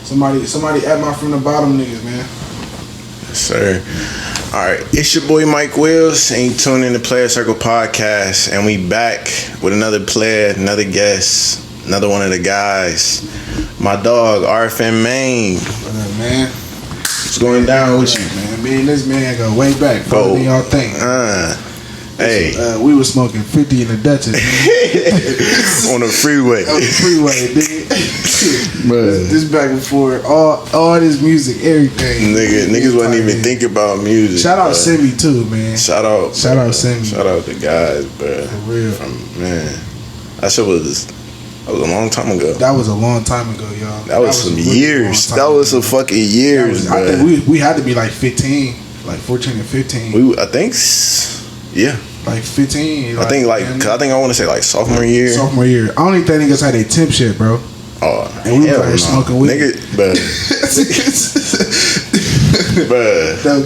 Somebody at my from the bottom niggas, man. Yes, sir. Alright, it's your boy Mike Wills, and you tune in to Player Circle Podcast, and we back with another player, another guest, another one of the guys. My dog, RFN Mayne. What up, man? What's going down with you? Man, me and this man go way back. Further than y'all think. Hey. We was smoking 50 in the Dutchess, man. On the freeway. On the freeway, nigga. Man. This back before all this music, everything. Niggas wasn't even thinking about music. Shout out Simi too, man. Shout out Simi. Shout out the guys, bro. For real. Man. That shit was a long time ago. That was a long time ago, y'all. That was some years. That was some fucking years, bro. I think we had to be like 15, like 14 or 15. I think, yeah. Like 15. I think I want to say like sophomore year. Sophomore year. I don't even think niggas had their temp shit, bro. Oh, and we were smoking weed. Nigga,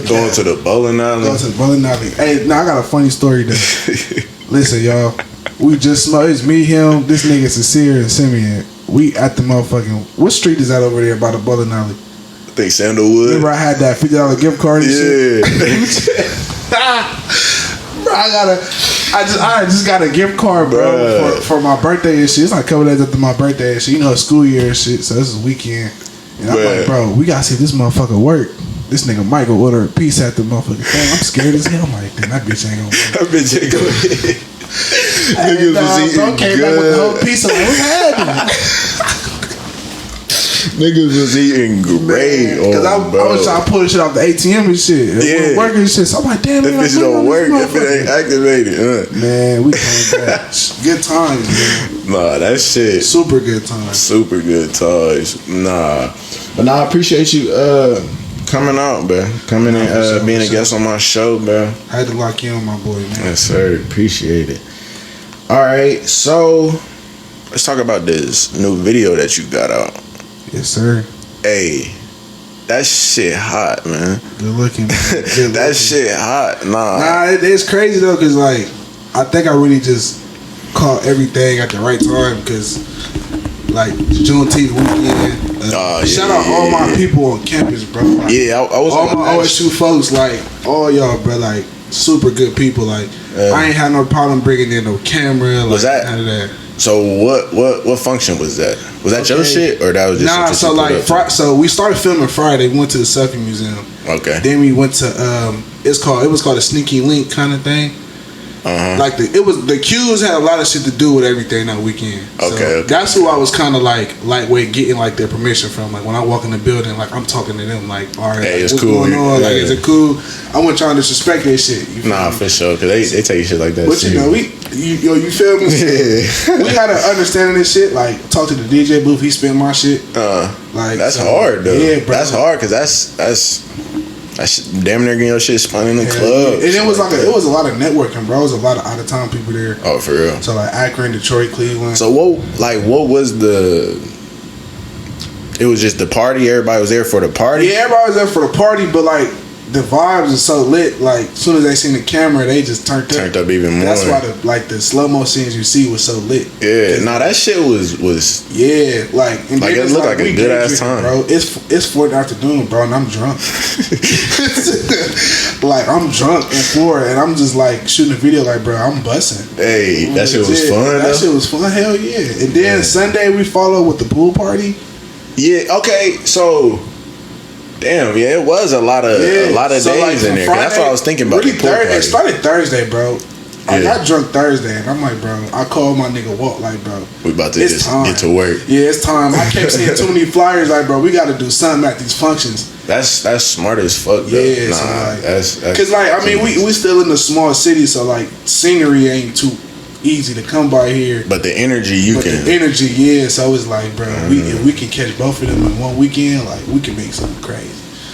going to the bowling alley. Hey, now I got a funny story though. Listen, y'all. We just smoked. It's me, him, this nigga Sincere and Simeon. We at the motherfucking. What street is that over there by the bowling alley? I think Sandalwood. Remember I had that $50 gift card and shit? Bro, I just got a gift card, bro, for my birthday and shit. It's like a couple days after my birthday and shit. You know, school year and shit. So this is weekend. And I'm like, bro, we gotta see if this motherfucker work. This nigga Michael order a piece at the motherfucking thing. I'm scared as hell. I'm like, damn, that bitch ain't gonna work. That bitch ain't gonna hit. Niggas was eating came good. Back with the whole piece. I'm like, what's happening? Niggas was eating great. Because I was trying to pull shit off the ATM and shit. It working and shit. So I'm like, damn, that bitch don't work if it ain't activated. Man, we came back. Good times, man. Nah, that shit. Super good times. Super good times. Nah. But I appreciate you coming out, bro. Coming and being a guest on my show, bro. I had to lock in on my boy, man. Yes, sir. Appreciate it. Alright, so let's talk about this new video that you got out. Yes, sir. Hey, that shit hot, man. Good looking, man. That shit hot. Nah, it's crazy though, cause like I think I really just caught everything at the right time, because like Juneteenth weekend. Shout out all my people on campus, bro. Like, I was all my OSU folks, like all y'all, bro, like super good people. Like I ain't had no problem bringing in no camera. Like, was that? None of that. So what function was that? Was that your shit, or that was just so like so we started filming Friday. We went to the Selfie Museum. Okay. Then we went to it was called a sneaky link kind of thing. Like the cues had a lot of shit to do with everything that weekend. So okay. That's who I was kind of like lightweight getting like their permission from. Like when I walk in the building, like I'm talking to them like, all right, hey, like, it's what's cool. going on? Like, is it cool? I wasn't trying to disrespect their shit. Nah, for sure, because they take shit like that. But you know, you feel me? We had an understanding this shit. Like talk to the DJ booth, he spent my shit. Like that's hard though. Yeah, bro. That's hard because that's damn near getting your shit spun in the club. And it was like it was a lot of networking, bro. It was a lot of out of town people there. Oh, for real. So like Akron, Detroit, Cleveland. So what was the? It was just the party. Everybody was there for the party. Yeah, everybody was there for the party, but like the vibes are so lit. Like as soon as they seen the camera, they just turned up even more. That's why the slow mo scenes you see was so lit. Yeah, that shit was. Yeah, like it looked like a good ass time, bro. It's 4 in the afternoon, bro, and I'm drunk. Like I'm drunk at 4, and I'm just like shooting a video, like, bro, I'm bussing. Hey, that shit was fun. That shit was fun. Hell yeah! And then Sunday we followed with the pool party. Yeah. Okay. So. Damn, yeah, it was a lot of days like in there. Friday, that's what I was thinking about. Really, it started Thursday, bro. I got drunk Thursday, and I'm like, bro, I called my nigga Walt, like, bro, we about to just get to work. Yeah, it's time. I kept seeing too many flyers, like, bro, we got to do something at these functions. That's smart as fuck, though. Yeah, nah, so that's because like I mean we still in a small city, so like scenery ain't too easy to come by here. But the energy the energy, yeah. So it's like, bro, if we can catch both of them in one weekend, like we can make something crazy.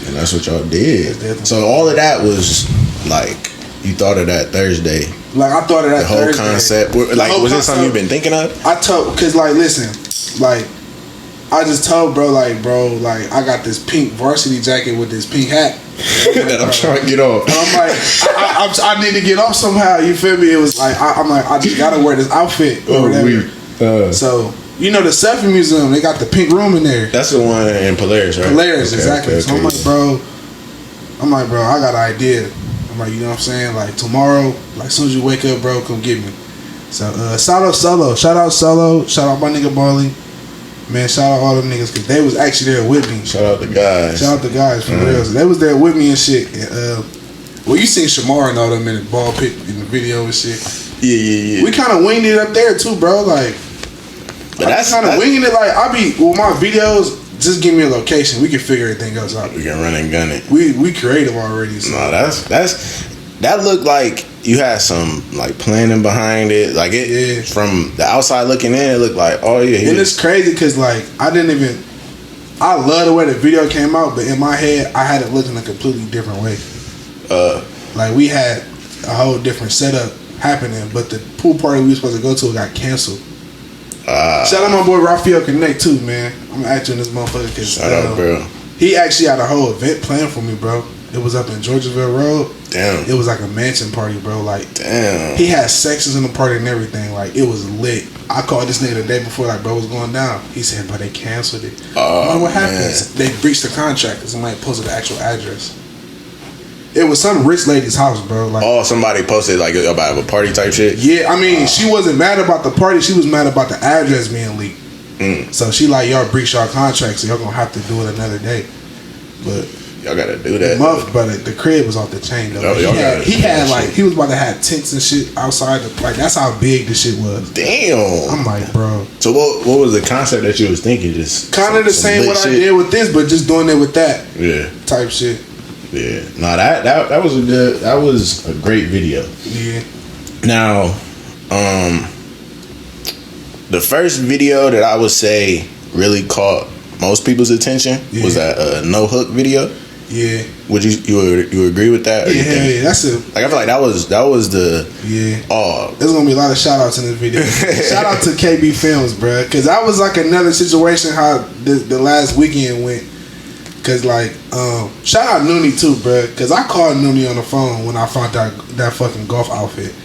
And that's what y'all did. So all of that was like you thought of that Thursday. Like I thought of that. The whole concept. Like was it something you've been thinking of? I told, cause like listen, like I just told bro, like I got this pink varsity jacket with this pink hat that I'm trying to get off. And I'm like, I need to get off somehow. You feel me? It was like I'm like I just gotta wear this outfit or whatever. So You know the Selfie Museum, they got the pink room in there. That's the one in Polaris, right? Polaris, exactly. So I'm like, bro, I got an idea. I'm like, you know what I'm saying? Like tomorrow, like as soon as you wake up, bro, come get me. So shout out Solo, shout out my nigga Barley. Man, shout out all them niggas because they was actually there with me. Shout out the guys. Shout out the guys for real. So they was there with me and shit. And, well, you seen Shamar and all them in the ball pit in the video and shit. Yeah. We kind of winged it up there too, bro. Like, but that's kind of winging it. Like, my videos. Just give me a location. We can figure everything else out. We can run and gun it. We creative already. So. No, that looked like you had some like planning behind it. Like from the outside looking in, it looked like And it's crazy because like I love the way the video came out, but in my head I had it looking a completely different way. Like we had a whole different setup happening, but the pool party we were supposed to go to got canceled. Shout out my boy Raphael Connect too, man. I'm acting this motherfucker because shout out, bro. He actually had a whole event planned for me, bro. It was up in Georgiaville Road. Damn. It was like a mansion party, bro. Like, damn. He had sections in the party and everything. Like, it was lit. I called this nigga the day before, like, bro, what's going down? He said, but they canceled it. Oh, what happened? They breached the contract because somebody posted the actual address. It was some rich lady's house, bro. Like, somebody posted like about a party type shit. Yeah, I mean, she wasn't mad about the party. She was mad about the address being leaked. So she like, y'all breached our contract, so y'all gonna have to do it another day. But y'all gotta do that. But the crib was off the chain though. He was about to have tents and shit outside. Like that's how big the shit was. Damn. I'm like, bro. So what was the concept that you was thinking? Just kind of the same what shit? I did with this, but just doing it with that. Yeah. Type shit. Yeah. No, that was a great video. Yeah. Now, the first video that I would say really caught most people's attention was that no hook video. Yeah. Would you agree with that? Yeah, that's it. Like I feel like that was the there's gonna be a lot of shout outs in this video. Shout out to KB Films, bro, because that was like another situation how the last weekend went. Cause like, shout out Noonie too, bro. Cause I called Noonie on the phone when I found that fucking golf outfit.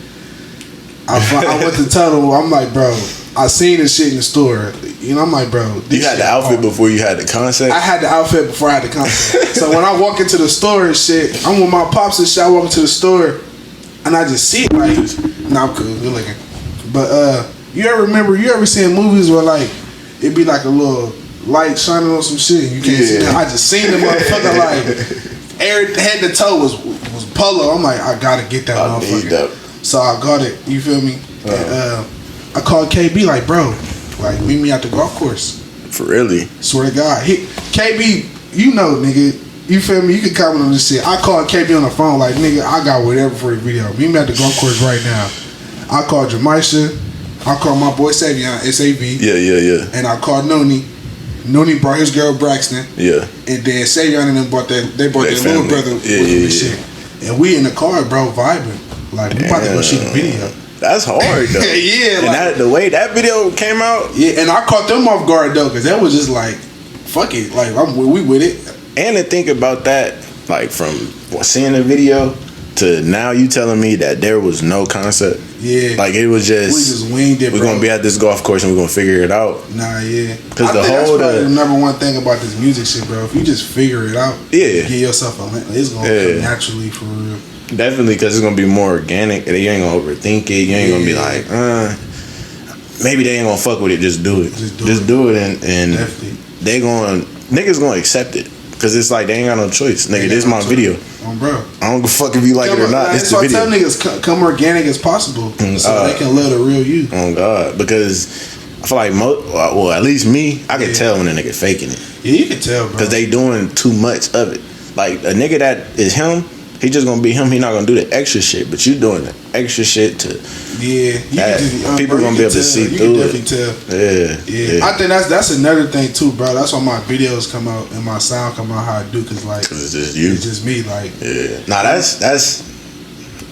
I went to tell him, I'm like, bro, I seen this shit in the store. You know, I'm like, bro. You had the outfit before you had the concept? I had the outfit before I had the concept. So when I walk into the store and shit, I'm with my pops and shit. I walk into the store and I just see it like, nah, I'm cool, good looking. But you ever seen movies where like it'd be like a little light shining on some shit and you can't see that? I just seen the motherfucker like head to toe was polo. I'm like, I gotta get that motherfucker. So I got it. You feel me? And, I called KB like, bro, like meet me at the golf course. For really? Swear to God, KB, you know, nigga. You feel me? You can comment on this shit. I called KB on the phone like, nigga, I got whatever for the video. Meet me at the golf course right now. I called Jamisha. I called my boy Savion, S-A-V. Yeah. And I called Noonie. Noonie brought his girl Braxton. Yeah. And then Savion and them brought their little brother with them and shit. And we in the car, bro, vibing. Like, we about to go shoot a video. That's hard, though. Yeah. And the way that video came out. Yeah, and I caught them off guard, though, because that was just like, fuck it. Like, we with it. And to think about that, like, from seeing the video to now you telling me that there was no concept. Yeah. Like, it was just. We just winged it, we're going to be at this golf course and we're going to figure it out. Nah, yeah. Because that's probably the number one thing about this music shit, bro. If you just figure it out, give yourself a link, it's going to come naturally for real. Definitely, because it's going to be more organic. You ain't going to overthink it. You ain't going to be like, maybe they ain't going to fuck with it. Just do it. Just do it. And niggas going to accept it. Because it's like, they ain't got no choice. Nigga, this is my video. Bro. I don't give a fuck if you like it or not. It's the video. That's why I tell niggas, come organic as possible. So they can live the real you. Oh, God. Because I feel like, at least me, I can tell when a nigga faking it. Yeah, you can tell, bro. Because they doing too much of it. Like, a nigga that is him, he just gonna be him. He not gonna do the extra shit, but you doing the extra shit to people gonna be able to see through it. You can definitely tell. Yeah. I think that's another thing too, bro. That's why my videos come out and my sound come out how I do, cause it's just you. It's just me, like. Yeah. Nah, that's.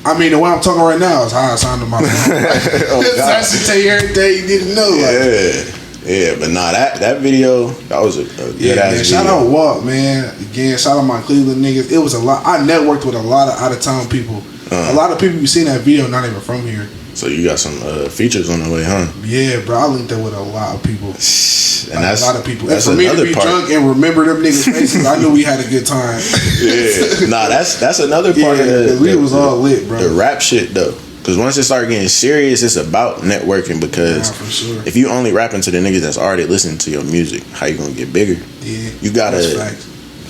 I mean, the way I'm talking right now is how I sound to my phone. That should tell you everything you need to know. Like. Yeah, but nah, that video, that was a good ass video. Shout out Walt, man. Again, shout out my Cleveland niggas. It was a lot. I networked with a lot of out of town people. A lot of people you seen that video not even from here. So you got some features on the way, huh? Yeah, bro. I linked up with a lot of people. And that's a lot of people. That's and for me to be part. drunk and remember them niggas' faces, I knew we had a good time. Yeah. Nah, that's another part of we was all lit, bro. The rap shit though. Because once it start getting serious, it's about networking. Because for sure. if you only rapping to the niggas that's already listening to your music, how you gonna get bigger? Yeah, you gotta.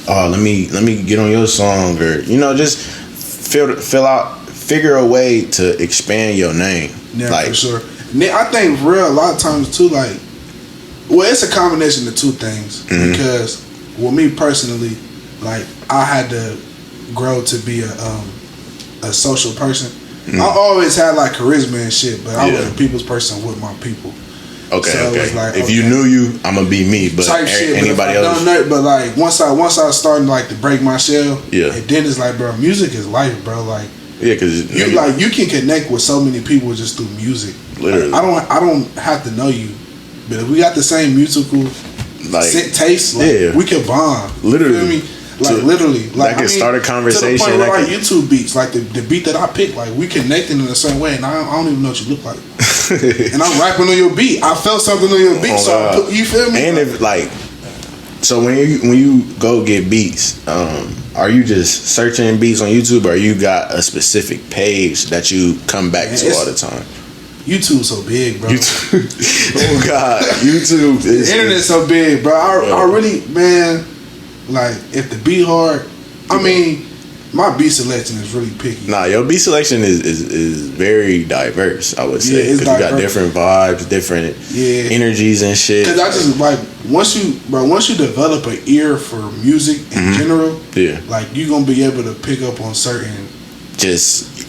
Let me get on your song, or just figure a way to expand your name. Yeah, like, for sure. I think a lot of times too, like, well, it's a combination of two things. Mm-hmm. Because, well, me personally, like, I had to grow to be a social person. Mm-hmm. I always had like charisma and shit, but I was a people's person with my people. Okay, so okay. Like, if you knew you, I'm gonna be me, but anybody else. But like once I started like to break my shell, and then it's like, bro, music is life, bro. Like, yeah, because you can connect with so many people just through music. Literally, like, I don't have to know you, but if we got the same musical taste, like, we can bond. Literally, you feel me? Like literally, like I can start a conversation. To the point where, like YouTube beats, like the beat that I picked, like we connecting in a certain way, and I don't even know what you look like. And I'm rapping on your beat. I felt something on your beat, so you feel me? And if like, so when you go get beats, are you just searching beats on YouTube, or you got a specific page that you come back to all the time? YouTube's so big, bro. Oh God, YouTube is the internet's so big, bro. I really, man. Like, if the beat hard, I mean, my beat selection is really picky. Nah, your beat selection is very diverse, I would say. Because you got different vibes, different energies and shit. Because I just, like, once you develop an ear for music in general, like, you're going to be able to pick up on certain...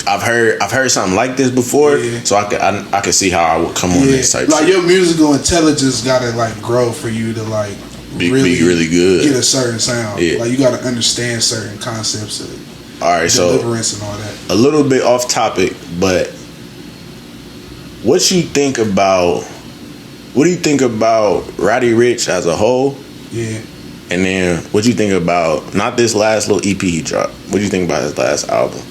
I've heard something like this before, so I could see how I would come on this type like, shit. your musical intelligence got to, like, grow for you to, like... Be really good. Get a certain sound. Yeah. Like, you got to understand certain concepts of deliverance and all that. A little bit off topic, but what do you think about RFN Rich as a whole? Yeah. And then what you think about not this last little EP he dropped? What do you think about his last album?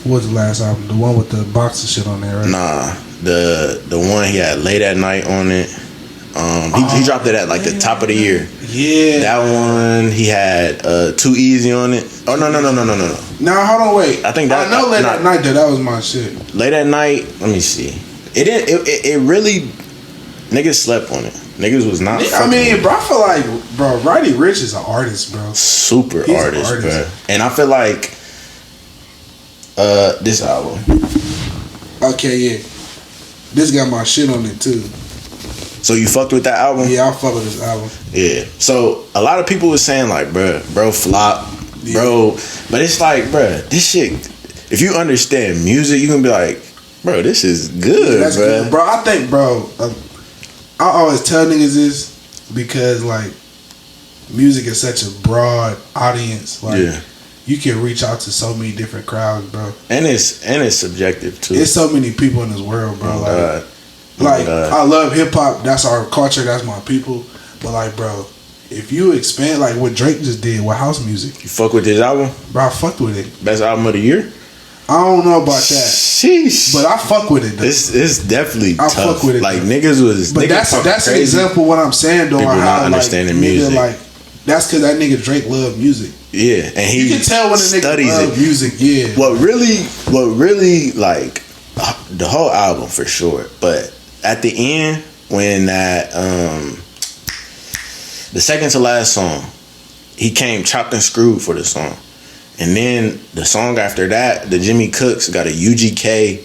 What's the last album? The one with the boxing shit on there, right? Nah, the one he had Late at Night on it. He dropped it at like the top of the year. Yeah, that one he had Too Easy on it. Oh no. Nah, hold on, wait. I think that I know Late at Night. That was my shit. Late at Night. Let me see. It really niggas slept on it. Niggas was not. I mean, bro, I feel like RFN Rich is an artist, bro. Super artist, bro. And I feel like this album. Okay, yeah, this got my shit on it too. So you fucked with that album? Yeah, I fucked with this album. Yeah. So a lot of people was saying like, bro flop, bro. But it's like, bro, this shit. If you understand music, you can be like, bro, this is good, that's bro. Good. Bro, I think, bro, I always tell niggas this because like music is such a broad audience. Like, you can reach out to so many different crowds, bro. And it's subjective too. There's so many people in this world, bro. I love hip hop. That's our culture. That's my people. But like, bro, if you expand like what Drake just did with house music, you fuck with his album, bro. I fucked with it. Best album of the year. I don't know about that. Sheesh. But I fuck with it though. It's definitely tough. I fuck with it. Like though. Niggas was. But that's an example of what I'm saying though. People not understanding music. Like that's because that nigga Drake loved music. Yeah, and you can tell when a nigga loves music. Yeah. What really like the whole album for sure, but. At the end, when that the second to last song, he came chopped and screwed for the song, and then the song after that, the Jimmy Cooks got a UGK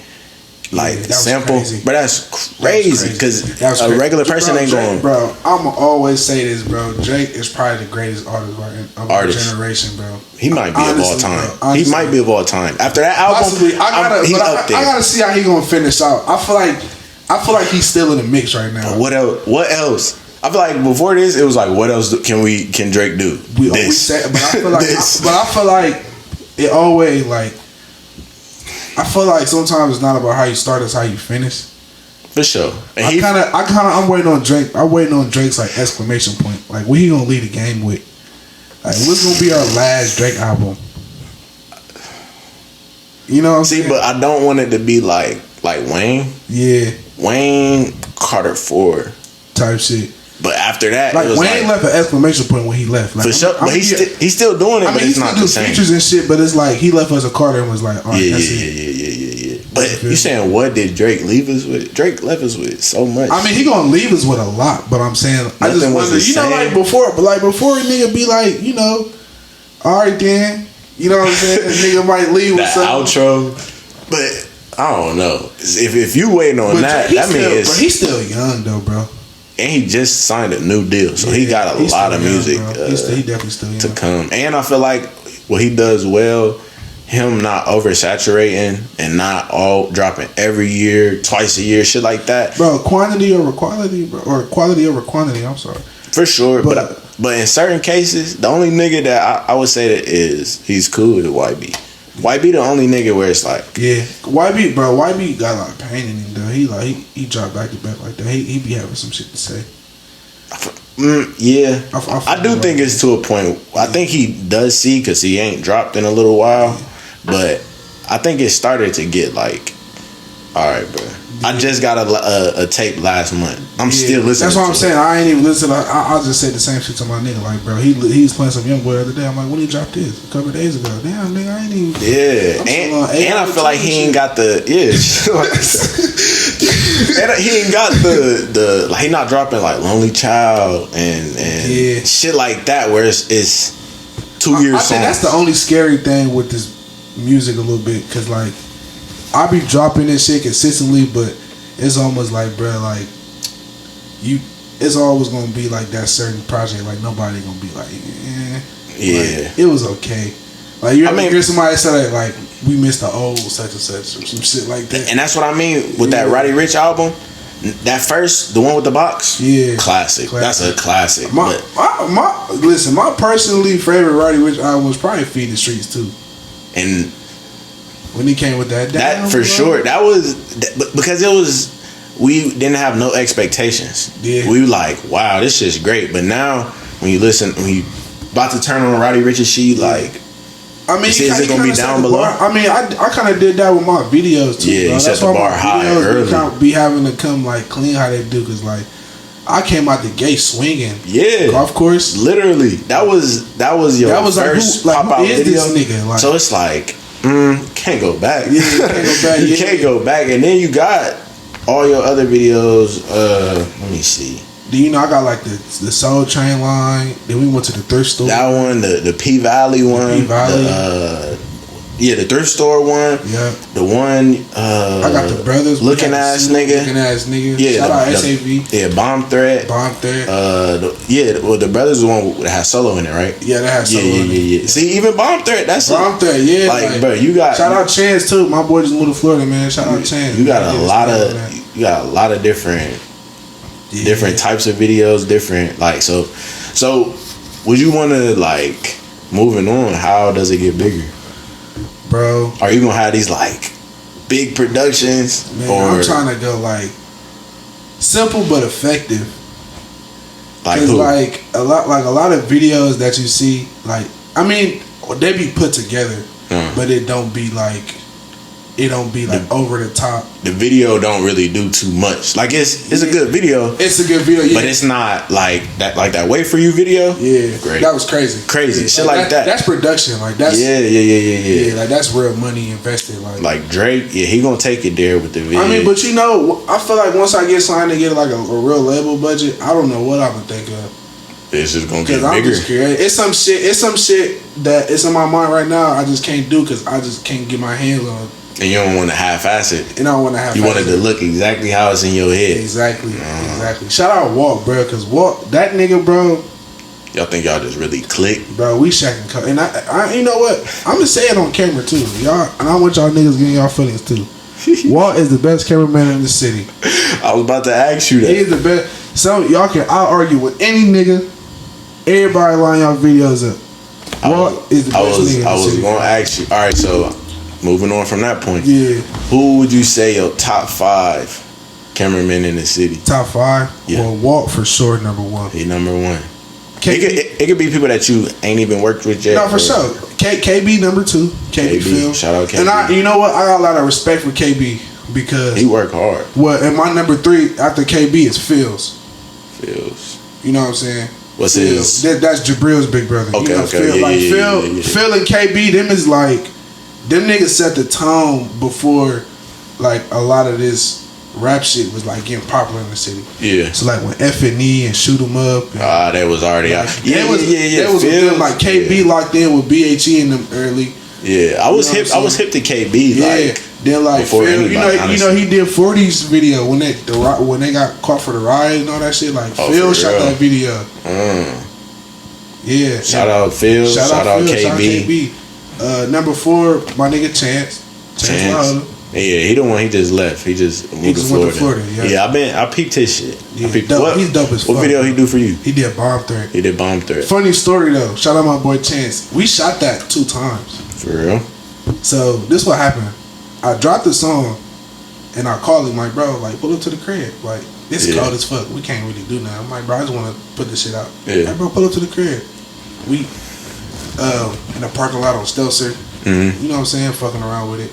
sample, but that's crazy because a regular person ain't going. Bro, I'ma always say this, bro. Drake is probably the greatest artist of our generation, bro. He might be of all time. Honestly, he might be of all time. After that album, possibly, I gotta see how he gonna finish out. I feel like he's still in the mix right now. What else? I feel like before this, it was like, what else can Drake do? But I feel like it always like. I feel like sometimes it's not about how you start; it's how you finish. For sure. And I'm waiting on Drake. I'm waiting on Drake's like exclamation point. Like, what he gonna lead the game with? Like, what's gonna be our last Drake album? You know what I'm saying? But I don't want it to be like like Wayne. Yeah. Wayne Carter 4 type shit. But after that, like it was Wayne left an exclamation point when he left. Like, for sure, but he's still doing it. I mean, but it's not the same. Features and shit, but it's like he left us a Carter and was like, all right, yeah. But you saying what did Drake leave us with? Drake left us with so much. I mean, he gonna leave us with a lot, but I'm saying I just wonder, you know, like before a nigga be like, you know, all right then, you know what I'm saying? A nigga might leave with something. Outro, but I don't know. If you waiting on that means he's still young though, bro. And he just signed a new deal, so he got a lot of music he definitely still young to come. And I feel like what he does well, him not oversaturating and not all dropping every year, twice a year, shit like that. Bro, quantity over quality, bro, or quality over quantity. I'm sorry. For sure, but in certain cases, the only nigga that I would say that he's cool with YB. YB the only nigga where it's like, yeah, YB got a lot of pain in him though. He dropped back to back like that. He be having some shit to say. Yeah, I do think it's to a point. I think he does see because he ain't dropped in a little while, but I think it started to get like, all right, bro. I just got a tape last month. I'm still listening. That's what I'm saying. I ain't even listening. I just said the same shit to my nigga. Like, bro, he's playing some Young Boy the other day. I'm like, when he dropped this? A couple of days ago. Damn, nigga, I ain't even. Yeah, and I feel like he ain't got the and he ain't got the like, he not dropping like Lonely Child and shit like that where it's 2 years. I think that's the only scary thing with this music a little bit, because like, I be dropping this shit consistently, but it's almost like, bro, like it's always gonna be like that certain project. Like nobody gonna be like, like, it was okay. Like you ever hear somebody say like we missed the old such and such or some shit like that. And that's what I mean with that Roddy Rich album. That first, the one with the box, classic. That's a classic. My personally favorite Roddy Rich album was probably Feed the Streets too. And when he came with that for sure, that was because we didn't have no expectations. Yeah, we were like, wow, this shit's great. But now when you about to turn on Roddy Rich's shit, like, I mean, is it gonna be down below? I mean, I kind of did that with my videos too. Yeah, you set the bar high early. Be having to come like clean how they do, because like I came out the gate swinging. Yeah, golf course. Literally, that was your first pop out video. This nigga? Like, so it's like, can't go back. Yeah, you can't go back. You can't go back, and then you got all your other videos. Let me see. Do you know I got like the Soul Train line? Then we went to the thrift store. That one, the P Valley one. P Valley. The thrift store one. Yeah. The one. I got the brothers. Looking ass nigga. Yeah. Shout out SAV. Yeah. Bomb Threat. The brothers is the one that has solo in it, right? Yeah, that has solo in it. Yeah. See, even Bomb Threat. That's Bomb Threat. Yeah. Like, bro, you got. Shout out Chance too. My boy just moved to Florida, man. Shout out Chance. You got a lot of different types of videos, different like so would you want to, like, moving on, how does it get bigger, bro? Are you gonna have these like big productions? Man, I'm trying to go like simple but effective, like a lot of videos that you see, like, I mean, they be put together, but it don't be like over the top. The video don't really do too much. Like, it's a good video. It's a good video, yeah. But it's not like that Wait For You video. Yeah, great. That was crazy. Crazy. Shit like that. That's production. Like, that's Yeah, like that's real money invested. Like Drake, he gonna take it there with the video. I mean, but you know, I feel like once I get signed to get like a real label budget, I don't know what I'm gonna think of. It's just gonna get bigger. I'm just curious. It's some shit that it's in my mind right now. I just can't do because I just can't get my hands on it. And you don't want to half-ass it. And I don't want to half-ass it. You want it to look exactly how it's in your head. Exactly. Shout out Walt, bro, because Walt, that nigga, bro. Y'all think y'all just really click? Bro, we shacking. And I you know what? I'm going to say it on camera, too. Y'all, and I want y'all niggas getting y'all feelings, too. Walt is the best cameraman in the city. I was about to ask you that. He is the best. Y'all can argue with any nigga. Everybody line y'all videos up. Walt is the best nigga in the city. I was going to ask you. All right, so moving on from that point. Yeah. Who would you say your top 5 cameramen in the city? Top 5? Yeah. Well, Walt for sure, number 1. He number 1. It could be people that you ain't even worked with yet. No, for sure. KB number 2. KB Phil. Shout out KB. And you know what? I got a lot of respect for KB. because he worked hard. Well, and my number 3 after KB is Phil's. You know what I'm saying? What's his? That's Jabril's big brother. Okay, you know, okay. Phil and KB, them is like, them niggas set the tone before like a lot of this rap shit was like getting popular in the city. Yeah. So like when FNE and Shoot 'Em Up. That was already out. Yeah. That was with them, like KB locked in with BHE in them early. Yeah, I was hip to KB. Yeah. Like, then like before Phil, anybody, you know he did 40's video when they got caught for the riot and all that shit. Like Phil shot that video. Yeah. Shout out Phil. Shout out Phil, KB. Shout out KB. Number 4, my nigga Chance. Yeah, he the one. He just left. He just moved to Florida. Yeah, I peeped his shit. Yeah, he's dope as fuck. What video he do for you? He did Bomb Threat. Funny story though. Shout out my boy Chance. We shot that 2 times. For real? So this what happened. I dropped the song and I called him like, bro, like pull up to the crib. Like it's cold as fuck. We can't really do nothing. I'm like, bro, I just want to put this shit out. Yeah. Like, bro, pull up to the crib. We in the parking lot on Stelzer. Mm-hmm. You know what I'm saying? Fucking around with it.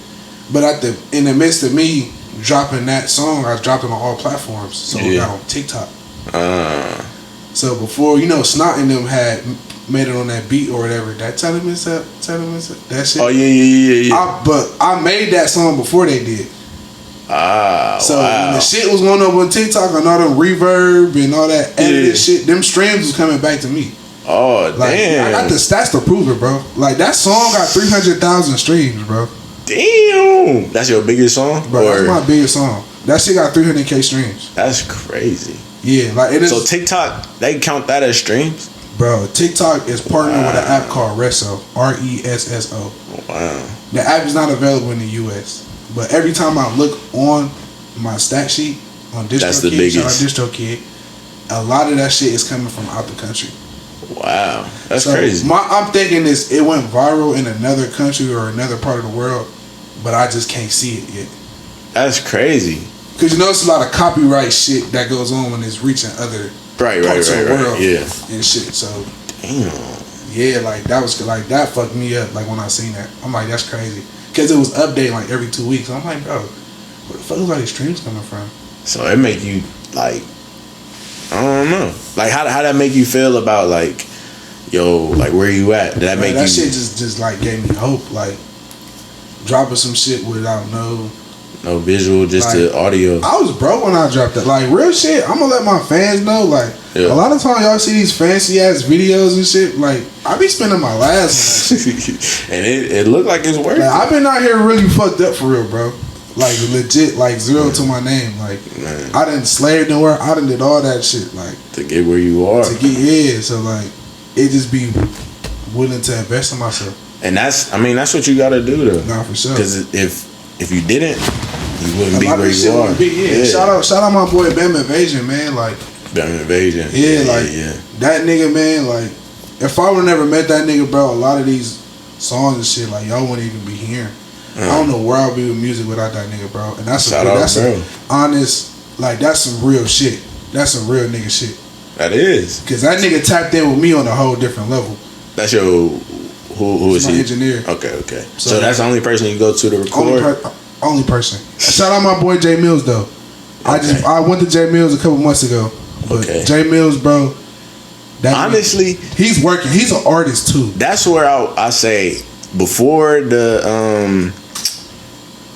But in the midst of me dropping that song, I dropped it on all platforms. So we got on TickTock. So before, Snot and them had made it on that beat or whatever. That tell him it's up, that shit. Oh yeah. But I made that song before they did. So when the shit was going up on TikTok and all them reverb and all that edited shit, them streams was coming back to me. Oh damn! I got the stats to prove it, bro. Like that song got 300,000 streams, bro. Damn, that's your biggest song, bro. That's my biggest song. That shit got 300K streams. That's crazy. Yeah, like it is. So TikTok, they count that as streams, bro. TikTok is partnered with an app called Resso, RESSO. Wow. The app is not available in the US, but every time I look on my stat sheet on DistroKid, a lot of that shit is coming from out the country. Wow, that's crazy. I'm thinking it went viral in another country or another part of the world, but I just can't see it yet. That's crazy. Because it's a lot of copyright shit that goes on when it's reaching other parts of the world, and shit. So damn, yeah, like that fucked me up. Like when I seen that, I'm like, that's crazy. Because it was updating like every 2 weeks. I'm like, bro, where the fuck is all these streams coming from? So it make you like, I don't know, like how that make you feel about like, yo, like where you at? Did that make that you? Shit just like gave me hope. Like dropping some shit without no visual, just like, the audio. I was broke when I dropped that. Like real shit. I'm gonna let my fans know. Like a lot of times y'all see these fancy ass videos and shit. Like I be spending my last on that shit. And it looked like it's working. Like, I've been out here really fucked up for real, bro. Like legit, like zero to my name. Like I done slaved nowhere. I done did all that shit. Like to get where you are. So like it just be willing to invest in myself. And that's what you gotta do though. Nah, for sure. Because if you didn't, you wouldn't be where you are. Shout out my boy Bam Invasion, man. Like Bam Invasion. Yeah, that nigga, man. Like if I would never met that nigga, bro, a lot of these songs and shit, like y'all wouldn't even be hearing. I don't know where I'll be with music without that nigga, bro. And that's honest, like that's some real shit. That's some real nigga shit. That is. Cause that nigga tapped in with me on a whole different level. That's your who is my he? Engineer. Okay. So that's the only person you go to record. Only person. Shout out my boy Jay Mills though. Okay. I went to Jay Mills a couple months ago. But Jay Mills, bro. Honestly, he's working. He's an artist too. That's where I say before the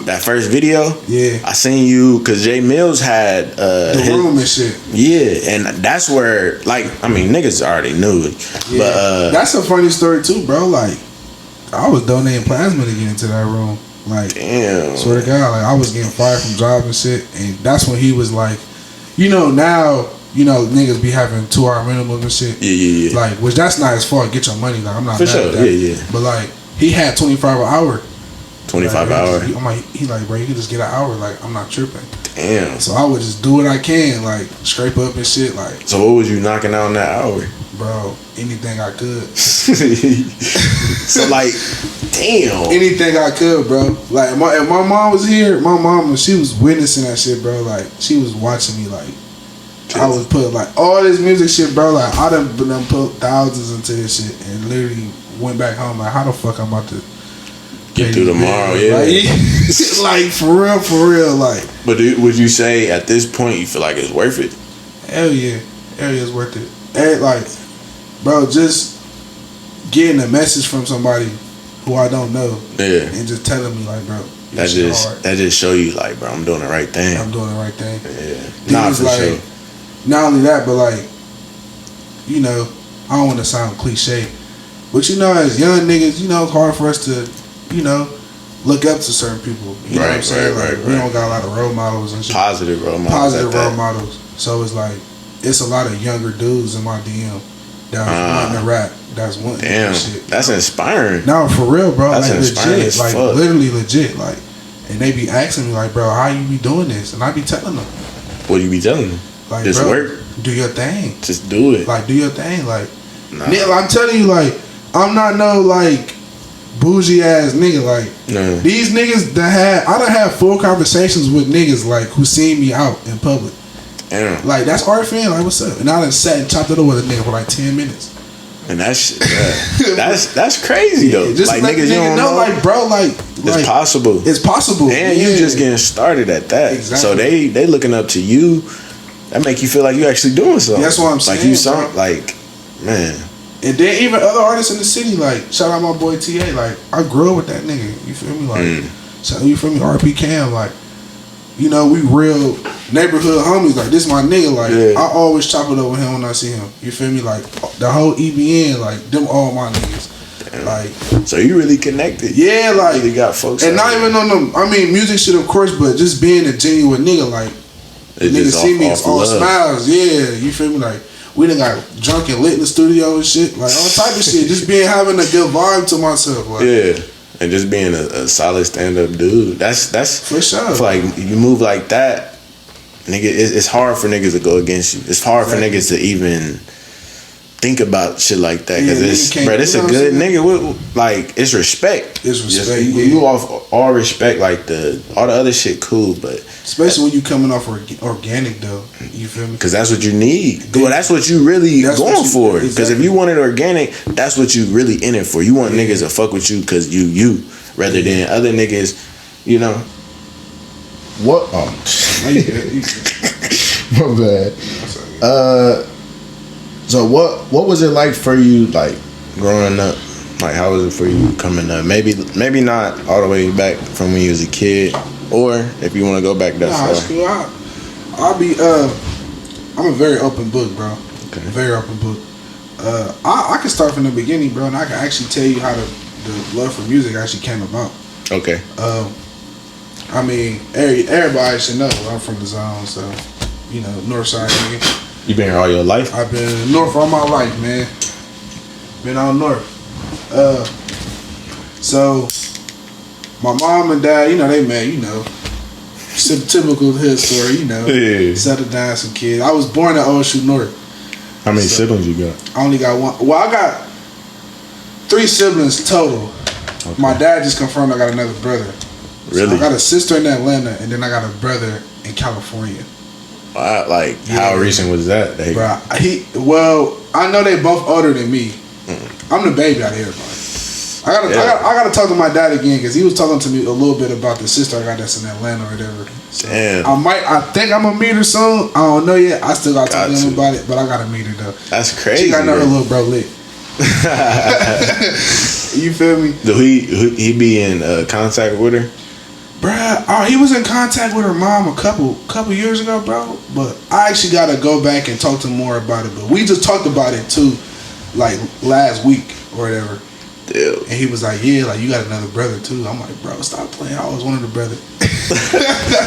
that first video, I seen you because Jay Mills had the room and shit. Yeah, and that's where niggas already knew it. Yeah. But that's a funny story too, bro. Like I was donating plasma to get into that room. Like damn, swear to God, like I was getting fired from jobs and shit, and that's when he was like, now. Niggas be having 2-hour minimums and shit. Yeah. Like, which that's not his fault. Get your money. Like, I'm not for mad sure. at that. Yeah. But like, he had 25 an hour. 25 hour. I'm like, he like, bro, you can just get an hour. Like, I'm not tripping. Damn. So I would just do what I can, like scrape up and shit. Like, so what was you knocking out in that hour? Bro, anything I could. So like, damn. Anything I could, bro. Like, if my mom was here, she was witnessing that shit, bro. Like, she was watching me, like. I was put like all this music shit, bro. Like I done put thousands into this shit, and literally went back home like, how the fuck I'm about to get through tomorrow. Yeah, like for real. Like, but would you say at this point you feel like it's worth it? Hell yeah, it's worth it. And like, bro, just getting a message from somebody who I don't know, and just telling me like, bro, that just show you like, bro, I'm doing the right thing. I'm doing the right thing. Yeah, nah, for like, sure. Not only that, but like, you know, I don't want to sound cliche, but you know, as young niggas, you know, it's hard for us to, you know, look up to certain people. You know what I'm saying? Like, we don't got a lot of role models and shit. Positive role models. So it's like, it's a lot of younger dudes in my DM that's wanting to rap. That's wanting to shit. That's inspiring. No, for real, bro. That's like inspiring legit, like fuck. Literally legit. Like, and they be asking me like, bro, how you be doing this? And I be telling them. What do you be telling them? Like, just bro, work. Do your thing. Just do it. Like, do your thing. Like, nigga, I'm telling you, like, I'm not no like bougie ass nigga. Like, these niggas I done had full conversations with niggas like who seen me out in public. Damn. Like, that's RFN. Like, what's up? And I done sat and chopped it up with a nigga for like 10 minutes. And that's crazy though. Just like let niggas, the nigga know, like, bro, like it's possible. It's possible. And you just getting started at that. Exactly. So they looking up to you. That make you feel like you actually doing something. That's what I'm saying. Like you something, like, man. And then even other artists in the city, like, shout out my boy TA. Like, I grew up with that nigga. You feel me? Like, shout out, you feel me? RP Cam, like, you know, we real neighborhood homies. Like, this my nigga. Like, I always chop it up with him when I see him. You feel me? Like, the whole EBN, like, them all my niggas. Damn. Like, so you really connected. Yeah, like, you really got folks. And not even on them. I mean, music shit, of course, but just being a genuine nigga. Like, niggas see me, it's all smiles. Yeah, you feel me? Like, we done got drunk and lit in the studio and shit. Like, all type of shit. Just having a good vibe to myself. Like, yeah. And just being a solid stand-up dude. That's for sure. Like, you move like that, nigga, it's hard for niggas to go against you. It's hard for niggas to even think about shit like that. Because it's a good nigga. Like, it's respect. It's respect. You off all respect. Like, all the other shit cool, but especially when you coming off organic though. You feel me? Because that's what you need. Well, that's what you really going for. Because if you wanted organic, that's what you really in it for. You want niggas to fuck with you because you rather than other niggas, you know. What? Oh, my bad. So what was it like for you, like, growing up? Like, how was it for you coming up? Maybe not all the way back from when you was a kid, or if you want to go back that far. I'm a very open book, bro. Okay. Very open book. I can start from the beginning, bro, and I can actually tell you how the love for music actually came about. Okay. I mean, everybody should know I'm from the zone, so, you know, north side nigga. You been here all your life? I've been in the north all my life, man. Been out north. So my mom and dad, you know, they met, you know, typical hood story, you know. Yeah. Settled down some kids. I was born at OSU North. How many siblings you got? I only got one. Well, I got 3 siblings total. Okay. My dad just confirmed I got another brother. Really? So I got a sister in Atlanta, and then I got a brother in California. Like, how recent was that? Well, I know they both older than me. I'm the baby out of everybody. I gotta talk to my dad again because he was talking to me a little bit about the sister I got that's in Atlanta or whatever. So damn. I think I'm gonna meet her soon. I don't know yet. I still gotta talk to him about it, but I gotta meet her though. That's crazy. She gotta know her little bro lit. You feel me? Do he be in contact with her? Bruh, he was in contact with her mom a couple years ago, bro. But I actually gotta go back and talk to him more about it. But we just talked about it too, like last week or whatever. Dude. And he was like, "Yeah, like you got another brother too." I'm like, "Bro, stop playing. I was one of the brothers."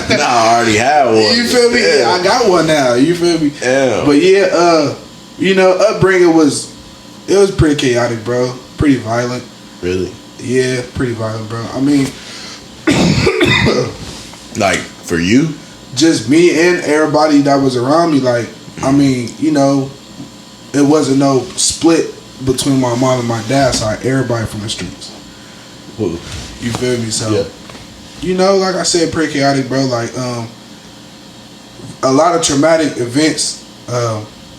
Nah, I already had one. You feel me? Yeah, I got one now. You feel me? Yeah. But yeah, you know, upbringing was pretty chaotic, bro. Pretty violent. Really? Yeah, pretty violent, bro. I mean. Like, for you? Just me and everybody that was around me. Like, I mean, you know, it wasn't no split between my mom and my dad's side. Everybody from the streets. Ooh. You feel me? So, you know, like I said, pretty chaotic, bro. Like, a lot of traumatic events.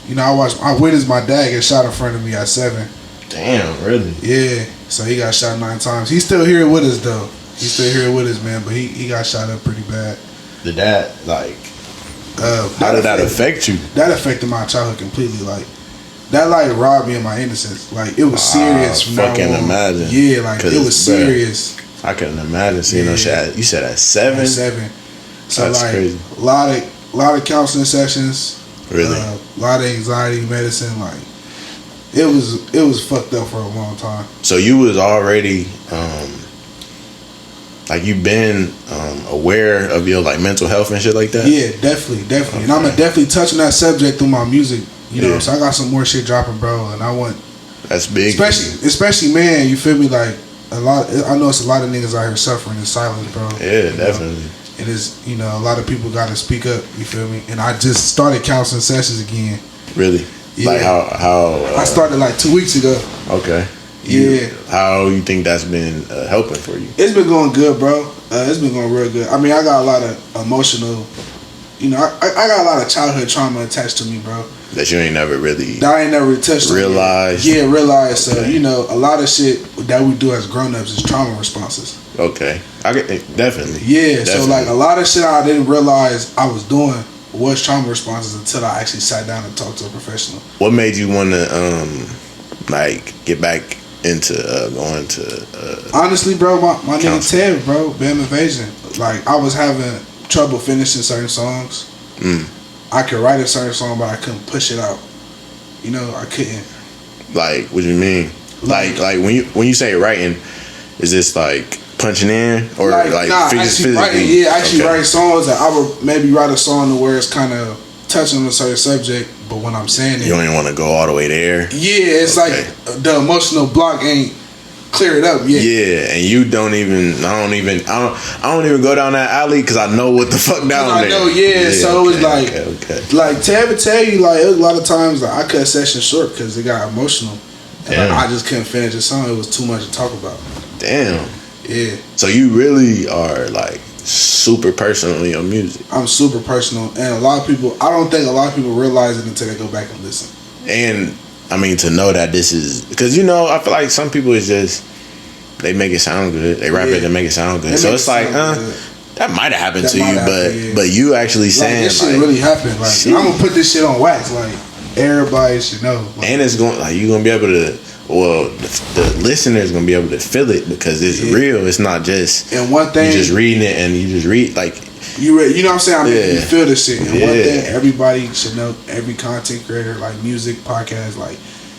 You know, I witnessed my dad get shot in front of me at 7. Damn, really? Yeah. So he got shot 9 times. He's still here with us though. He's still here with us, man. But he got shot up pretty bad. Did that like? How did that affect you? That affected my childhood completely. Like that, like robbed me of my innocence. Like it was serious. Fucking imagine. Yeah, like it was serious. I couldn't imagine seeing no shit. You said at 7. At 7. So that's like crazy. a lot of counseling sessions. Really, a lot of anxiety medicine. Like it was fucked up for a long time. So you was already like you've been aware of your like mental health and shit like that. Yeah, definitely. Okay. And I'm definitely touching that subject through my music. You know, so I got some more shit dropping, bro. And I want that's big, especially man. You feel me? Like a lot. I know it's a lot of niggas out here suffering in silence, bro. Yeah, definitely. It is, you know, a lot of people got to speak up. You feel me? And I just started counseling sessions again. Really? Yeah. Like how? I started like 2 weeks ago. Okay. Yeah. How you think that's been helping for you? It's been going good, bro. It's been going real good. I mean, I got a lot of emotional, you know, I got a lot of childhood trauma attached to me, bro. That you ain't never really. That I ain't never touched. Realized. Yeah, realized. Okay. So you know, a lot of shit that we do as grown-ups is trauma responses. Okay, I get definitely. Yeah, definitely. So like a lot of shit I didn't realize I was doing was trauma responses until I actually sat down and talked to a professional. What made you want to like get back into going to? Honestly, bro, my nigga counseling. Ted, bro, Bam Invasion. Like I was having trouble finishing certain songs. I could write a certain song, but I couldn't push it out. You know, I couldn't. Like, what do you mean? Like when you say writing, is this like punching in or like nah, physically? Actually write songs that I would maybe write a song to where it's kind of touching on a certain subject, but when I'm saying it, you don't even want to go all the way there. Yeah, it's like the emotional block ain't cleared up yet. Yeah, and you don't even. I don't even go down that alley because I know what the fuck down there. I know, so it was like, like to ever tell you, like it was a lot of times like I cut sessions short because it got emotional, and like, I just couldn't finish the song. It was too much to talk about. Damn. Yeah. So you really are like super personal in your music. I'm super personal, and a lot of people. I don't think a lot of people realize it until they go back and listen. And I mean, to know that this is because, you know, I feel like some people is just they make it sound good. They rap it and make it sound good. So it's like, that might have happened to you, but you actually saying this shit really happened. Like I'm gonna put this shit on wax. Like everybody should know. Like, and it's going like you're gonna be able to. Well, the listener's gonna be able to feel it because it's real. It's not just and one thing you just reading it and you just read like you know what I'm saying. I mean, you feel this shit. And one thing everybody should know: every content creator, like music, podcast, like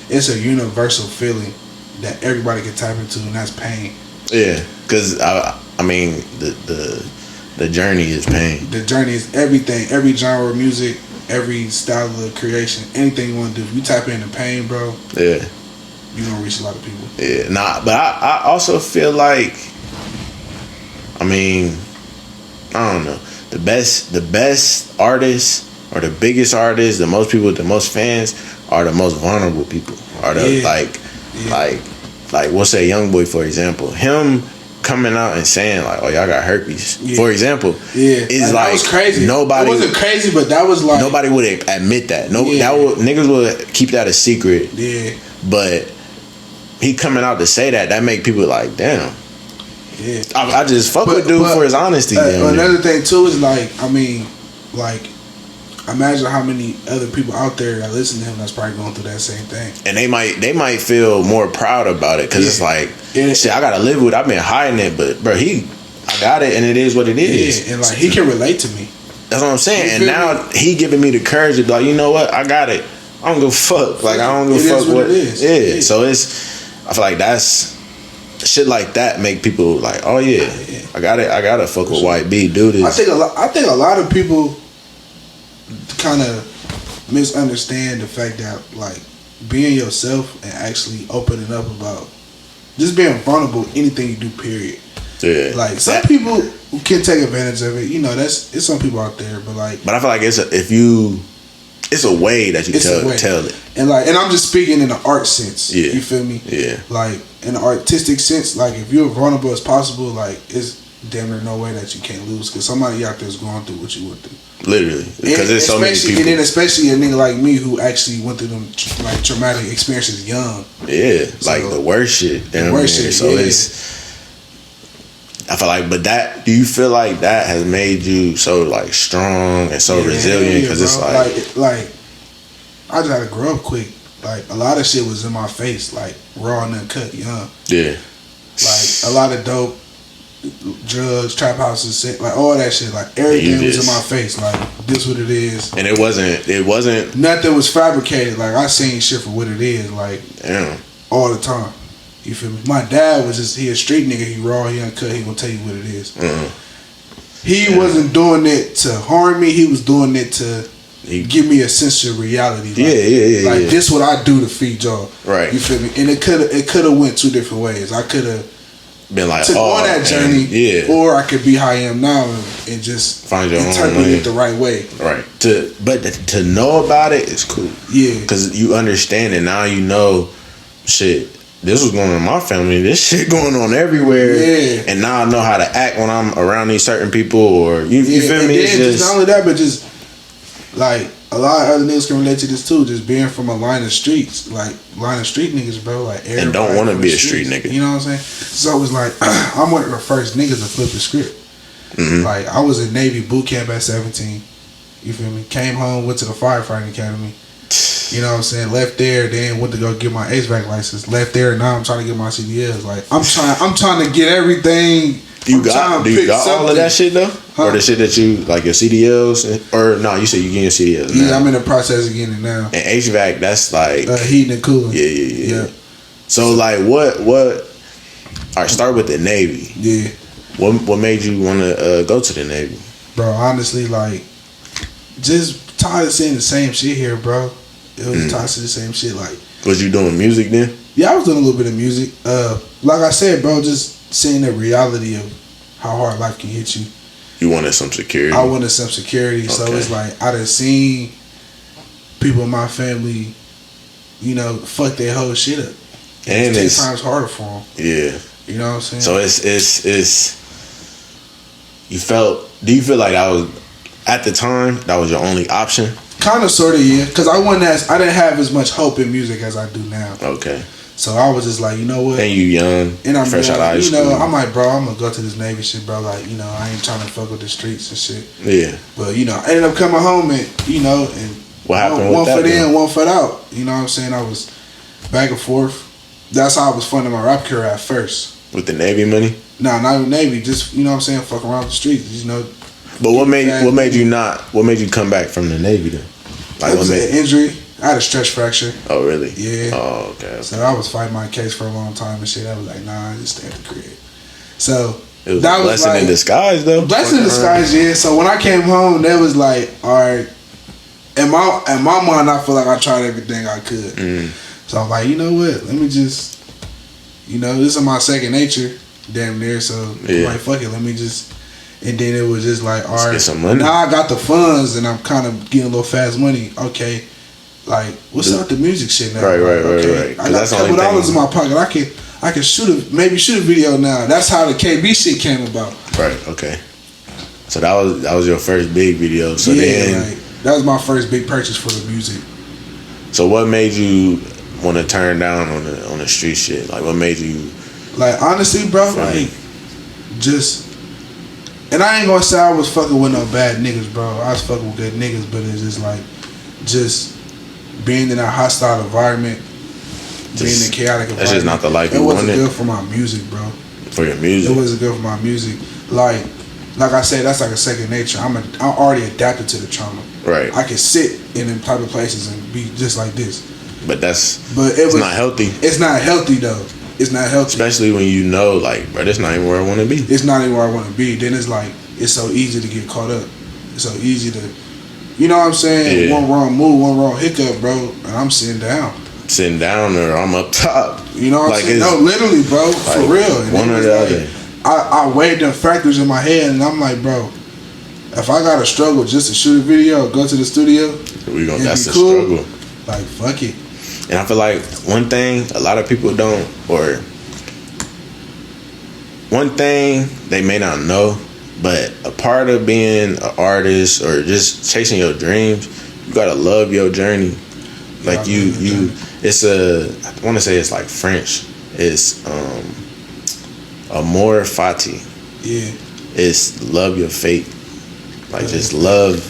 it's a universal feeling that everybody can tap into, and that's pain. Yeah, because I mean the journey is pain. The journey is everything. Every genre of music, every style of creation, anything you want to do. If you tap into pain, bro. Yeah. You're gonna reach a lot of people. Yeah, but I also feel like, I mean, I don't know, the best artists or the biggest artists, the most people with the most fans are the most vulnerable people. Are the like we'll say YoungBoy, for example, him coming out and saying like, "Oh, y'all got herpes," for example, is like that was crazy. Nobody, it wasn't crazy, but that was like nobody would admit that. Niggas would keep that a secret. Yeah, but he coming out to say that make people like, damn. Yeah, I just fuck with dude for his honesty. Another thing too is like, I mean, like, imagine how many other people out there that listen to him that's probably going through that same thing, and they might feel more proud about it because it's like, shit, I gotta live with it. I've been hiding it, but bro, I got it, and it is what it is. Yeah, and like he can relate to me. That's what I'm saying. And now he giving me the courage to be like, you know what, I got it. I don't give a fuck. Like I don't give a fuck what it is. Yeah. So I feel like that's shit like that make people like, oh yeah, I gotta fuck with White B, do this. I think a lot of people kind of misunderstand the fact that like being yourself and actually opening up about just being vulnerable, anything you do, period. Yeah. Like some people can take advantage of it. You know, it's some people out there, but I feel like it's a way that you tell it. And I'm just speaking in the art sense. Yeah. You feel me? Yeah. Like in the artistic sense, like if you're vulnerable as possible, like it's damn near no way that you can't lose because somebody out there is going through what you went through. Literally, because there's so many people. And then especially a nigga like me who actually went through them like traumatic experiences young. Yeah, so, like the worst shit. The worst shit. So it's. I feel like, but that, do you feel like that has made you so like strong and so resilient? Because it's like I just had to grow up quick. Like a lot of shit was in my face, like raw and uncut, young. Yeah. Like a lot of dope, drugs, trap houses, like all that shit. Like everything was in my face. Like this what it is. And it wasn't. Nothing was fabricated. Like I seen shit for what it is. Like all the time. You feel me? My dad was he a street nigga. He raw, he uncut. He gonna tell you what it is. He wasn't doing it to harm me. He was doing it to give me a sense of reality. Like, Like this what I do to feed y'all. Right. You feel me? And it could have went two different ways. I could have been like took on that journey, or I could be how I am now and just find your interpret it the right way. Right. But to know about it is cool. Yeah. Because you understand it now. You know, shit. This was going on in my family. This shit going on everywhere. Yeah. And now I know how to act when I'm around these certain people. Or you feel me? It's just not only that, but just like a lot of other niggas can relate to this too. Just being from a line of streets, like line of street niggas, bro. Like and don't want to be a street nigga. You know what I'm saying? So it was like I'm one of the first niggas to flip the script. Like I was in Navy boot camp at 17. You feel me? Came home, went to the firefighting academy. You know what I'm saying? Left there, then went to go get my HVAC license. Left there, now I'm trying to get my CDLs. Like I'm trying to get everything. Do you got all of that shit though? Or the shit that you like your CDLs? Or no, you said you getting your CDLs now. Yeah, I'm in the process of getting it now. And HVAC, that's like heating and cooling. Yeah. So like what? All right, start with the Navy. Yeah. What made you want to go to the Navy? Bro, honestly, like just tired of seeing the same shit here, bro. It was tired of seeing the same shit. Like, was you doing music then? Yeah, I was doing a little bit of music. Like I said, bro, just seeing the reality of how hard life can hit you. You wanted some security. I wanted some security, so it's like I done seen people in my family, you know, fuck their whole shit up. And it's 10 times harder for them. Yeah. You know what I'm saying? So it's you felt. Do you feel like that was at the time that was your only option? Kind of, sort of, yeah. Because I didn't have as much hope in music as I do now. Okay. So I was just like, you know what? And you young, and I'm fresh out of high school. You know, I'm like, bro, I'm gonna go to this Navy shit, bro. Like, you know, I ain't trying to fuck with the streets and shit. Yeah. But you know, I ended up coming home and you know, and what happened? One foot in, one foot out. You know what I'm saying? I was back and forth. That's how I was funding my rap career at first. With the Navy money? Nah, not even Navy. Just you know what I'm saying, fuck around the streets. You know. But what made you come back from the Navy then? Like it was an injury. I had a stress fracture. Oh really? Yeah. Oh okay. So I was fighting my case for a long time and shit. I was like, nah, just stay at the crib. So it was that a blessing in disguise though. Blessing in disguise, yeah. So when I came home, they was like, all right. In my mind, I feel like I tried everything I could. So I'm like, you know what? Let me just, you know, this is my second nature, damn near. So I'm like, fuck it. Let me just. And then it was just like, all right, get some money. Now I got the funds and I'm kind of getting a little fast money. Okay, like what's up with the music shit now? Right. I got a couple dollars in my pocket. I can shoot a video now. That's how the KB shit came about. Right. Okay. So that was your first big video. So then that was my first big purchase for the music. So what made you want to turn down on the street shit? Like what made you? Like honestly, bro, like just. And I ain't gonna say I was fucking with no bad niggas, bro. I was fucking with good niggas, but it's just like, just being in a hostile environment, being in a chaotic environment. That's just not the life you wanted. It wasn't good for my music, bro. For your music? It wasn't good for my music. Like I said, that's like a second nature. I'm already adapted to the trauma. Right. I can sit in them type of places and be just like this. But it's not healthy. It's not healthy though. It's not healthy. Especially when you know, like, bro, that's not even where I want to be. It's not even where I want to be. Then it's like, it's so easy to get caught up. It's so easy to, you know what I'm saying? Yeah. One wrong move, one wrong hiccup, bro, and I'm sitting down. Sitting down or I'm up top. You know what I'm saying? No, literally, bro, like, for real. And one or the other. I weighed them factors in my head, and I'm like, bro, if I got to struggle just to shoot a video, go to the studio, that's the struggle. Like, fuck it. And I feel like one thing a lot of people don't, or one thing they may not know But a part of being an artist or just chasing your dreams, you gotta love your journey. Like it's I want to say it's like French. It's amour fati. Yeah. It's love your fate. Like just love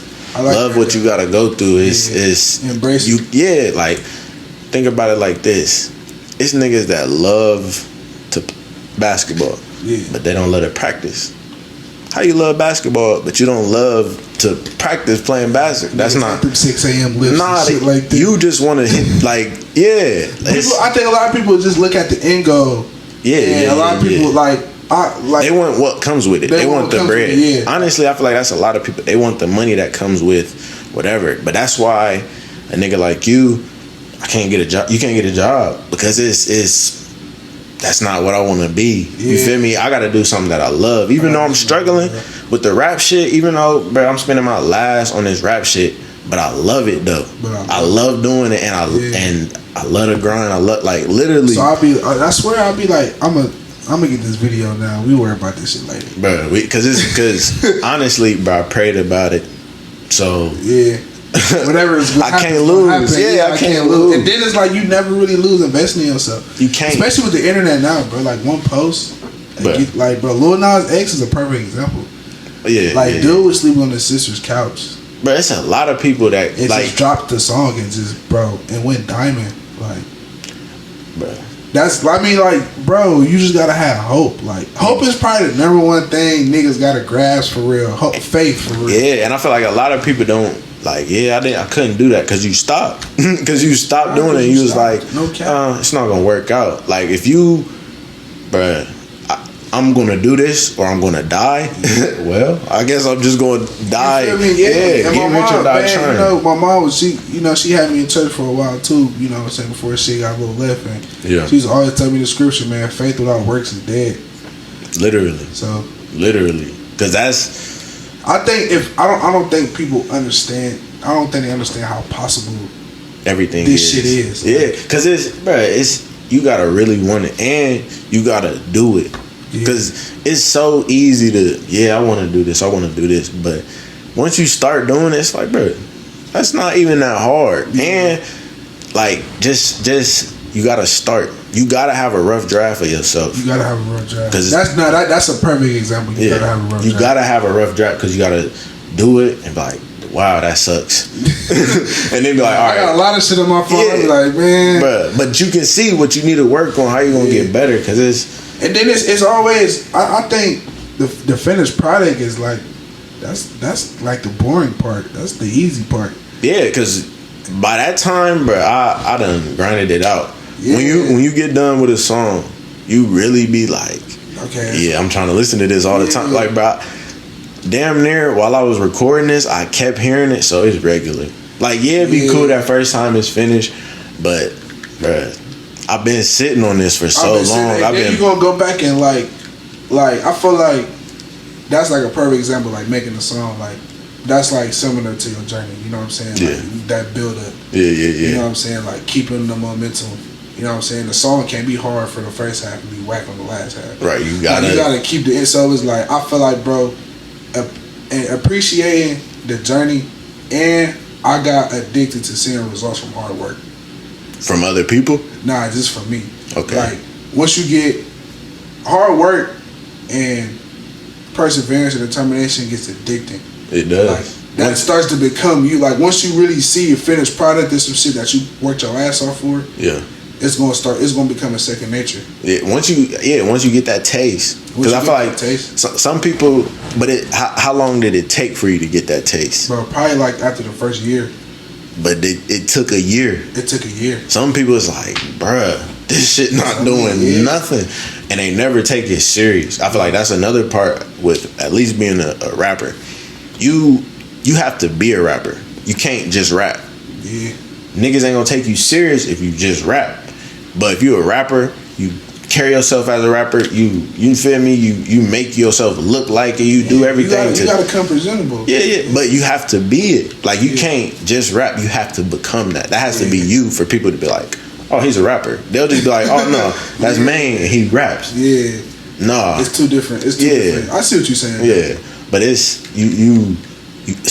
what you gotta go through. It's embrace you. Yeah, like think about it like this. It's niggas that love to basketball, but they don't love to practice. How you love basketball, but you don't love to practice playing basketball? That's not 6 a.m. lifts and shit like that. You just want to hit like I think a lot of people just look at the end goal. A lot of people like they want what comes with it. They want the bread. Honestly, I feel like that's a lot of people. They want the money that comes with whatever. But that's why a nigga like you, I can't get a job. You can't get a job because it's that's not what I want to be. You feel me? I got to do something that I love. Even though I'm struggling with the rap shit, even though, bro, I'm spending my last on this rap shit, but I love it though. I love doing it, and I love the grind. I love, like, literally. So I swear I'll be like, I'm gonna get this video now. We worry about this shit later, bro. Because honestly, bro, I prayed about it. So whatever is I can't lose. I can't lose. And then it's like you never really lose investing in yourself. You can't, especially with the internet now, bro. Like one post, like bro, Lil Nas X is a perfect example. Dude was sleeping on his sister's couch. Bro, it's a lot of people that just dropped the song and just and went diamond. Like, bro, that's, I mean, like, bro, you just gotta have hope. Like, hope is probably the number one thing niggas gotta grasp for real. Hope, faith for real. Yeah, and I feel like a lot of people don't. Like, I couldn't do that because you stopped. Because you stopped doing it and you was like, it's not going to work out. Like, if you, bruh, I'm going to do this or I'm going to die, well, I guess I'm just going to die. You feel me? Yeah. Get rich or die trying. You know, my mom was, she had me in church for a while too, you know what I'm saying, before she got a little left. And she used to always tell me the scripture, man, faith without works is dead. Literally. So. Literally. Because that's. I think I don't think people understand. I don't think they understand how possible everything this shit is. Yeah, because it's you gotta really want it and you gotta do it. Because it's so easy to I want to do this, I want to do this, but once you start doing it, it's like, bro, that's not even that hard. And like just you gotta start. You gotta have a rough draft of yourself. You gotta have a rough draft. That's a perfect example. You gotta have a rough draft. You gotta have a rough draft because you gotta do it and be like, wow, that sucks. And then be like, all right, I got a lot of shit on my phone. I be like, man, but you can see what you need to work on. How you gonna get better? Because and then it's always. I think the finished product is like that's like the boring part. That's the easy part. Yeah, because by that time, bro, I done grinded it out. Yeah. When you get done with a song, you really be like, okay, I'm trying to listen to this all the time. Like, bro, damn near while I was recording this, I kept hearing it, so it's regular. Like, it'd be cool that first time it's finished, but, bro, I've been sitting on this for so long. Then you gonna go back and like I feel like that's like a perfect example, like making a song, like that's like similar to your journey. You know what I'm saying? Yeah. Like, that build up. Yeah. You know what I'm saying? Like keeping the momentum. You know what I'm saying? The song can't be hard for the first half and be whack on the last half. Right, you gotta keep the so it's like I feel like, bro, and appreciating the journey, and I got addicted to seeing results from hard work. From other people? Nah, just from me. Okay. Like once you get hard work and perseverance and determination gets addicting. It does. Like that starts to become you. Like once you really see a finished product, there's some shit that you worked your ass off for. Yeah. It's gonna become a second nature. Yeah, once you get that taste, because I feel like some people. But how long did it take for you to get that taste? Bro, probably like after the first year. But it took a year. It took a year. Some people is like, bruh, this shit not doing nothing, and they never take it serious. I feel like that's another part with at least being a rapper. You have to be a rapper. You can't just rap. Yeah. Niggas ain't gonna take you serious if you just rap. But if you're a rapper, you carry yourself as a rapper. You feel me? You make yourself look like it. You do everything. You gotta come presentable. Yeah. But you have to be it. Like you can't just rap. You have to become that. That has to be you for people to be like, oh, he's a rapper. They'll just be like, oh no, that's Mayne. He raps. Yeah. Nah. It's too different. It's too different. I see what you're saying. Yeah. But it's you.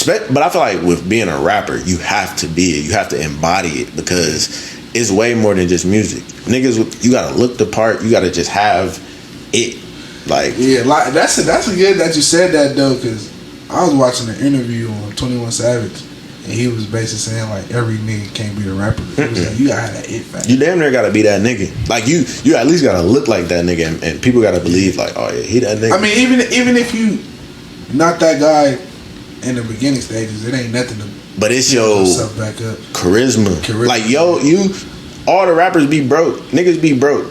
But I feel like with being a rapper, you have to be it. You have to embody it because it's way more than just music. Niggas, you gotta look the part. You gotta just have it. Like that's good that you said that though, because I was watching an interview on 21 Savage, and he was basically saying like every nigga can't be a rapper. He was like, you gotta have that it factor. You damn near gotta be that nigga. Like you at least gotta look like that nigga, and people gotta believe like, oh yeah, he that nigga. I mean, even if you not that guy in the beginning stages, it ain't nothing to. But it's your back up. Charisma. Like you, all the rappers be broke. Niggas be broke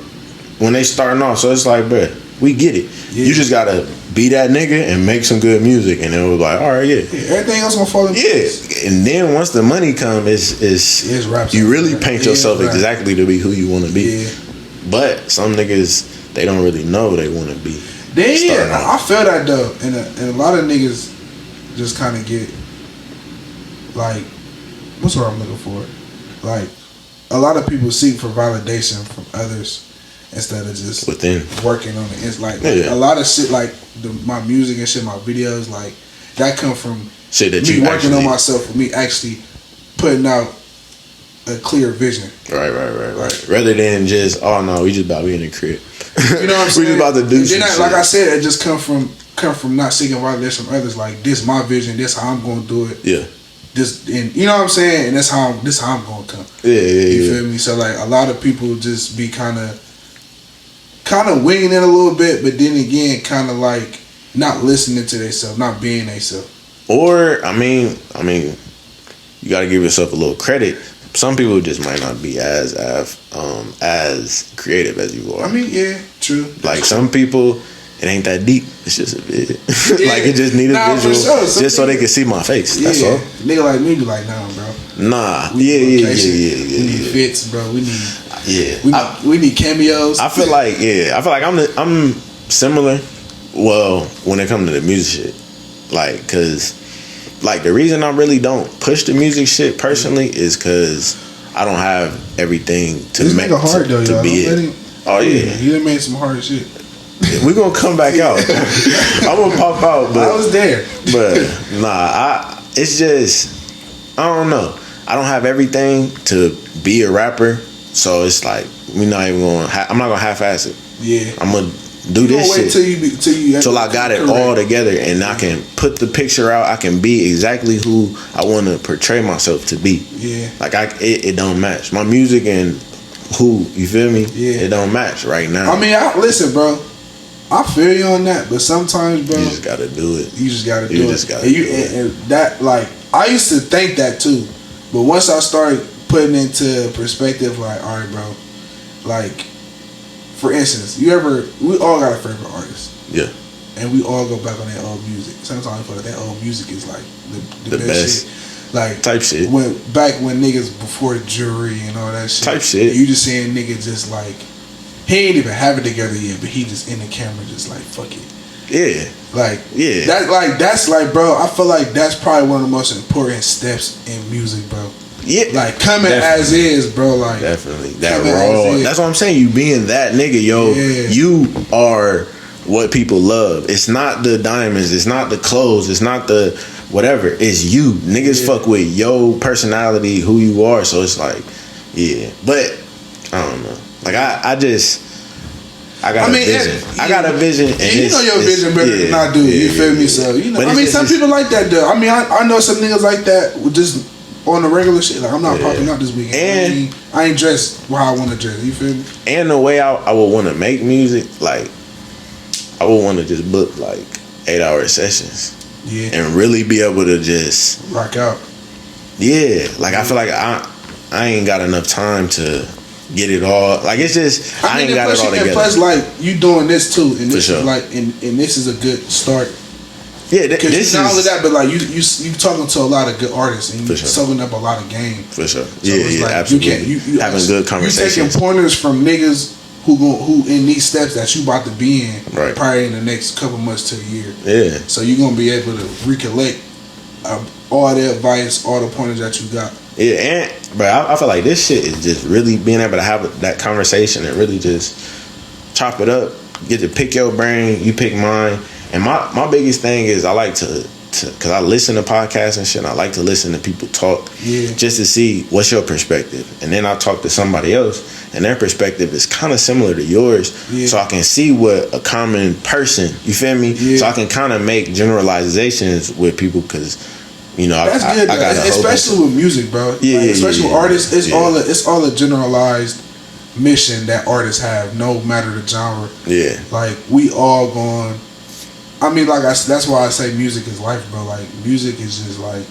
when they starting off. So it's like, bruh, we get it. Yeah. You just gotta be that nigga and make some good music, and it was like, all right, yeah. Everything else gonna fall in place. And then once the money come, it's you really paint yourself exactly to be who you want to be. Yeah. But some niggas, they don't really know they want to be. I feel that though, and a lot of niggas just kind of get like, what's what I'm looking for? Like, a lot of people seek for validation from others instead of just working on it. It's like a lot of shit, like my music and shit, my videos, like that come from shit that me working on myself, for me actually putting out a clear vision. Right. Rather than just, oh no, we just about being in the crib. You know what I'm saying? We just about to do some shit. Like I said, it just come from not seeking validation from others. Like, this my vision, this how I'm gonna do it. Yeah. This, and you know what I'm saying, and this how I'm gonna come. Yeah. You feel me? So like a lot of people just be kind of winging it a little bit, but then again, kind of like not listening to themselves, not being themselves. Or I mean, you got to give yourself a little credit. Some people just might not be as creative as you are. I mean, yeah, true. Like some people, it ain't that deep. It's just a bit. Like it just need a visual, just so they can see my face. That's all. Nigga like me be like, nah, bro. Nah, We need fits, bro. We need we need cameos. I feel like I'm similar. Well, when it comes to the music shit, like, cause like the reason I really don't push the music shit personally is cause I don't have everything to make it hard though, to be it. Oh yeah, he done made some hard shit. We gonna come back out. I'm gonna pop out, but I was there. But nah, it's just I don't know. I don't have everything to be a rapper, so it's like I'm not gonna half-ass it. Yeah, I'm gonna do this shit till I got it all together, and I can put the picture out. I can be exactly who I want to portray myself to be. Yeah, like it don't match my music and who, you feel me? Yeah, it don't match right now. I mean, listen, bro. I feel you on that, but sometimes, bro, you just gotta do it. You just gotta do it. And that, like, I used to think that too, but once I started putting into perspective, like, all right, bro, like, for instance, we all got a favorite artist. Yeah. And we all go back on that old music. Sometimes I feel like that old music is like the best shit. Like type shit. When niggas before Jury and all that shit. Type shit. You just seeing niggas just like, he ain't even have it together yet, but he just in the camera just like, fuck it. Yeah. Like, yeah. That's like, bro, I feel like that's probably one of the most important steps in music, bro. Yeah. Like, coming as is, bro. Like, definitely. That raw. That's what I'm saying. You being that nigga, yo. Yeah. You are what people love. It's not the diamonds. It's not the clothes. It's not the whatever. It's you. Niggas fuck with your personality, who you are. So it's like, yeah. But, I don't know. Like, I got a vision. I got a vision. And you know your vision better than I do. You feel me? So, you know. I mean, some people like that, though. I mean, I know some niggas like that with just on the regular shit. Like, I'm not popping out this weekend. And I ain't dressed how I want to dress. You feel me? And the way I would want to make music, like, I would want to just book, like, 8-hour sessions. Yeah. And really be able to just rock out. Yeah. Like, I feel like I ain't got enough time to get it all. Like, it's just I ain't got it all together. And plus, like, you doing this too, and this is like, and this is a good start. Yeah, this not only that, but like you talking to a lot of good artists, and you soaking up a lot of game. For sure. So like, absolutely. You having good conversations. You taking pointers from niggas who in these steps that you about to be in, right, probably in the next couple months to a year. Yeah. So you're gonna be able to recollect all the advice, all the pointers that you got. Yeah, but I feel like this shit is just really being able to have that conversation and really just chop it up. Get to pick your brain, you pick mine, And my biggest thing is I like to because I listen to podcasts and shit. And I like to listen to people talk, just to see what's your perspective, and then I talk to somebody else, and their perspective is kind of similar to yours, so I can see what a common person, you feel me? So I can kind of make generalizations with people, because you know that's good. I got especially with music, bro. Especially with artists, it's all a generalized mission that artists have, no matter the genre. Yeah, like we all going. I mean, like that's why I say music is life, bro. Like music is just like,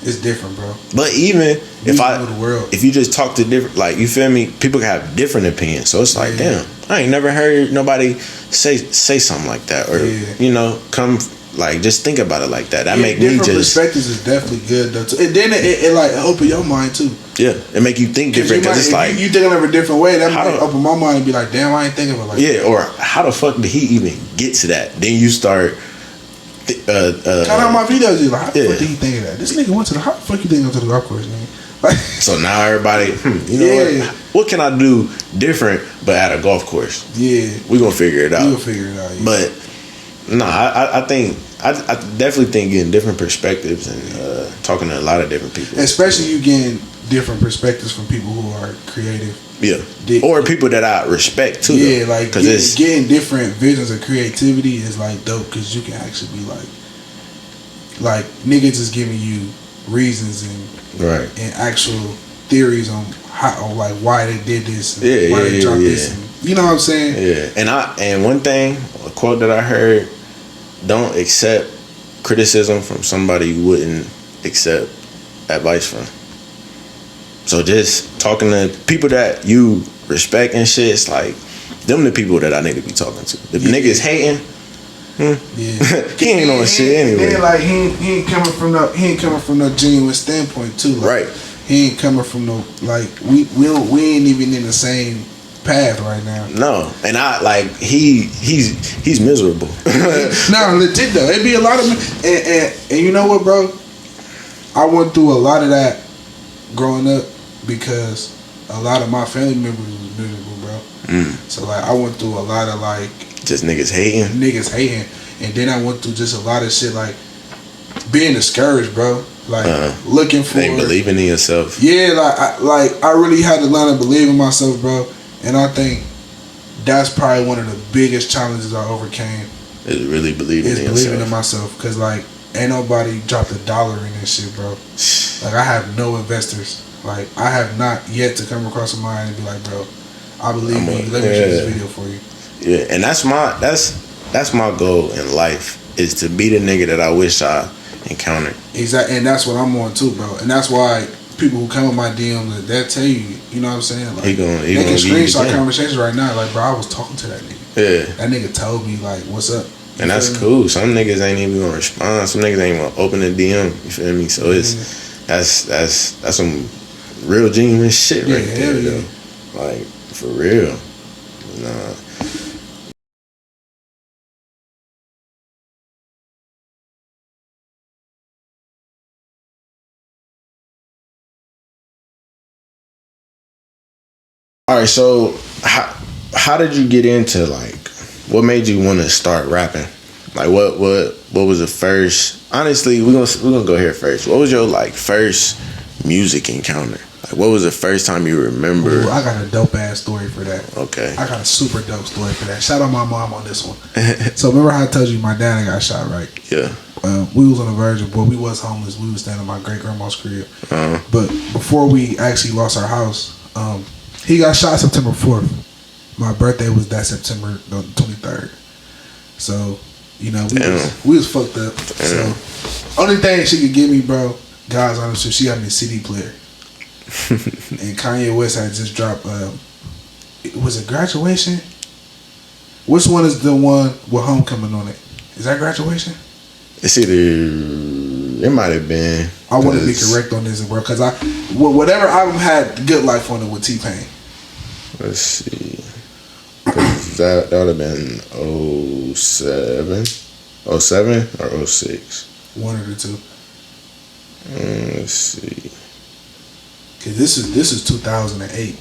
it's different, bro. But even if you just talk to different, like, you feel me, people can have different opinions. So it's like, damn, I ain't never heard nobody say something like that, or you know, come like just think about it like that. That make me just perspectives is definitely good though. Too. And then it like open your mind too. Yeah, it make you think different, because it's like you think of it a different way. That might open my mind and be like, damn, I ain't thinking about it like that. Yeah, or how the fuck did he even get to that? Then you start kind of my videos. Like, how the fuck did he think of that? This nigga went to how the fuck you think he went to the golf course, man? Like, so now everybody, you know what can I do different but at a golf course? Yeah, we gonna figure it out. We gonna figure it out. Yeah. But no, I think I definitely think getting different perspectives and talking to a lot of different people, especially you getting different perspectives from people who are creative. Yeah, or people that I respect too. Yeah, like getting different visions of creativity is like dope, because you can actually be like niggas is giving you reasons and actual theories on how, like why they did this, and why they dropped this. And, you know what I'm saying? Yeah, and one thing, a quote that I heard: don't accept criticism from somebody you wouldn't accept advice from. So just talking to people that you respect and shit, it's like them the people that I need to be talking to. The niggas hating, he ain't on shit anyway. And like he ain't coming from no genuine standpoint too. Like, he ain't coming from no, like we ain't even in the same path right now. No, and I like he's miserable. No, legit though. It'd be a lot of and you know what, bro? I went through a lot of that growing up, because a lot of my family members was miserable, bro. So like I went through a lot of like just niggas hating, and then I went through just a lot of shit like being discouraged, bro. Like looking for, ain't believing in yourself. Yeah, like I really had to learn to believe in myself, bro. And I think that's probably one of the biggest challenges I overcame. Is really believing in yourself. Believing in myself, because like ain't nobody dropped $1 in this shit, bro. Like I have no investors. Like I have not yet to come across a mind and be like, bro, I believe in you. Let me shoot this video for you. Yeah, and that's my goal in life, is to be the nigga that I wish I encountered. Exactly, and that's what I'm on too, bro. And that's why people who come in my DM, they'll tell you, you know what I'm saying? Like, they can screenshot conversations right now. Like, bro, I was talking to that nigga. Yeah, that nigga told me like, what's up? And that's cool. Some niggas ain't even gonna respond. Some niggas ain't gonna open the DM. You feel me? So it's that's some real genuine shit right there, though. Like, for real. Nah. All right, so how did you get into, like, what made you want to start rapping? Like, what was the first? Honestly, we're gonna go here first. What was your like first music encounter? Like, what was the first time you remember? Ooh, I got a dope ass story for that. Okay, I got a super dope story for that. Shout out my mom on this one. So remember how I told you my dad got shot, right? Yeah. We was on the verge of, we was homeless. We was staying at my great grandma's crib. But before we actually lost our house, he got shot September 4th. My birthday was that September 23rd. So, you know, we was fucked up. So, only thing she could give me, bro, God's honest truth, she got me a CD player. And Kanye West had just dropped, was it Graduation? Which one is the one with Homecoming on it? Is that Graduation? It's either, it might have been. I want to be correct on this, bro, because whatever album had Good Life on it with T-Pain. Let's see. That would have been 07 or 06. One of the two. Let's see. Cause this is 2008.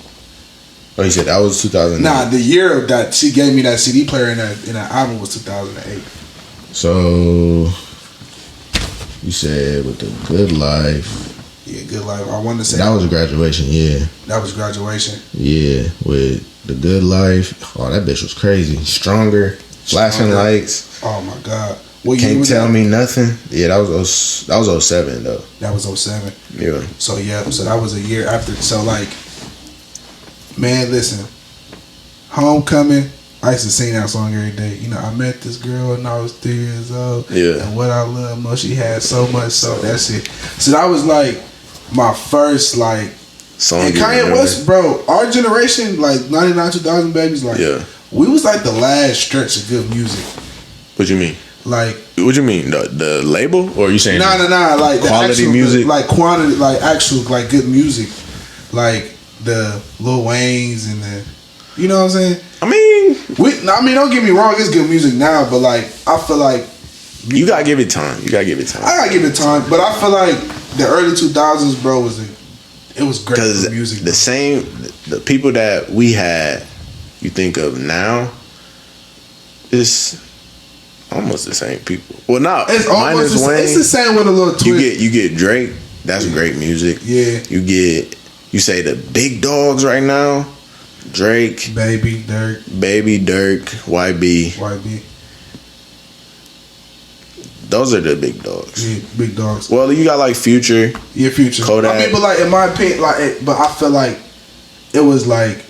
Oh, you said that was 2008? Nah, the year that she gave me that CD player in that album was 2008. So you said with the Good Life. Yeah, Good Life. I wanted to say that was graduation. Yeah, that was graduation. Yeah, with the Good Life. Oh, that bitch was crazy. Stronger, flashing lights. Oh my god. Can't tell me nothing. Yeah, that was 07 though. That was 07. Yeah. So that was a year after. So like, man, listen, Homecoming. I used to sing that song every day. You know, I met this girl when I was 3 years old. Yeah. And what I love most, she had so much. So that shit. So that was like my first like song. And Kanye West, bro. Our generation, like 99, 2000 babies, like we was like the last stretch of good music. What you mean? Like, what you mean? The label, or are you saying nah, like quality actual, music, like quantity, like actual, like good music, like the Lil Wayne's and the, you know what I'm saying? I mean, don't get me wrong, it's good music now, but like I feel like you gotta give it time. I gotta give it time, but I feel like the early 2000s, bro, it was great for music. The people that we had, you think of now, is almost the same people. Well, no, it's almost it's the same with a little twist. You get Drake. That's great music. Yeah. You say the big dogs right now. Drake, Baby Dirk, YB. Those are the big dogs. Yeah, big dogs. Well, you got like Future. Yeah, Future. Kodak. I mean, but like in my opinion, but I feel like it was like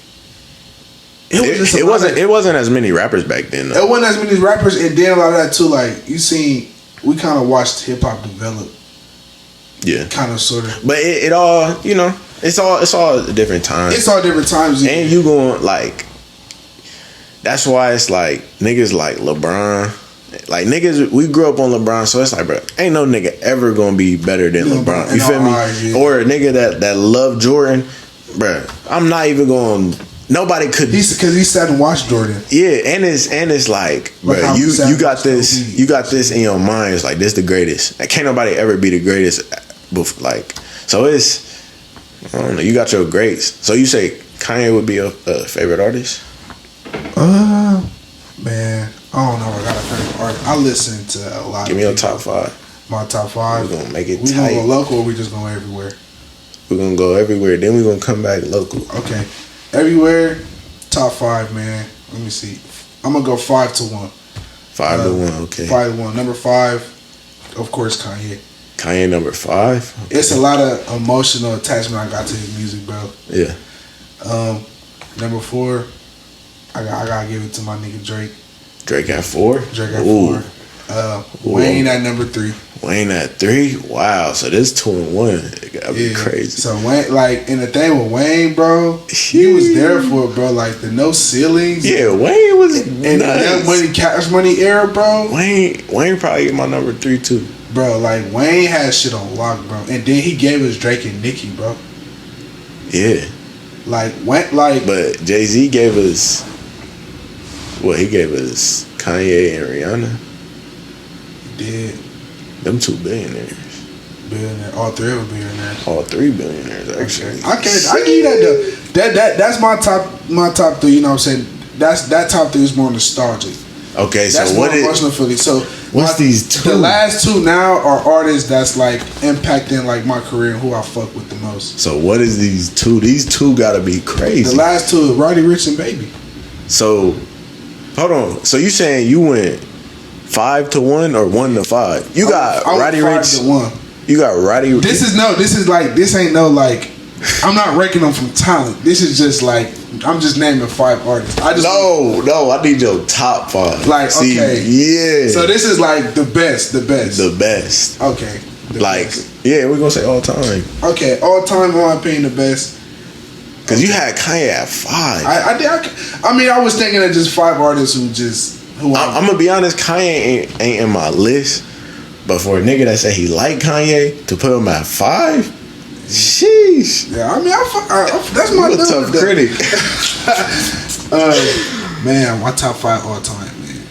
it wasn't as many rappers back then though. It wasn't as many rappers, and then a lot of that too. Like you seen, we kind of watched hip hop develop. Yeah, kind of, sort of. But it all, you know, it's all different times. It's all different times, and you going like. That's why it's like niggas like LeBron. Like niggas, we grew up on LeBron, so it's like, bro, ain't no nigga ever gonna be better than LeBron. You feel me? Or a nigga that love Jordan, bro. I'm not even going. Nobody could. Because he sat and watched Jordan. Yeah, and it's like, bro, you got this in your mind. It's like this the greatest. Like, can't nobody ever be the greatest. Like, so it's, I don't know. You got your greats. So you say Kanye would be a favorite artist? Man, I don't know. I got a favorite artist. I listen to a lot. Give me your top 5. My top 5. We're gonna make it we tight. We gonna go local, or we just going everywhere? We're gonna go everywhere. Then we're gonna come back local. Okay, everywhere. Top 5, man. Let me see. I'm gonna go 5 to 1. 5 to 1. Okay. 5 to 1. Number 5, of course, Kanye. Kanye number 5. Okay. It's a lot of emotional attachment I got to his music, bro. Yeah. Number 4, I gotta give it to my nigga Drake. Drake at 4? Drake at 4. Wayne at number 3. Wayne at 3? Wow, so this 2 and 1. It gotta be crazy. So Wayne, like, and the thing with Wayne, bro, he was there for it, bro. Like the no ceilings. Yeah, Wayne was and that money, Cash Money era, bro. Wayne probably my number 3 too. Bro, like Wayne had shit on lock, bro. And then he gave us Drake and Nicki, bro. Yeah. But Jay-Z gave us, he gave us Kanye and Rihanna. He did. Them 2 billionaires. All 3 of them billionaires. All 3 billionaires, actually. I give you that though. That's my top 3, you know what I'm saying? That top 3 is more nostalgic. Okay, that's so more emotional feeling. So what's these 2? The last 2 now are artists that's like impacting like my career and who I fuck with the most. So what is these 2? These 2 gotta be crazy. The last 2 are Roddy Rich and Baby. So hold on. So you saying you went 5 to 1 or 1 to 5? You got Roddy Rich 5 to 1. You got Roddy. This ain't no like. I'm not ranking them from talent. This is just like I'm just naming 5 artists. I need your top 5. Like, okay, yeah. So this is like the best. Okay. Yeah, we're gonna say all time. Okay, all time, in my opinion, the best. Cause you had Kanye at 5. I was thinking of just 5 artists I'm gonna be honest. Kanye ain't in my list, but for a nigga that say he like Kanye to put him at 5, sheesh. Yeah, I mean, that's my tough critic. Man, my top 5 all time, man.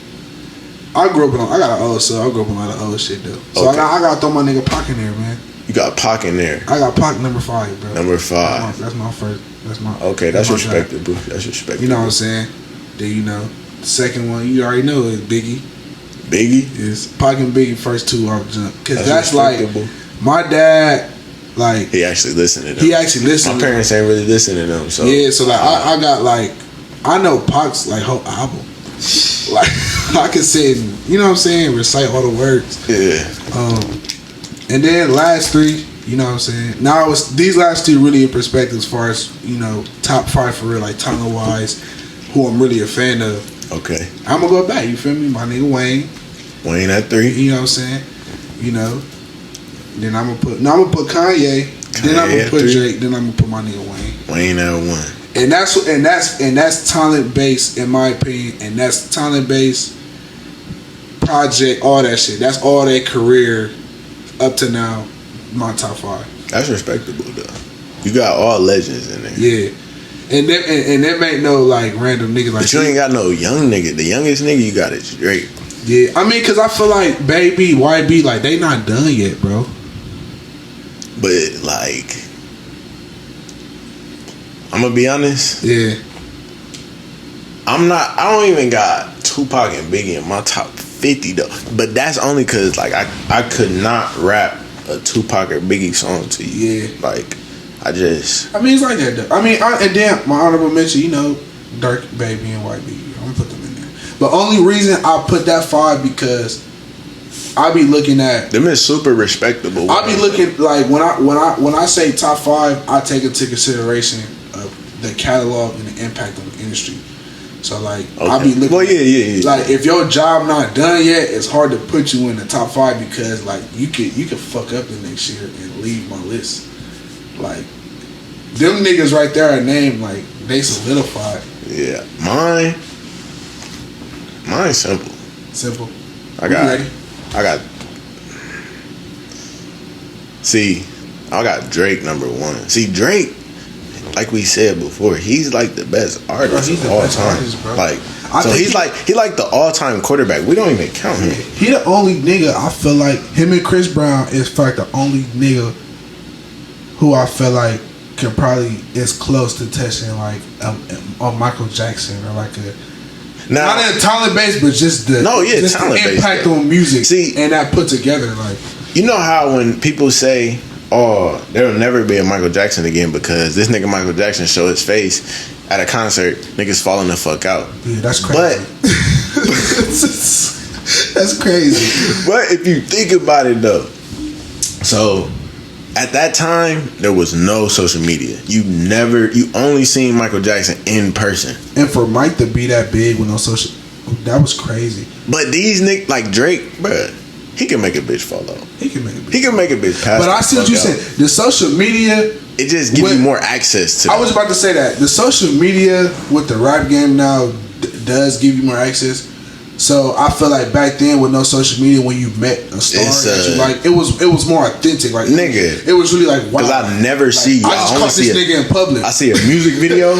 I grew up I got an old, so I grew up on a lot of old shit though. So okay. I gotta throw my nigga Pac in there, man. You got Pac in there. I got Pac number 5, bro. Number 5. That's my first. That's my. Okay, that's respectable. That's respectable. You know what I'm saying? Then the second one you already know is Biggie. Biggie? Yes, Pac and Biggie first two off jump. Because that's like, my dad, like... He actually listened to them. He actually listened. My parents ain't really listening to them, so... Yeah, so like, I got like... I know Pac's like whole album. Like, I can sit and, you know what I'm saying, recite all the words. Yeah. And then last three, you know what I'm saying? Now, these last two really in perspective as far as, you know, top 5 for real, like talent-wise, who I'm really a fan of. Okay. I'm gonna go back, you feel me? My nigga Wayne. Wayne at 3. You know what I'm saying? You know. Then I'm gonna put Kanye. Then I'm gonna put 3. Drake. Then I'm gonna put my nigga Wayne. Wayne at 1. And that's talent based in my opinion, and that's talent based project, all that shit. That's all their career up to now. My top 5. That's respectable though. You got all legends in there. Yeah. And them ain't no like random nigga like. But you ain't got no young nigga. The youngest nigga you got is Drake. Yeah, I mean, cause I feel like Baby, YB, like they not done yet, bro. But like, I'm gonna be honest. Yeah. I don't even got Tupac and Biggie in my top 50 though. But that's only cause like I could not rap a Tupac or Biggie song to you. Yeah. Like, I mean, it's like that though. I mean, and then my honorable mention, you know, Dirk, Baby, and YB. I'm gonna put them in there. But only reason I put that 5 because I be looking at them is super respectable. I be looking like when I say top 5, I take into consideration of the catalog and the impact on the industry. So like, okay. I be looking. Well, yeah. Like if your job not done yet, it's hard to put you in the top 5 because like you could fuck up the next year and leave my list. Like them niggas right there are named like they solidified. Yeah, mine's simple. Simple. I got Drake number 1. See, Drake, like we said before, he's like the best artist of all time. Like, so he's like the all-time quarterback. We don't even count him. He the only nigga I feel like him and Chris Brown is like the only nigga who I feel like can probably is close to touching like a Michael Jackson or like a. Now, not in a talent base, but just the impact on music. See, and that put together, like, you know how when people say, "Oh, there'll never be a Michael Jackson again because this nigga Michael Jackson show his face at a concert, niggas falling the fuck out." Yeah, that's crazy. But that's crazy. But if you think about it though, so at that time there was no social media. You only seen Michael Jackson in person. And for Mike to be that big with no social, that was crazy. But these niggas like Drake, bruh, he can make a bitch fall out. He can make a bitch pass. But I see what you said. The social media, it just gives you more access to. I was about to say that the social media with the rap game now does give you more access. So I feel like back then with no social media, when you met a star that you like, it was more authentic. Like nigga, it was really like wow. Because I never see. I just caught this nigga in public. I see a music video.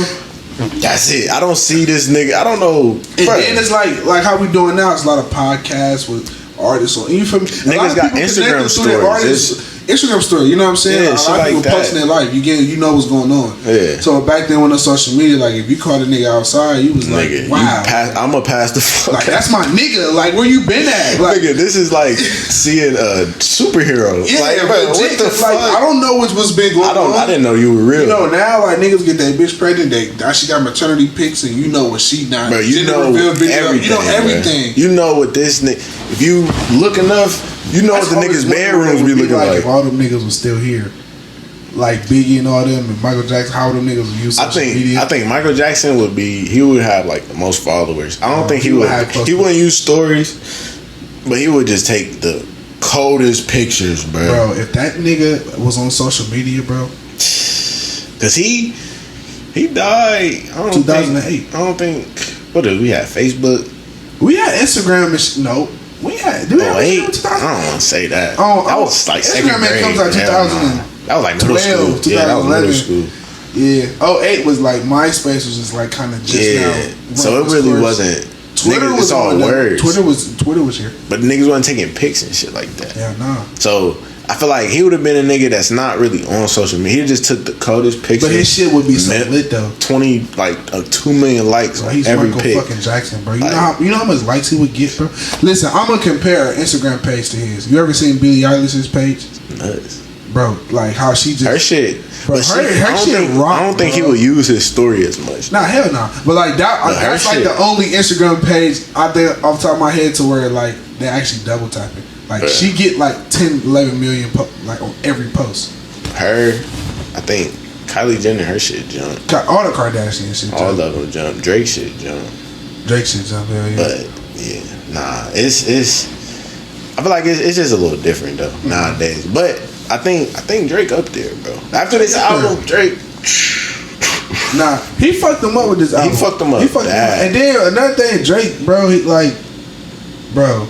That's it. I don't see this nigga. I don't know. And then it's like how we doing now. It's a lot of podcasts with artists on. You feel me? Niggas got Instagram stories. Instagram story, you know what I'm saying? Yeah, a lot of people posting their life. You know what's going on. Yeah. So back then, when the social media, like if you caught a nigga outside, you was like, nigga, wow. I'ma pass the fuck. Like that's my nigga. Like where you been at? Like, nigga, this is like seeing a superhero. Yeah, like, bro, what the fuck? I don't know what's been going on. I didn't know you were real. You know now, like niggas get that bitch pregnant. She got maternity pics, and you know what she not. Bro, you know everything. You know everything. Bro. You know what this nigga. If you look enough. You know what the niggas' bedrooms be looking like. If all them niggas was still here, like Biggie and all them, and Michael Jackson, how them niggas would use social media? I think Michael Jackson would have like the most followers. I don't think he wouldn't use stories, but he would just take the coldest pictures, bro. Bro, if that nigga was on social media, bro, cause he died. 2008. I don't think. What did we have? Facebook. We had Instagram and no. We had. Do we have Instagram? I don't want to say that. That was like Instagram comes out 2000. That was like middle school. 2011. Yeah, that was middle school. Yeah. 08 was like MySpace was just like kind of just now. So it really wasn't. Twitter was all words. Twitter was here. But niggas wasn't taking pics and shit like that. Yeah, nah. So I feel like he would have been a nigga that's not really on social media. He just took the coldest picture. But his shit would be so lit though. 2 million likes on he's every Michael pic. Fucking Jackson, bro. You know how much likes he would get, bro. Listen, I'm gonna compare her Instagram page to his. You ever seen Billie Eilish's page? Nuts. Bro, like how she just her shit. Bro, but her shit rock. I don't think he would use his story as much. Nah, hell no. But like that's like the only Instagram page I think off the top of my head to where like they actually double tapping. Like she get like 10, 11 million like on every post. Her, I think Kylie Jenner, her shit jump. All the Kardashian shit jump. All of them jump. Drake shit jump. Drake shit jump. Yeah. But yeah, nah, it's. I feel like it's just a little different though nowadays. But I think Drake up there, bro. After this album, Drake. Nah, he fucked him up with this album. He fucked him up. And then another thing, Drake, bro, he like, bro.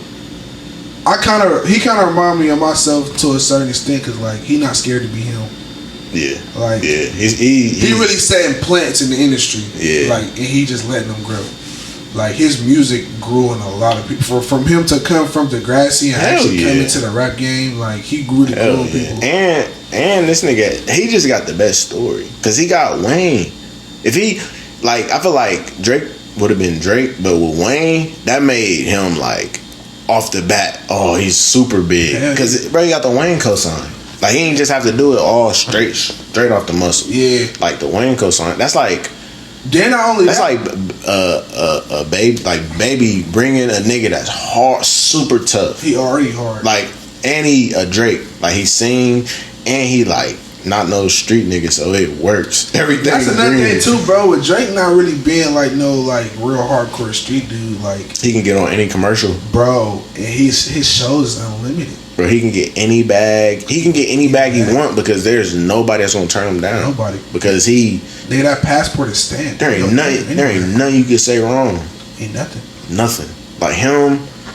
He kind of remind me of myself to a certain extent, cause like he not scared to be him. Yeah. Like he really setting plants in the industry. Yeah. Like and he just letting them grow. Like his music grew in a lot of people. From him to come from Degrassi and actually come into the rap game, like he grew to grow people. And this nigga, he just got the best story, cause he got Wayne. If he like, I feel like Drake would have been Drake, but with Wayne, that made him like. Off the bat, he's super big because bro, he got the Wayne cosign. Like he ain't just have to do it all straight off the muscle. Yeah, like the Wayne cosign. That's like. Then not only that's like a baby bringing a nigga that's hard, super tough. He already hard. Like and he a Drake. Like he sing and he like. Not no street nigga, so it works. Everything. That's another thing too, bro. With Drake not really being like no like real hardcore street dude, like he can get on any commercial, bro. And his shows is unlimited, bro. He can get any bag. He can get any bag he want because there's nobody that's gonna turn him down. Nobody because that passport is stamped. There ain't nothing you can say wrong. Ain't nothing. Nothing. Like him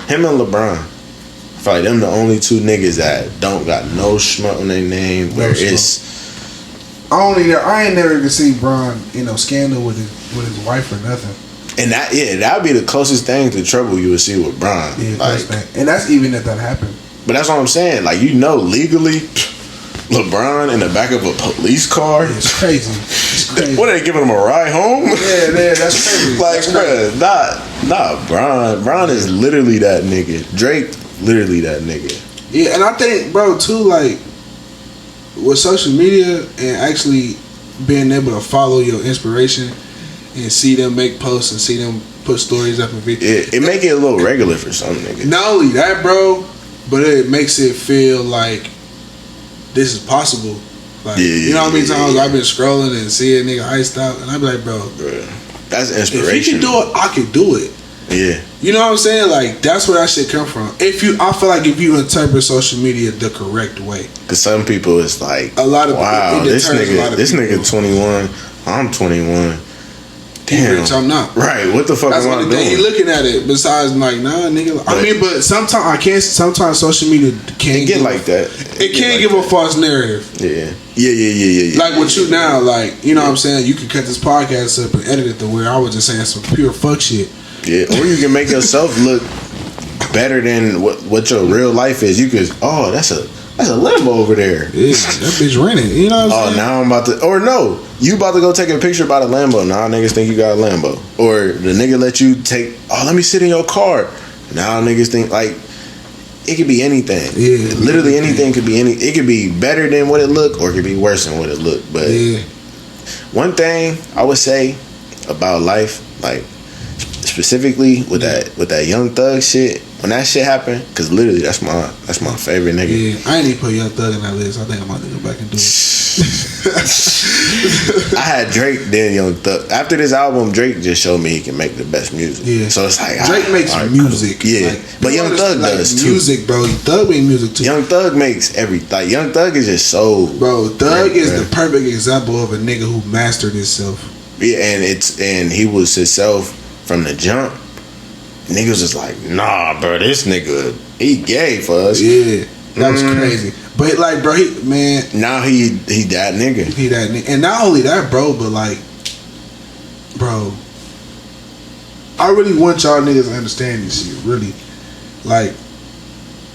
and LeBron. I feel like them the only two niggas that don't got no schmuck on their name. Where it's I ain't never even seen Bron scandal with his wife or nothing. And that would be the closest thing to trouble you would see with Bron. Yeah, like, and that's even if that happened. But that's what I'm saying. Like legally, LeBron in the back of a police car. Yeah, it's crazy. It's crazy. What, are they giving him a ride home? Yeah, that's crazy. Like, bruh, not Bron. Bron is literally that nigga. Drake. Literally that nigga. Yeah, and I think, bro, too, like, with social media and actually being able to follow your inspiration and see them make posts and see them put stories up and videos. It make it a little regular for some niggas. Not only that, bro, but it makes it feel like this is possible. Like, you know how many times I've been scrolling and see a nigga iced out, and I be like, bro, that's inspiration. If he can do it, I can do it. Yeah. You know what I'm saying? Like, that's where that shit come from. I feel like if you interpret social media the correct way. Because some people, it's like, a lot of wow, this nigga 21, I'm 21. Damn. Rich, I'm not. Right, what the fuck that's am I doing? That's you looking at it, besides like, nah, nigga. But sometimes social media can't get like that. It can't give a false narrative. Yeah. Like with you now, like, you know what I'm saying? You can cut this podcast up and edit it to where I was just saying some pure fuck shit. Yeah, or you can make yourself look better than what your real life is. You could, that's a Lambo over there. Yeah, that bitch rented. You know what I'm saying? Now I'm about to, or no, you about to go take a picture about a Lambo. Now niggas think you got a Lambo. Or the nigga let you take, let me sit in your car. Now niggas think, like, it could be anything. Yeah, literally anything could be it could be better than what it look, or it could be worse than what it look. But one thing I would say about life, like, specifically with that Young Thug shit, when that shit happened, because literally that's my favorite nigga. Yeah, I ain't even put Young Thug in that list. I think I'm about to go back and do it. I had Drake, then Young Thug. After this album, Drake just showed me he can make the best music. Yeah, so it's like Drake makes music. Cool. Yeah, like, but Young Thug does too. Music, bro. Thug makes music too. Young Thug makes everything. Like, Young Thug is just so. Bro, Thug is the perfect example of a nigga who mastered himself. Yeah, and he was himself. From the jump, niggas was like, nah, bro, this nigga, he gay for us. Yeah, that was crazy. But like, bro, now he that nigga. He that nigga. And not only that, bro, but like, bro, I really want y'all niggas to understand this shit, really. Like,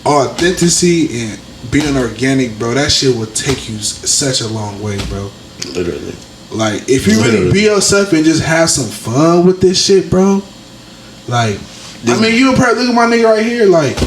authenticity and being organic, bro, that shit will take you such a long way, bro. Literally. Like, if you really be yourself and just have some fun with this shit, bro. Like, I mean, you would probably look at my nigga right here, like,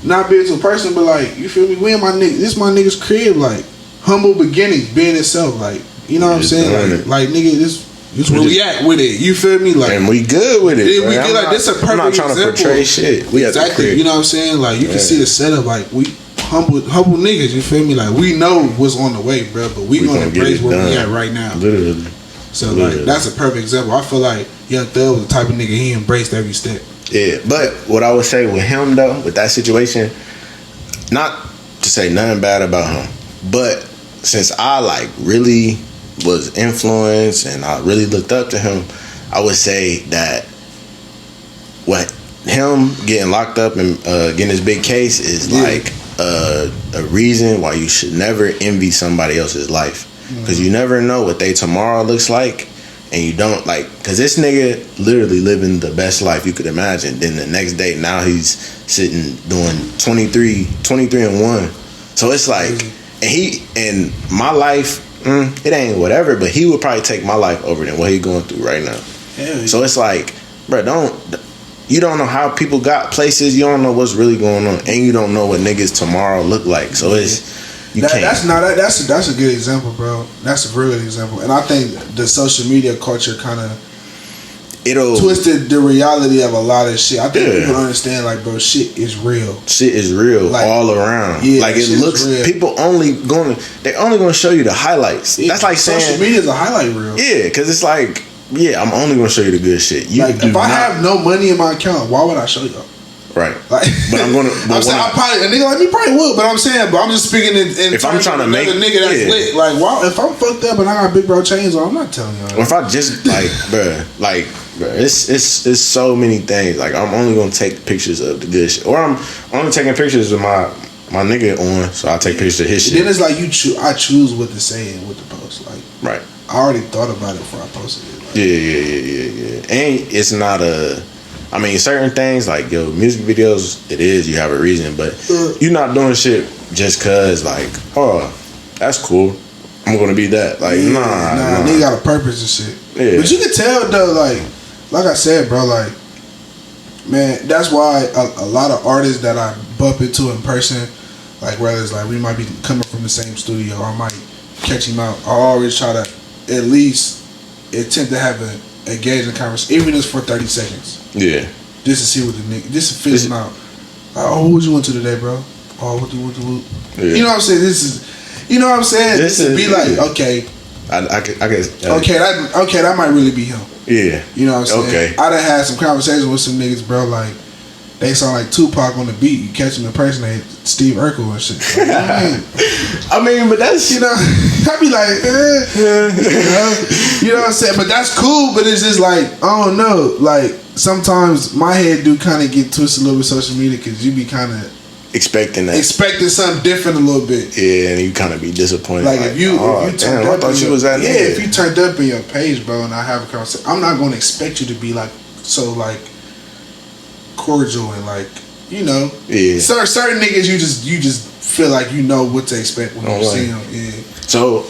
not being a person, but like, you feel me? We in my nigga, this my nigga's crib, like, humble beginnings, being itself, like, you know what I'm saying? Like, nigga, this where we at with it. You feel me? Like, and we good with it. We good. Like, this a perfect I'm not trying example. to portray shit. We exactly. You know what I'm saying? Like, you can see the setup. Like, we humble niggas. You feel me? Like, we know what's on the way, bro. But we gonna embrace where we at right now. Literally. So like, that's a perfect example. I feel like Young Thug was the type of nigga he embraced every step. Yeah, but what I would say with him though, with that situation, not to say nothing bad about him, but since I like really was influenced and I really looked up to him, I would say that what him getting locked up and getting his big case is like a reason why you should never envy somebody else's life, because you never know what they tomorrow looks like. And you don't like, because this nigga literally living the best life you could imagine. Then the next day, now he's sitting doing 23 and 1. So it's like, and my life, it ain't whatever, but he would probably take my life over than what he going through right now. So it's like, bro, you don't know how people got places. You don't know what's really going on, and you don't know what niggas tomorrow look like. So it's. That's a good example, bro. That's a real good example, and I think the social media culture kind of twisted the reality of a lot of shit. I think people understand, like, bro, shit is real. Shit is real, like, all around. Yeah, like, it looks. People only going to show you the highlights. Yeah, that's like social saying media is a highlight reel. Yeah, because it's like, I'm only going to show you the good shit. Like, if I have no money in my account, why would I show y'all? Right, like, but I'm gonna. I'm saying, a nigga like me probably would, but I'm saying, but I'm just speaking in if I'm trying to make a nigga that's lit. Like, wow, if I'm fucked up and I got big bro chains on, I'm not telling y'all. Or if I just like, bruh, it's so many things. Like, I'm only gonna take pictures of the good shit, or I'm only taking pictures of my nigga on, so I take pictures of his shit. Then it's like I choose what to say and what to post. Like, right, I already thought about it before I posted it. Like, yeah. And it's not I mean, certain things like music videos, you have a reason, but you're not doing shit just cause like, oh, that's cool, I'm gonna be that. Like, nah. Nigga got a purpose and shit. Yeah. But you can tell though, like I said, bro, like, man, that's why a lot of artists that I bump into in person, like, whether it's like we might be coming from the same studio or I might catch him out, I always try to at least attempt to have an engaging conversation, even if it's for 30 seconds. Yeah. Just to see what the nigga, just to feel him out. Like, oh, what you went to today, bro? Oh, what? Yeah. You know what I'm saying? You know what I'm saying? This would be like, okay. I guess. Okay, that might really be him. Yeah. You know what I'm saying? Okay. I done had some conversations with some niggas, bro, like, they sound like Tupac on the beat. You catch them in person, they Steve Urkel and shit. Like, you know what I mean? I mean, but that's, you know, I be like, you know what I'm saying? But that's cool, but it's just like, I don't know. Like, sometimes my head do kind of get twisted a little bit with social media because you be kind of expecting something different a little bit. Yeah, and you kind of be disappointed. Like, if you turned up, I thought you was that nigga. If you turned up in your page, bro, and I have a conversation, I'm not going to expect you to be like so like cordial and like, you know, certain niggas you just feel like you know what to expect when you see them. Yeah. So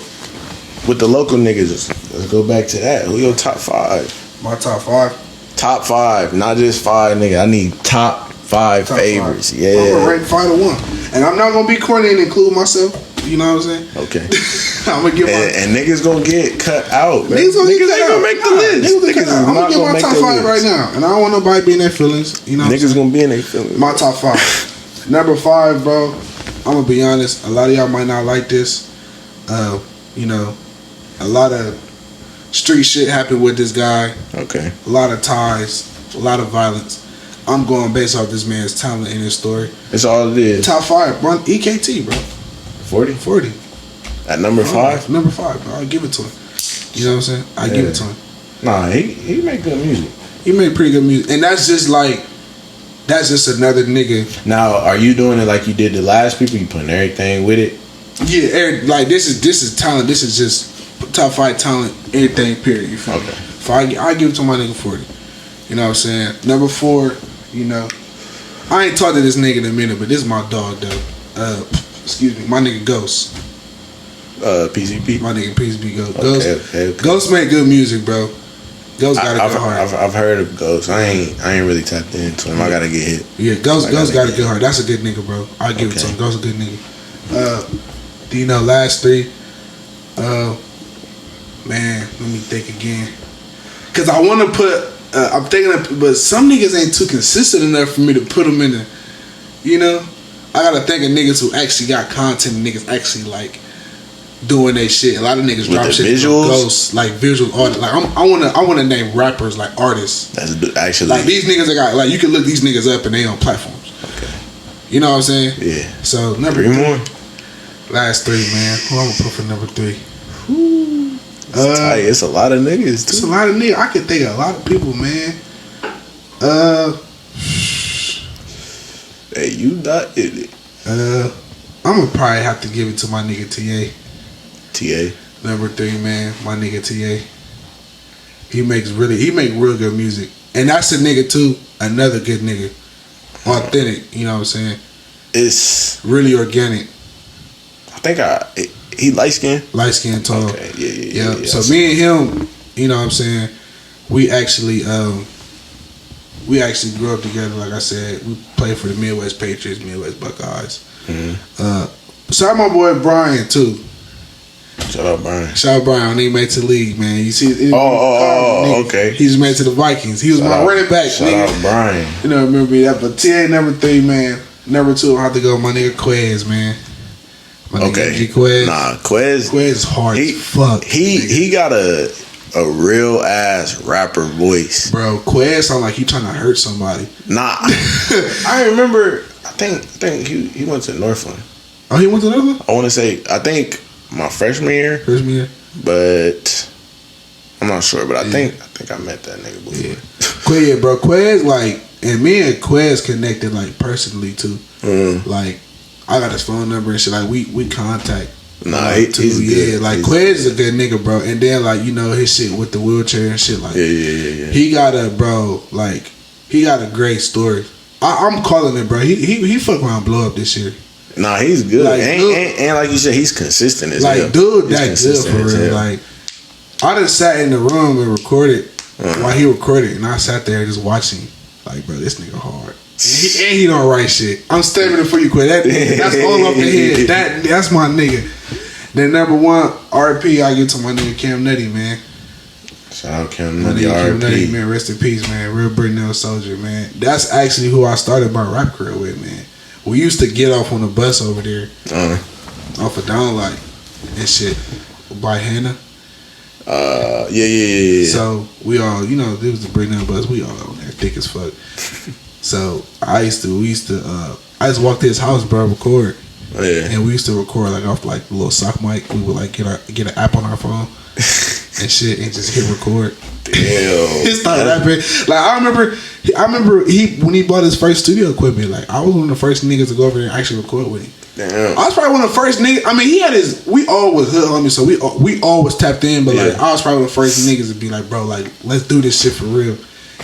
with the local niggas, let's go back to that. Who your top 5? My top 5. Top 5, not just 5, nigga. I need top 5 favorites. 5. Yeah. I'm gonna rank 5 to 1, and I'm not gonna be corny and include myself. You know what I'm saying? Okay. I'm gonna get and niggas gonna get cut out. Man. Niggas ain't gonna make the list. I'm gonna get my top 5 right now, and I don't want nobody be in their feelings. You know, niggas gonna be in their feelings. My top 5. Number 5, bro. I'm gonna be honest. A lot of y'all might not like this. You know, a lot of street shit happened with this guy. Okay. A lot of ties, a lot of violence. I'm going based off this man's talent and his story. That's all it is. Top 5, bro. EKT, bro. 40. At number 5? Number 5, bro. I'll give it to him. You know what I'm saying? I give it to him. Nah, he make good music. He make pretty good music. And that's just another nigga. Now, are you doing it like you did the last people? You putting everything with it? Yeah, like this is talent. This is just top 5 talent, everything, period. You feel me? If I give it to my nigga 40. You know what I'm saying? Number 4, you know, I ain't talked to this nigga in a minute, but this is my dog, though. Excuse me, my nigga Ghost. PCP. My nigga PCP Ghost. Okay. Ghost make good music, bro. Ghost got a good heart. I've heard of Ghost. I ain't really tapped into him. I gotta get hit. Yeah, Ghost got a good heart. That's a good nigga, bro. I give it to him. Ghost a good nigga. Do you know last three? Man, let me think again. Cause I want to put. I'm thinking, but some niggas ain't too consistent enough for me to put them in the. You know, I gotta think of niggas who actually got content. And niggas actually like doing their shit. A lot of niggas drop shit visuals? Ghosts, like visual artists. Like I wanna name rappers like artists. That's actually like these niggas that got like you can look these niggas up and they on platforms. Okay. You know what I'm saying? Yeah. So number three more. Last three, man. Who I'm gonna put for number three? It's tight. It's a lot of niggas. It's a lot of niggas. I can think of a lot of people, man. Hey, you not in it. I'm gonna probably have to give it to my nigga TA. TA. Number three, man. My nigga TA. He make real good music, and that's a nigga too. Another good nigga, authentic. You know what I'm saying? It's really organic. I think he light skinned, tall. Okay, yeah. So me and him, you know what I'm saying? We actually grew up together. Like I said, we played for the Midwest Patriots, Midwest Buckeyes. Mm-hmm. Shout out my boy Brian too. Shout out Brian. He made to the league, man. You see? Okay. He's made to the Vikings. He was my running back. Shout out Brian. You know, remember me that. But TA number three, man. Number two, I have to go with my nigga Quez, man. My nigga G Quez. Nah, Quez is hard as fuck. He got a real ass rapper voice, bro. Quez sound like he trying to hurt somebody. Nah, I remember. I think he went to Northland. Oh, he went to Northland. I want to say I think my freshman year, but I'm not sure. But I think I met that nigga before. Yeah, Quez, bro. Quez, like, and me and Quez connected like personally too. Like, I got his phone number and shit. Like, we contact. Nah, he's good. Like, Quez is a good nigga, bro. And then, like, you know, his shit with the wheelchair and shit. Like, yeah. He got a great story. I'm calling it, bro. He fuck around and blow up this year. Nah, he's good. Like, and like you said, he's consistent as hell. Like, dude, that good for real. Like, I just sat in the room and recorded while he recorded, and I sat there just watching. Like, bro, this nigga hard. And he don't write shit. I'm stabbing it for you, Quid. That's all up the head. That's my nigga. Then number one, RP, I give to my nigga Cam Nutty, man. Shout out Cam Nutty, RP. Man, rest in peace, man. Real Britnell soldier, man. That's actually who I started my rap career with, man. We used to get off on the bus over there, off of Downlight and shit, by Hannah. Yeah. So we all, you know, there was the Britnell bus. We all on there, thick as fuck. So I used to walk to his house, bro, record. Yeah. And we used to record like off like the little sock mic. We would like get an app on our phone and shit and just hit record. Damn. He started rapping. Like I remember he when he bought his first studio equipment. Like I was one of the first niggas to go over there and actually record with him. Damn. I was probably one of the first niggas. I mean, he had his. We all was hood homies, so we all was tapped in. But like I was probably one of the first niggas to be like, bro, like let's do this shit for real.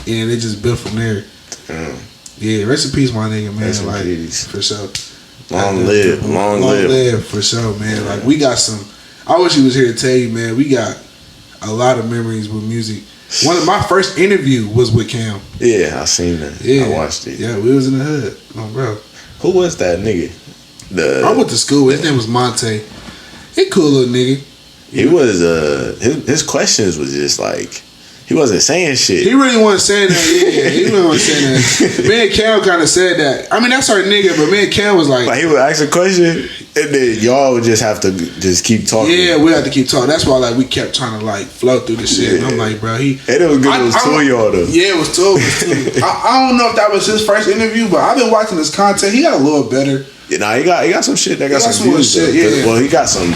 And it just built from there. Damn. Yeah, rest in peace, my nigga, man. Rest in like peace. for sure. Long live, for sure, man. Like we got some. I wish he was here to tell you, man. We got a lot of memories with music. One of my first interview was with Cam. Yeah, I seen that. Yeah, I watched it. Yeah, we was in the hood, bro. Who was that nigga? I went to school with. His name was Monte. He cool little nigga. He was his questions was just like he wasn't saying shit. He really wasn't saying that. Yeah, he really wasn't saying that. Me and Cam kind of said that. I mean, that's our nigga, but me and Cam was like he would ask a question, and then y'all would just have to just keep talking. Yeah, we had to keep talking. That's why like we kept trying to like flow through the shit. And I'm like, bro, and it was good. It was two of y'all though. Yeah, it was two. I don't know if that was his first interview, but I've been watching his content. He got a little better. Yeah, he got some shit that got some views. Shit, yeah. Well, he got some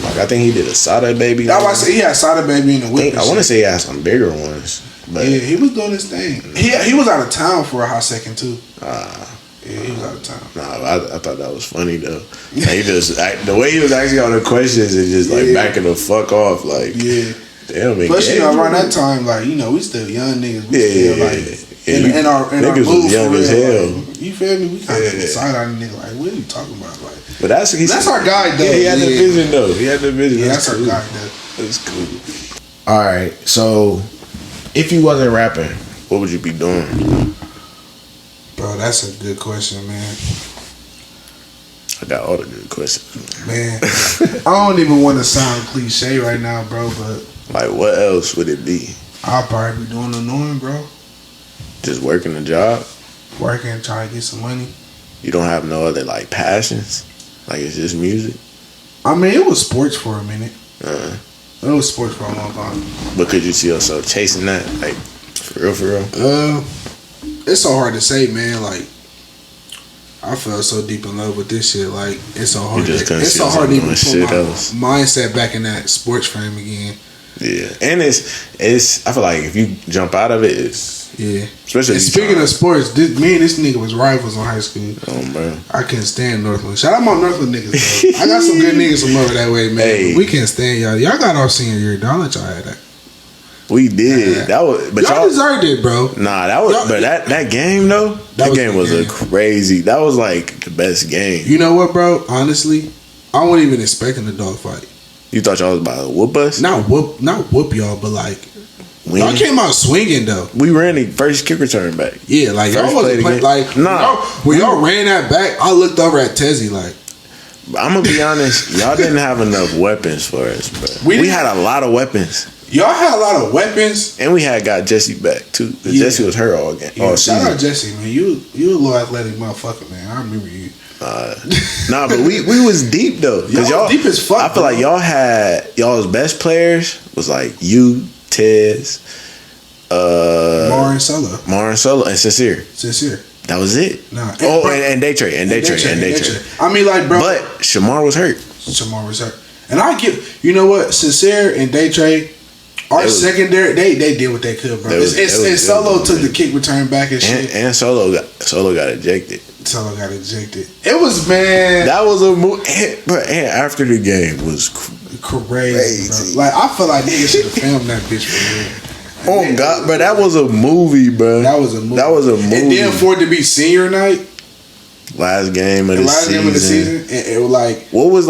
like I think he did a Sada Baby. That's why I said he had Sada Baby in the whip. I want to say he had some bigger ones. But yeah, he was doing his thing. He was out of town for a hot second too. Yeah, he was out of town. Nah, I thought that was funny though. Like, he just the way he was asking all the questions and just like backing the fuck off. Like damn, plus you know around that time, like you know we still young niggas. We still like in our niggas move was young for as real. hell. Like, you feel me? We kind of decided on the nigga. Like, what are you talking about? Like, But that's our guy though. Yeah, he had the vision though. He had the vision. Yeah, that's cool. our guy though. That's cool. All right, so if you wasn't rapping, What would you be doing? Bro, that's a good question, man. I got all the good questions. Man, I don't even want to sound cliche right now, bro, but Like, what else would it be? I'll probably be doing the norm, bro. Just working a job? Working, trying to get some money. You don't have no other like passions? Like, it's just music? I mean, it was sports for a minute. Uh, It was sports for a long time. but could you see yourself chasing that? Like, for real, for real? It's so hard to say, man. Like, I fell so deep in love with this shit. Like, it's so hard. It's so hard to even put my mindset back in that sports frame again. Yeah, and it's. I feel like if you jump out of it, it's Especially. And speaking of sports, me and this nigga was rivals in high school. Oh man, I couldn't stand Northland. Shout out my Northland niggas. Though. I got some good niggas from over that way, man. Hey. We can't stand y'all. Y'all got our senior year. Don't let y'all have that. we did. That was, but y'all deserved it, bro. Nah, that was. But that game though, that game was a crazy. That was like the best game. You know what, bro? Honestly, I wasn't even expecting the dog fight. You thought y'all was about to whoop us? Not whoop y'all, but like. Y'all came out swinging though. We ran the first kick return back. Yeah, like y'all wasn't playing. Like when y'all ran that back, I looked over at Tezzy like. I'm gonna be honest, y'all didn't have enough weapons for us, bro. We had a lot of weapons. Y'all had a lot of weapons, and we had got Jesse back too. Cause Jesse was hurt all game. Yeah, shout out Jesse, man. You a little athletic motherfucker, man. I remember you. Nah, but we was deep though. Y'all deep as fuck. I feel like y'all had y'all's best players was like you, Tez, Mar and Solo, and Sincere. That was it. Nah. And Day Trade. I mean, like, bro. But Shamar was hurt. And I get, you know what, Sincere and Day Trade, our secondary, they did what they could, bro. And Solo took the kick return back and shit. And Solo got ejected. It was, man. That was a move. But after the game was crazy. Bro. Like, I feel like niggas should have filmed that bitch for real. Oh God, bro, that was a movie, bro. That was a movie. And then for it to be senior night, last game of the season, it was like, what was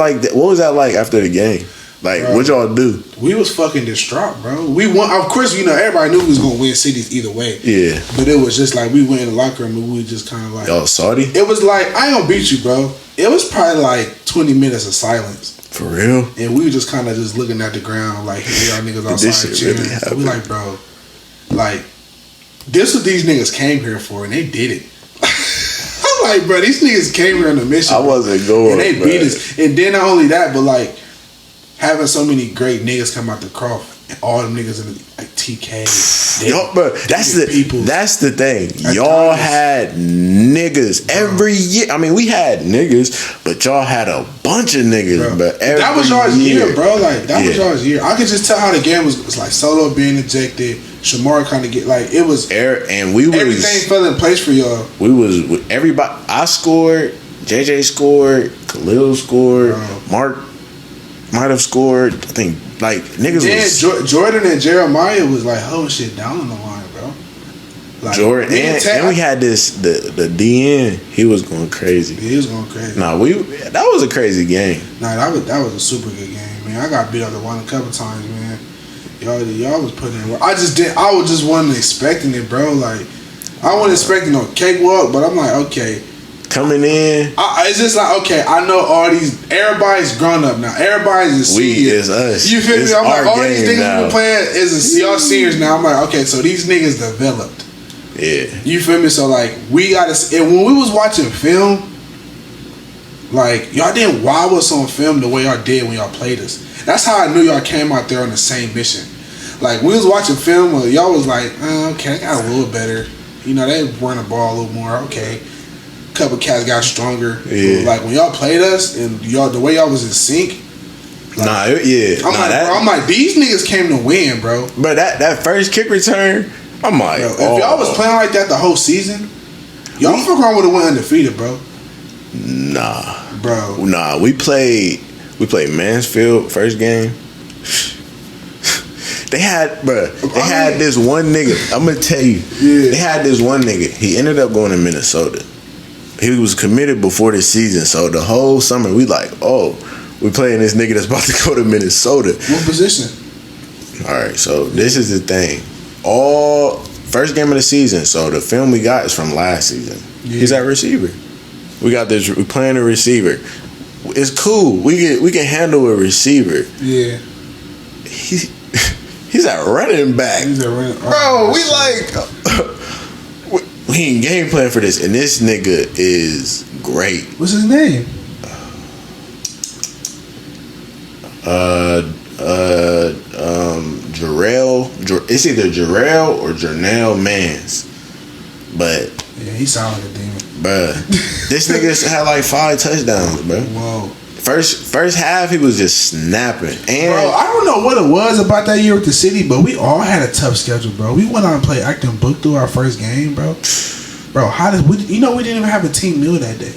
that like after the game? Like, bro, what y'all do? We was fucking distraught, bro. We won. Of course, you know everybody knew we was gonna win cities either way. Yeah, but it was just like we went in the locker room and we was just kind of like, y'all salty. It was like, I ain't gonna beat you, bro. It was probably like 20 minutes of silence. For real. And we were just kind of just looking at the ground like, hey, y'all niggas outside cheering. Really we like, bro. Like, this what these niggas came here for, and they did it. I'm like, bro, these niggas came here on a mission. I wasn't going, and they beat us. And then not only that, but like having so many great niggas come out the Croft, and all them niggas in the, like TK. Yo, bro, that's the thing. Y'all had niggas every year. I mean, we had niggas, but y'all had a bunch of niggas. Bro. But that was y'all's year, bro. Like that was y'all's year. I could just tell how the game was like Solo being ejected. Shamar kind of get like it was and we was everything fell in place for y'all. We was with everybody. I scored. JJ scored. Khalil scored. Mark might have scored. I think like niggas. Then Jordan and Jeremiah was like, oh shit, down on the line, bro. Like, Jordan and we had this the DN. He was going crazy. He was going crazy. Nah, that was a crazy game. Nah, that was a super good game, man. I got beat up the one a couple times, man. Y'all was putting in work. I was wasn't expecting it, bro. Like, I wasn't expecting no cakewalk, but I'm like, okay. Coming in. It's just like, okay, I know everybody's grown up now. Everybody's a senior. We is us. You feel me? I'm like, all these niggas now. we been playing y'all seniors now. I'm like, okay, so these niggas developed. Yeah. You feel me? So like, we gotta, and when we was watching film, like, y'all didn't wow us on film the way y'all did when y'all played us. That's how I knew y'all came out there on the same mission. Like, we was watching film, y'all was like, okay, they got a little better. You know, they run the ball a little more. Okay. A couple cats got stronger. Yeah. Like, when y'all played us and y'all, the way y'all was in sync. Like, I'm like, these niggas came to win, bro. But that first kick return, I'm like, bro, if y'all was playing like that the whole season, y'all fuck around would have went undefeated, bro. Nah. Bro. Nah, we played Mansfield first game. They had this one nigga. I'm gonna tell you. Yeah. They had this one nigga. He ended up going to Minnesota. He was committed before the season, so the whole summer we like, oh, we playing this nigga that's about to go to Minnesota. What position? All right, so this is the thing. All first game of the season. So the film we got is from last season. Yeah. He's at receiver. We got this. We playing a receiver. It's cool. We can handle a receiver. Yeah. He's at running back. He's at running. Bro, we ain't game plan for this, and this nigga is great. What's his name? Jarrell. It's either Jarrell or Janelle Mans, but yeah, he sounded like a demon. Bruh, this nigga had like 5 touchdowns, bro. Whoa. First half, he was just snapping. And bro, I don't know what it was about that year with the city, but we all had a tough schedule, bro. We went out and played Acton Book through our first game, bro. Bro, how did we? You know, we didn't even have a team meal that day.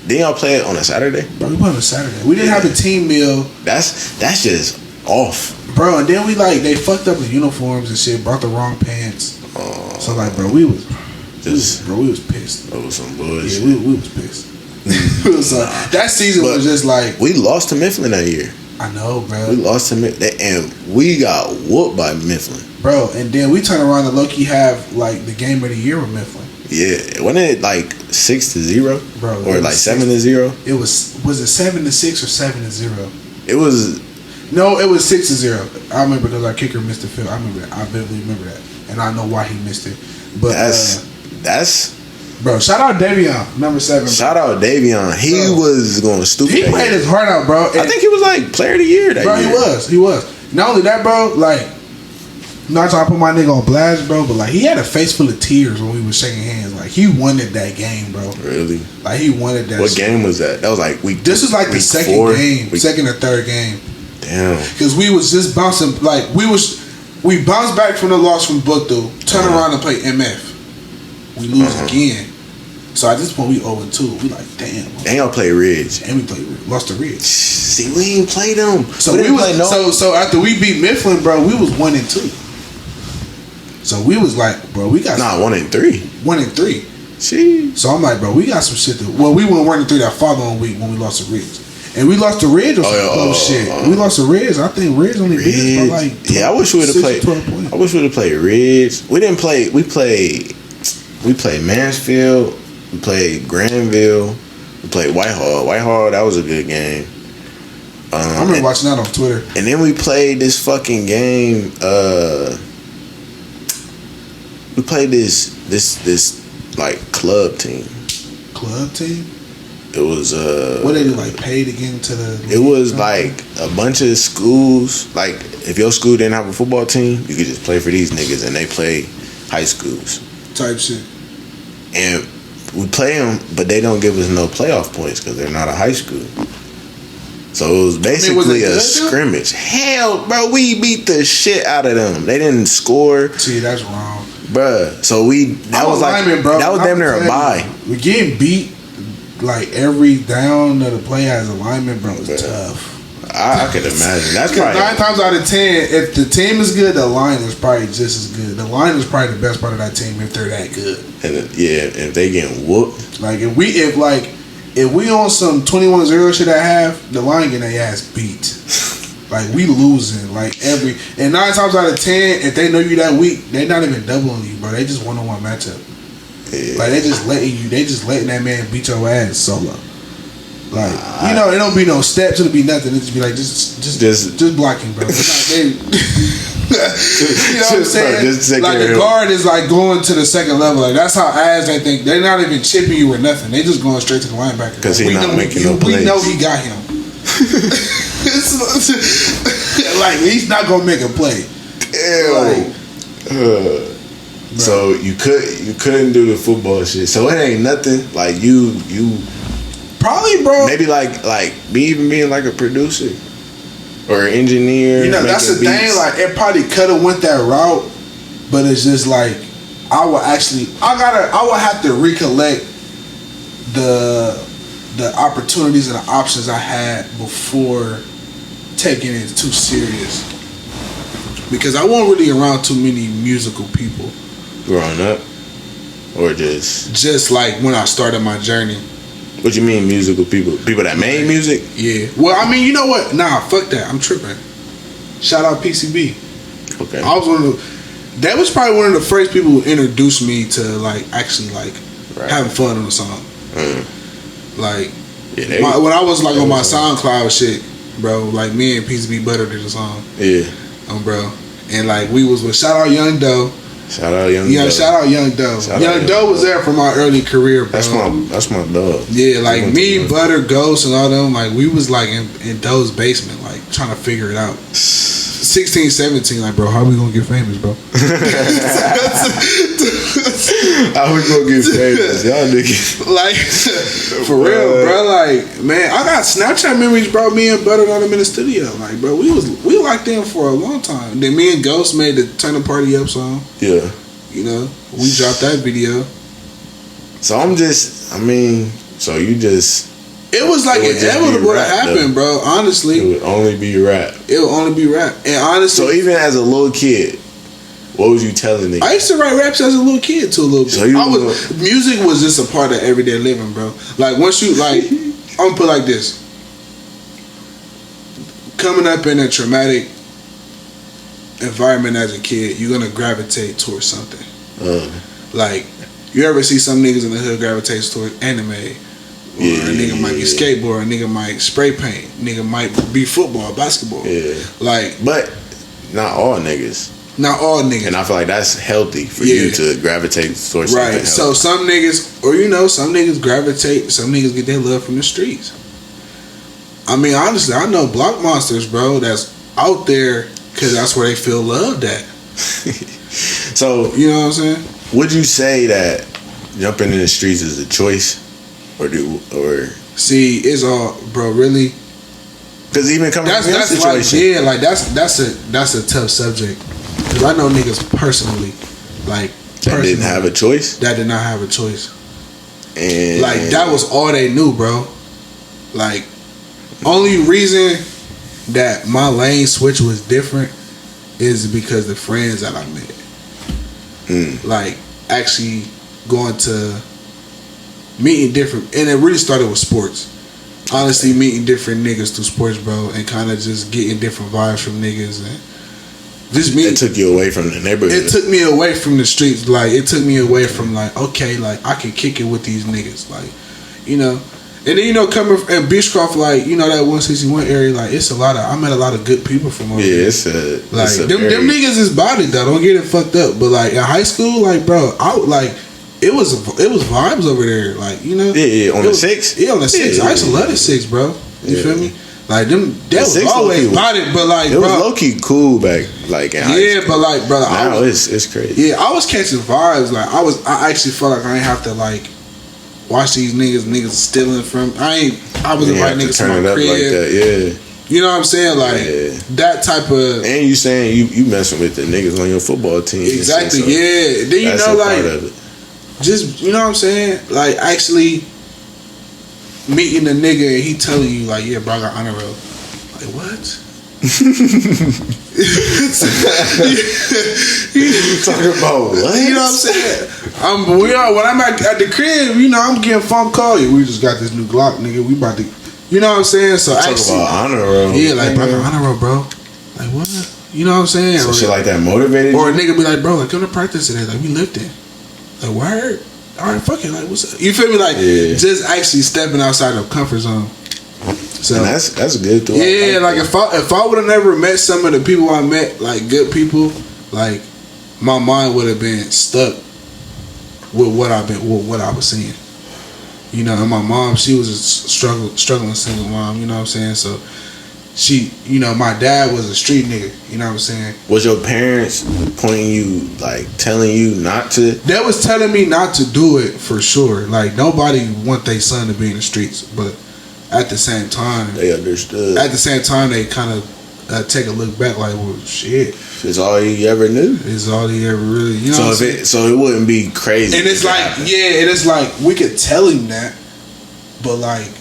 Didn't y'all play it on a Saturday? Bro, we played on a Saturday. We didn't have a team meal. That's just off, bro. And then they fucked up the uniforms and shit. Brought the wrong pants. So like, bro, we was pissed. That was some bullshit. Yeah, we was pissed. It was, that season was just like we lost to Mifflin that year. I know, bro. We lost to Mifflin, and we got whooped by Mifflin, bro. And then we turned around and low-key have like the game of the year with Mifflin. Yeah, wasn't it like 6-0, bro, or like 7-0? It was it 7-6 or 7-0? It was 6-0. I remember because our kicker missed the field. I remember that. I vividly remember that, and I know why he missed it. But that's. Bro, shout out Davion, number 7. Bro. Shout out Davion. He was going stupid. He played his heart out, bro. I think he was like player of the year that year. He was. Not only that, bro, like, not trying to put my nigga on blast, bro, but like he had a face full of tears when we was shaking hands. Like he wanted that game, bro. Really? Like he wanted that. What game was that? That was like week. This was like the second game, second or third game. Damn. Because we was just bouncing, like we bounced back from the loss from Bookdale, turn around and play MF. We lose again. So at this point we 0-2. We like, damn. And y'all play Ridge. And we lost to Ridge. See, we ain't played them. So so after we beat Mifflin, bro, we was 1-2. So we was like, bro, we got 1-3. 1-3. See. So I'm like, bro, we got some shit to. Well, we went 1-3 that following week when we lost to Ridge. And we lost to Ridge on some close shit. We lost to Ridge. I think Ridge only beat us by like 12, I wish we would have played. I wish we would have played Ridge. We didn't play. We played Mansfield. We played Granville. We played Whitehall. Whitehall, that was a good game. I remember watching that on Twitter. And then we played this fucking game. We played this like club team. Club team? It was what they do, like paid to get into the league? It was like a bunch of schools. Like if your school didn't have a football team, you could just play for these niggas, and they play high schools type shit. And we play them, but they don't give us no playoff points because they're not a high school. So it was basically a scrimmage. Hell, bro, we beat the shit out of them. They didn't score. See, that's wrong, bruh. So that was damn near a bye. We getting beat like every down of the play as a lineman, bro. It's tough. I could imagine. That's probably 9 times out of 10. If the team is good, the line is probably just as good. The line is probably the best part of that team if they're that good. And if they getting whooped, like if we on some 21-0 shit at half, the line getting their ass beat. Like we losing and 9 times out of 10, if they know you that weak, they not even doubling you, bro. They just 1-on-1 matchup. Yeah. Like they just letting that man beat your ass solo. Like it don't be no steps, it'll be nothing. It just be like just blocking, bro. You know what I'm saying? Like the guard is like going to the second level. Like that's how ass they think. They're not even chipping you or nothing. They just going straight to the linebacker. Because he's not making no plays. We know he got him. Like he's not gonna make a play. So you couldn't do the football shit. So it ain't nothing like you probably, bro. Maybe like being like a producer or an engineer. You know, that's the thing. Like it probably could have went that route, but it's just like I would have to recollect the opportunities and the options I had before taking it too serious. because I wasn't really around too many musical people growing up, or just like when I started my journey. What you mean musical people? People that made music? Yeah. Well, I mean, you know what? Nah, fuck that. I'm tripping. Shout out PCB. Okay. I was that was probably one of the first people who introduced me to like actually like having fun on the song. Like when I was like on my SoundCloud shit, bro, like me and PCB Butter did a song. Yeah. Bro. And like we was with shout out Young Doe. Shout out Young Doe. Yeah, shout out Young Doe. Young Doe was there for my early career, bro. That's my dog. Yeah, like me, Butter, Ghost, and all them, like we was like in Doe's basement, like trying to figure it out. 16, 17, like, bro, how we gonna get famous, bro? How we gonna get famous? Y'all niggas. Like, for real, bro. Like, man, I got Snapchat memories, bro. Me and Butter got them in the studio. Like, bro, we locked in for a long time. Then me and Ghost made the Turn the Party Up song. Yeah. You know, we dropped that video. So it was like inevitable to happen, bro. Honestly, it would only be rap. And honestly, so even as a little kid, what was you telling niggas? I used to write raps as a little kid too, a little bit. So music was just a part of everyday living, bro. Like once you like, I'm gonna put it like this: coming up in a traumatic environment as a kid, you're gonna gravitate towards something. Like you ever see some niggas in the hood gravitate towards anime. Or a nigga might be skateboard, a nigga might spray paint, nigga might be football, basketball. Yeah. Like, but not all niggas. Not all niggas. And I feel like that's healthy for you to gravitate towards something. Right. So some niggas, or some niggas gravitate, some niggas get their love from the streets. I mean, honestly, I know block monsters, bro, that's out there because that's where they feel loved at. So, you know what I'm saying? Would you say that jumping in the streets is a choice? Or see, it's all, bro. Really, because even coming from that situation, like, that's a tough subject. Because I know niggas personally, like that didn't have a choice. That did not have a choice, and like that was all they knew, bro. Like, only reason that my lane switch was different is because the friends that I met, like actually going to. Meeting different, and it really started with sports. Honestly, meeting different niggas through sports, bro, and kind of just getting different vibes from niggas, and just me. It took you away from the neighborhood. It took me away from the streets. Like it took me away from like, okay, like I can kick it with these niggas, like, And then coming in Beechcroft, like that 161 area, like it's a lot of. I met a lot of good people from over there. It's them niggas is body though. Don't get it fucked up. But like in high school, like bro, It was vibes over there, like on the 6. Yeah, on the 6. I used to love the 6, bro. You feel me? Like them, that was always about it, but like, it was low key cool back, like in high school. But like, brother, now it's crazy. Yeah, I was catching vibes. Like I actually felt like I ain't have to like watch these niggas stealing from. I was inviting niggas to my crib. Like that, yeah. You know what I'm saying? Like that type of. And you saying you messing with the niggas on your football team? Exactly. Yeah. Then like. Just, you know what I'm saying? Like, actually meeting a nigga and he telling you, like, yeah, bro, I got honor roll. Like, what? Talking about what? You know what I'm saying? When I'm at the crib, I'm getting phone call. Yeah, we just got this new Glock, nigga. We about to, you know what I'm saying? So talk about honor roll. Yeah, like, bro, I got honor roll, bro. Like, what? You know what I'm saying? So shit like that motivated you? Or a nigga be like, bro, like, come to practice today. Like, we lifting. Like, word? Alright, fuck it. Like, what's up? You feel me? Like, just actually stepping outside of comfort zone. So and that's good too. Yeah, like if I would have never met some of the people I met, like good people, like my mind would have been stuck with what I was seeing. And my mom, she was a struggling single mom. You know what I'm saying? So she, my dad was a street nigga. You know what I'm saying? Was your parents pointing you, like, telling you not to? They was telling me not to do it for sure. Like, nobody want their son to be in the streets. But at the same time... They understood. At the same time, they kind of take a look back like, well, shit. It's all he ever knew. It's all he ever really... You know so it wouldn't be crazy. And it's like, and it's like, we could tell him that, but, like,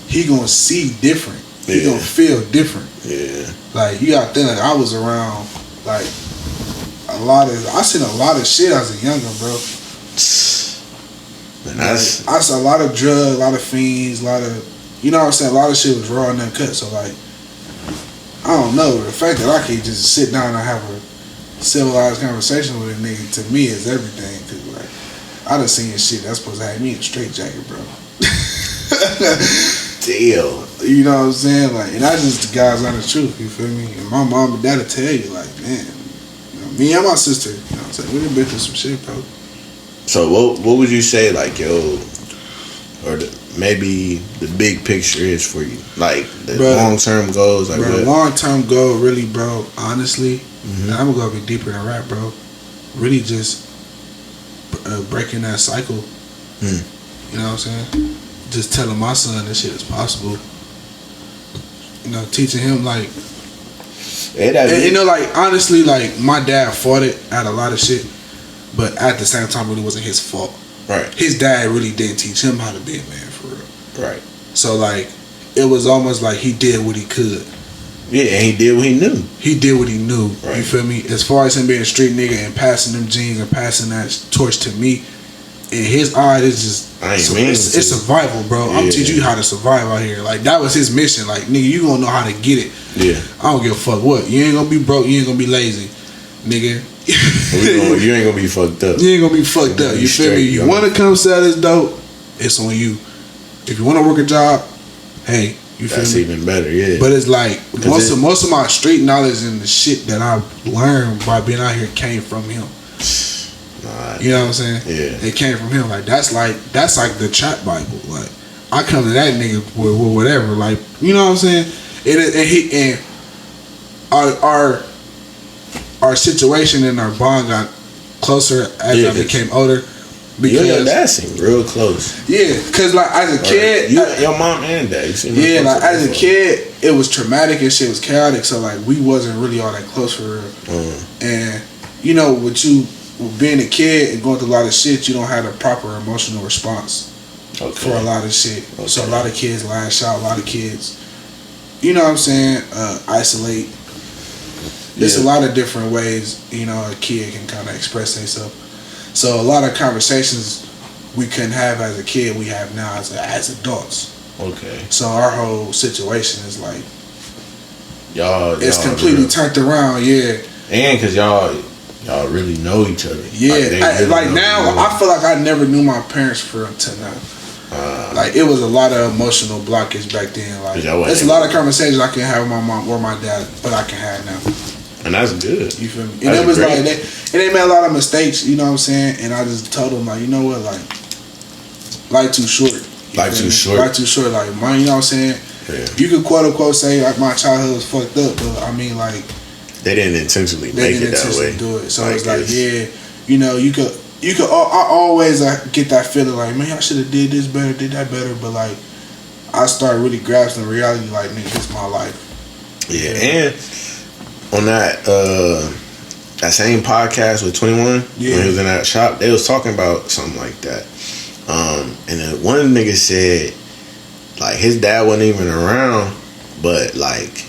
he gonna see different. He gonna feel different. Yeah. Like, you gotta think, like, I was around Like I seen a lot of shit as a younger, bro. And I saw a lot of drugs, a lot of fiends, a lot of, you know what I'm saying, a lot of shit was raw and uncut. So like, I don't know, the fact that I can just sit down and have a civilized conversation with a nigga, to me, is everything. Cause like, I done seen shit that's supposed to have me in a straight-jacket, bro. Damn. You know what I'm saying? Like, and that's just the God's honest truth, you feel me? And my mom and dad will tell you, like, man, you know, me and my sister, you know what I'm saying, we done been through some shit, bro. So what would you say, like, yo, or maybe the big picture is for you, like the long-term goals, like bro, long-term goal, really, bro, honestly, and I'm gonna go a bit deeper than rap, bro, really just breaking that cycle. You know what I'm saying? Just telling my son this shit is possible. You know, teaching him, like, and, you know, like, honestly, like, my dad fought it at a lot of shit, but at the same time, it really wasn't his fault. Right. His dad really didn't teach him how to be a man, for real. Right. So, like, it was almost like he did what he could. Yeah, and he did what he knew. He did what he knew. Right. You feel me? As far as him being a street nigga and passing them jeans and passing that torch to me, in his eye, it's just it's survival, bro. I'm teaching you how to survive out here. Like, that was his mission. Like, nigga, you gonna know how to get it. Yeah. I don't give a fuck what. You ain't gonna be broke. You ain't gonna be lazy, nigga. You ain't gonna be fucked up. You ain't gonna be fucked up. You feel me? You wanna come sell this dope? It's on you. If you wanna work a job, hey, you feel me? That's even better, yeah. But it's like most of my street knowledge and the shit that I learned by being out here came from him. You know what I'm saying? Yeah. It came from him. Like, that's like the trap Bible. Like, I come to that nigga with whatever. Like, you know what I'm saying? And our situation and our bond got closer as I became older. Because you and your dad seemed real close. Yeah, because like as a kid, your mom and dad. Yeah, like as a kid, it was traumatic and shit was chaotic. So like we wasn't really all that close for real. And you know, with being a kid and going through a lot of shit, you don't have a proper emotional response for a lot of shit. Okay. So a lot of kids lash out. A lot of kids, you know what I'm saying, isolate. There's a lot of different ways, you know, a kid can kind of express themselves. So a lot of conversations we couldn't have as a kid, we have now as adults. Okay. So our whole situation is like, it's completely real. turned around, yeah. And because y'all really know each other. Yeah, like now, I feel like I never knew my parents until now. Like, it was a lot of emotional blockage back then. Like, there's a lot of conversations I can have with my mom or my dad, but I can have now. And that's good. You feel me? And it was great. Like, they made a lot of mistakes, you know what I'm saying? And I just told them, like, you know what, like, life too short. Life too short. Life too short. Like, mine, you know what I'm saying? Yeah. You could quote unquote say, like, my childhood was fucked up, but I mean, like, they didn't intentionally make it that way. Do it. So like, it's like, yeah, you know, you could. I always get that feeling like, man, I should have did this better, did that better. But like, I started really grasping the reality, like, nigga, this is my life. Yeah, and on that same podcast with 21, when he was in that shop, they was talking about something like that. And then one nigga said, like, his dad wasn't even around, but like,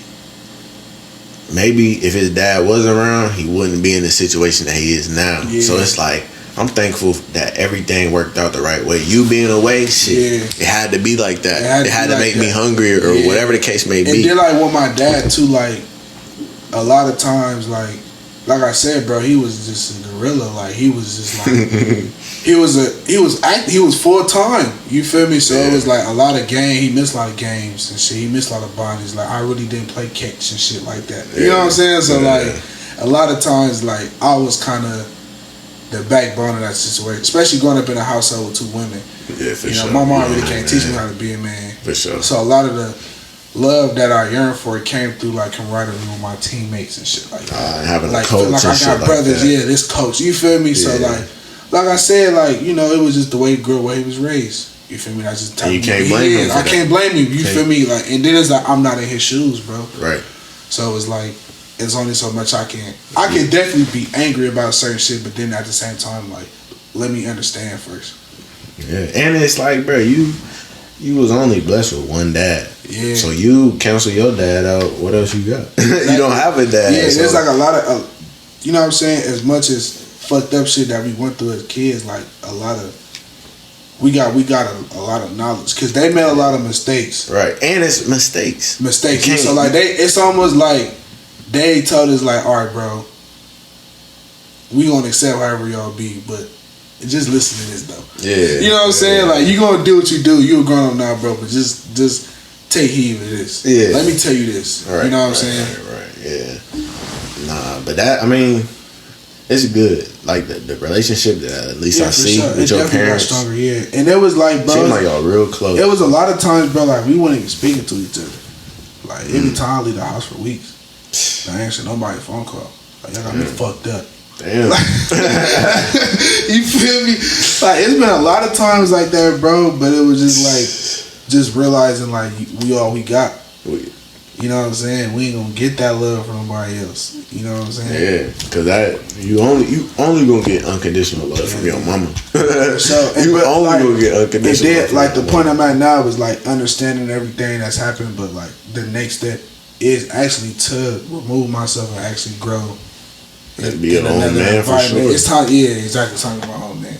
maybe if his dad was around, he wouldn't be in the situation that he is now. Yeah. So it's like, I'm thankful that everything worked out the right way. You being away, shit, it had to be like that. It had to make me hungry or whatever the case may be. And then, like, with my dad too, like, a lot of times, like I said, bro, he was just a gorilla. Like, he was just like, he was full time. You feel me? So it was like a lot of he missed a lot of games and shit. He missed a lot of bodies. Like, I really didn't play catch and shit like that. You know what I'm saying? So like, a lot of times, like, I was kind of the backbone of that situation, especially growing up in a household with two women. Yeah, for sure. My mom really can't teach me how to be a man. For sure. So a lot of the love that I yearned for came through like camaraderie with my teammates and shit like that. Having like, a coach, like I got brothers, this coach. You feel me? So like I said, like, you know, it was just the way he grew, where he was raised. You feel me? I just you can't blame him. I can't blame him. You feel me? Like, and then it's like, I'm not in his shoes, bro. Right. So it's like, it's only so much I can definitely be angry about certain shit, but then at the same time, like, let me understand first. Yeah, and it's like, bro, you was only blessed with one dad. Yeah. So you cancel your dad out. What else you got? You don't have a dad. Yeah, so there's like a lot of you know what I'm saying, as much as fucked up shit that we went through as kids, like we got a lot of knowledge because they made a lot of mistakes. Right, and it's mistakes. So like it's almost like they told us like, all right, bro, we gonna accept however y'all be, but just listen to this though. Yeah, you know what I'm saying? Like you gonna do what you do. You a grown up now, bro, but just take heed of this. Yeah, let me tell you this. Right, you know what I'm saying? Right. Yeah. Nah, but that it's good. Like the relationship that at least I see with your parents. Got stronger, and it was like, bro, seemed like y'all real close. It was a lot of times, bro, like we weren't even speaking to each other. Like every time I leave the house for weeks, I answer nobody's phone call. Like y'all got me fucked up. Damn. Like, you feel me? Like it's been a lot of times like that, bro. But it was just like realizing like we all we got. You know what I'm saying? We ain't gonna get that love from nobody else. You know what I'm saying? Yeah, because you only gonna get unconditional love from your mama. So you only like, gonna get unconditional. love like the point I'm at now is like understanding everything that's happened, but like the next step is actually to remove myself and actually grow and be your own man for sure. It's time, exactly. Time to my own man.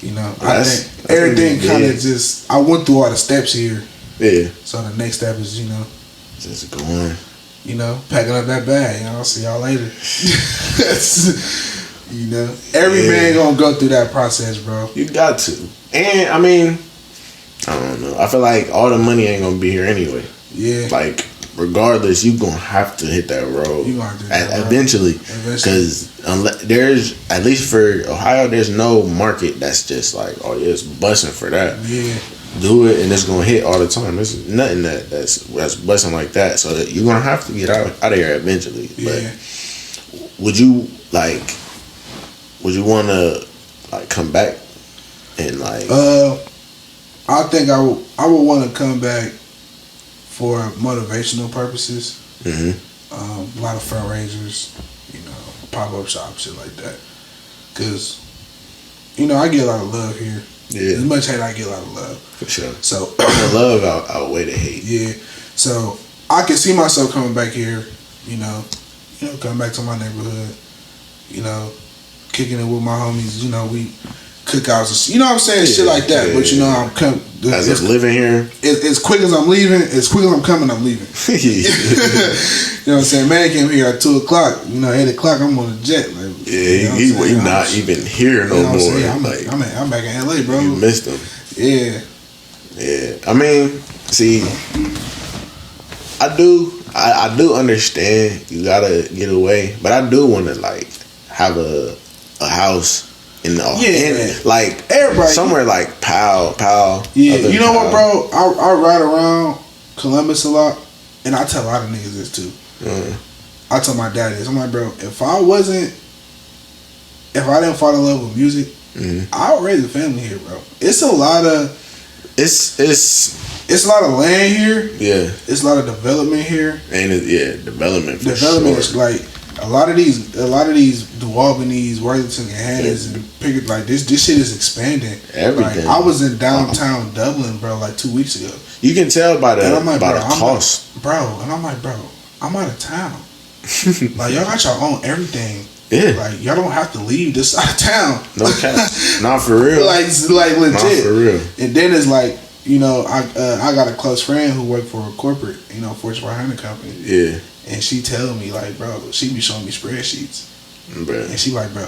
You know, I think everything kind of just. I went through all the steps here. Yeah. So the next step is just going. Packing up that bag. I'll see y'all later. Every man gonna go through that process, bro. You got to. And I mean, I don't know. I feel like all the money ain't gonna be here anyway. Yeah. Like regardless, you gonna have to hit that road eventually. Because there's, at least for Ohio, there's no market that's just like, oh yeah, it's busting for that. Yeah. Do it and it's gonna hit all the time. There's nothing that's busting like that. So you're gonna have to get out of here eventually. Yeah. But would you want to like come back and like? I think I would want to come back for motivational purposes. Mm-hmm. A lot of fundraisers, pop-up shops, shit like that. Cause I get a lot of love here. Yeah. As much hate, I get a lot of love. For sure. So the love outweigh the hate. Yeah. So I can see myself coming back here, coming back to my neighborhood, kicking it with my homies, we cookouts, you know what I'm saying? Shit like that. But I'm coming. As if living here. As quick as I'm leaving, as quick as I'm coming, I'm leaving. You know what I'm saying? Man came here at 2 o'clock. 8 o'clock, I'm on the jet. Like, he not even here no more. I'm back in LA, bro. You missed him. Yeah. Yeah. I mean, see, I do understand you gotta get away, but I do want to like have a house in the like everybody somewhere like Powell. Yeah, you know what, bro? I ride around Columbus a lot, and I tell a lot of niggas this too. I tell my dad this. I'm like, bro, if I didn't fall in love with music, I would raise a family here, bro. It's a lot of it's a lot of land here. Yeah, it's a lot of development here, and development. Development is like. A lot of these Dualbanese, Worthington, and Hannah's and Pickett, like this shit is expanding. Everything. Like, I was in downtown Dublin, bro, like 2 weeks ago. You can tell by the cost, bro. And I'm like, bro, I'm out of town. Like y'all got your own everything. Yeah. Like y'all don't have to leave this side of town. No cap. Not for real. like legit. Not for real. And then it's like, I got a close friend who worked for a corporate, Fortune 500 company. Yeah. And she tell me like, bro, she be showing me spreadsheets, bro. And she like, bro,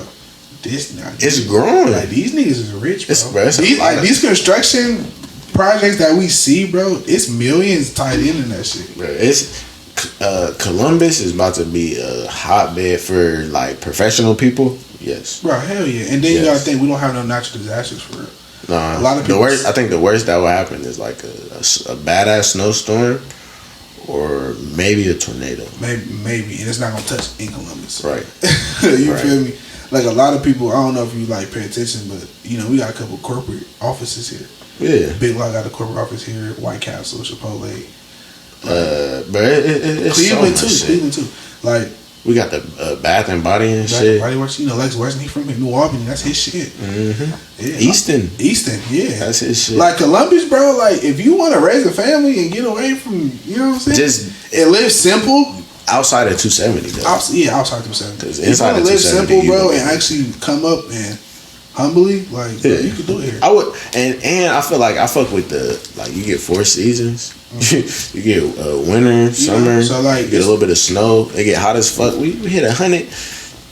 it's growing. Like these niggas is rich, bro. These construction projects that we see, bro, it's millions tied in that shit. Bro, it's Columbus is about to be a hotbed for like professional people. Yes, bro, hell yeah. And then you gotta think we don't have no natural disasters for real. Nah, a lot of people. I think the worst that will happen is like a badass snowstorm. Or maybe a tornado. Maybe, and it's not gonna touch in Columbus. Right. You feel me? Like a lot of people, I don't know if you like pay attention, but we got a couple corporate offices here. Yeah. Big Lock got a corporate office here. White Castle, Chipotle. But it's Cleveland so too. Cleveland too. Like we got the Bath and Body and shit. Body Works. Lex Weston, he from New Albany. That's his shit. Mm-hmm. Yeah. Easton, yeah. That's his shit. Like Columbus, bro. Like if you want to raise a family and get away from, you know what I'm saying, and live simple. outside of 270 though. Outside 270. Because if you inside want of to live 270, simple, bro, and actually come up and humbly, like, bro, you can do it here. I would, and I feel like I fuck with the, like, you get 4 seasons. You get winter, summer. So like, you get a little bit of snow. It get hot as fuck. We hit 100.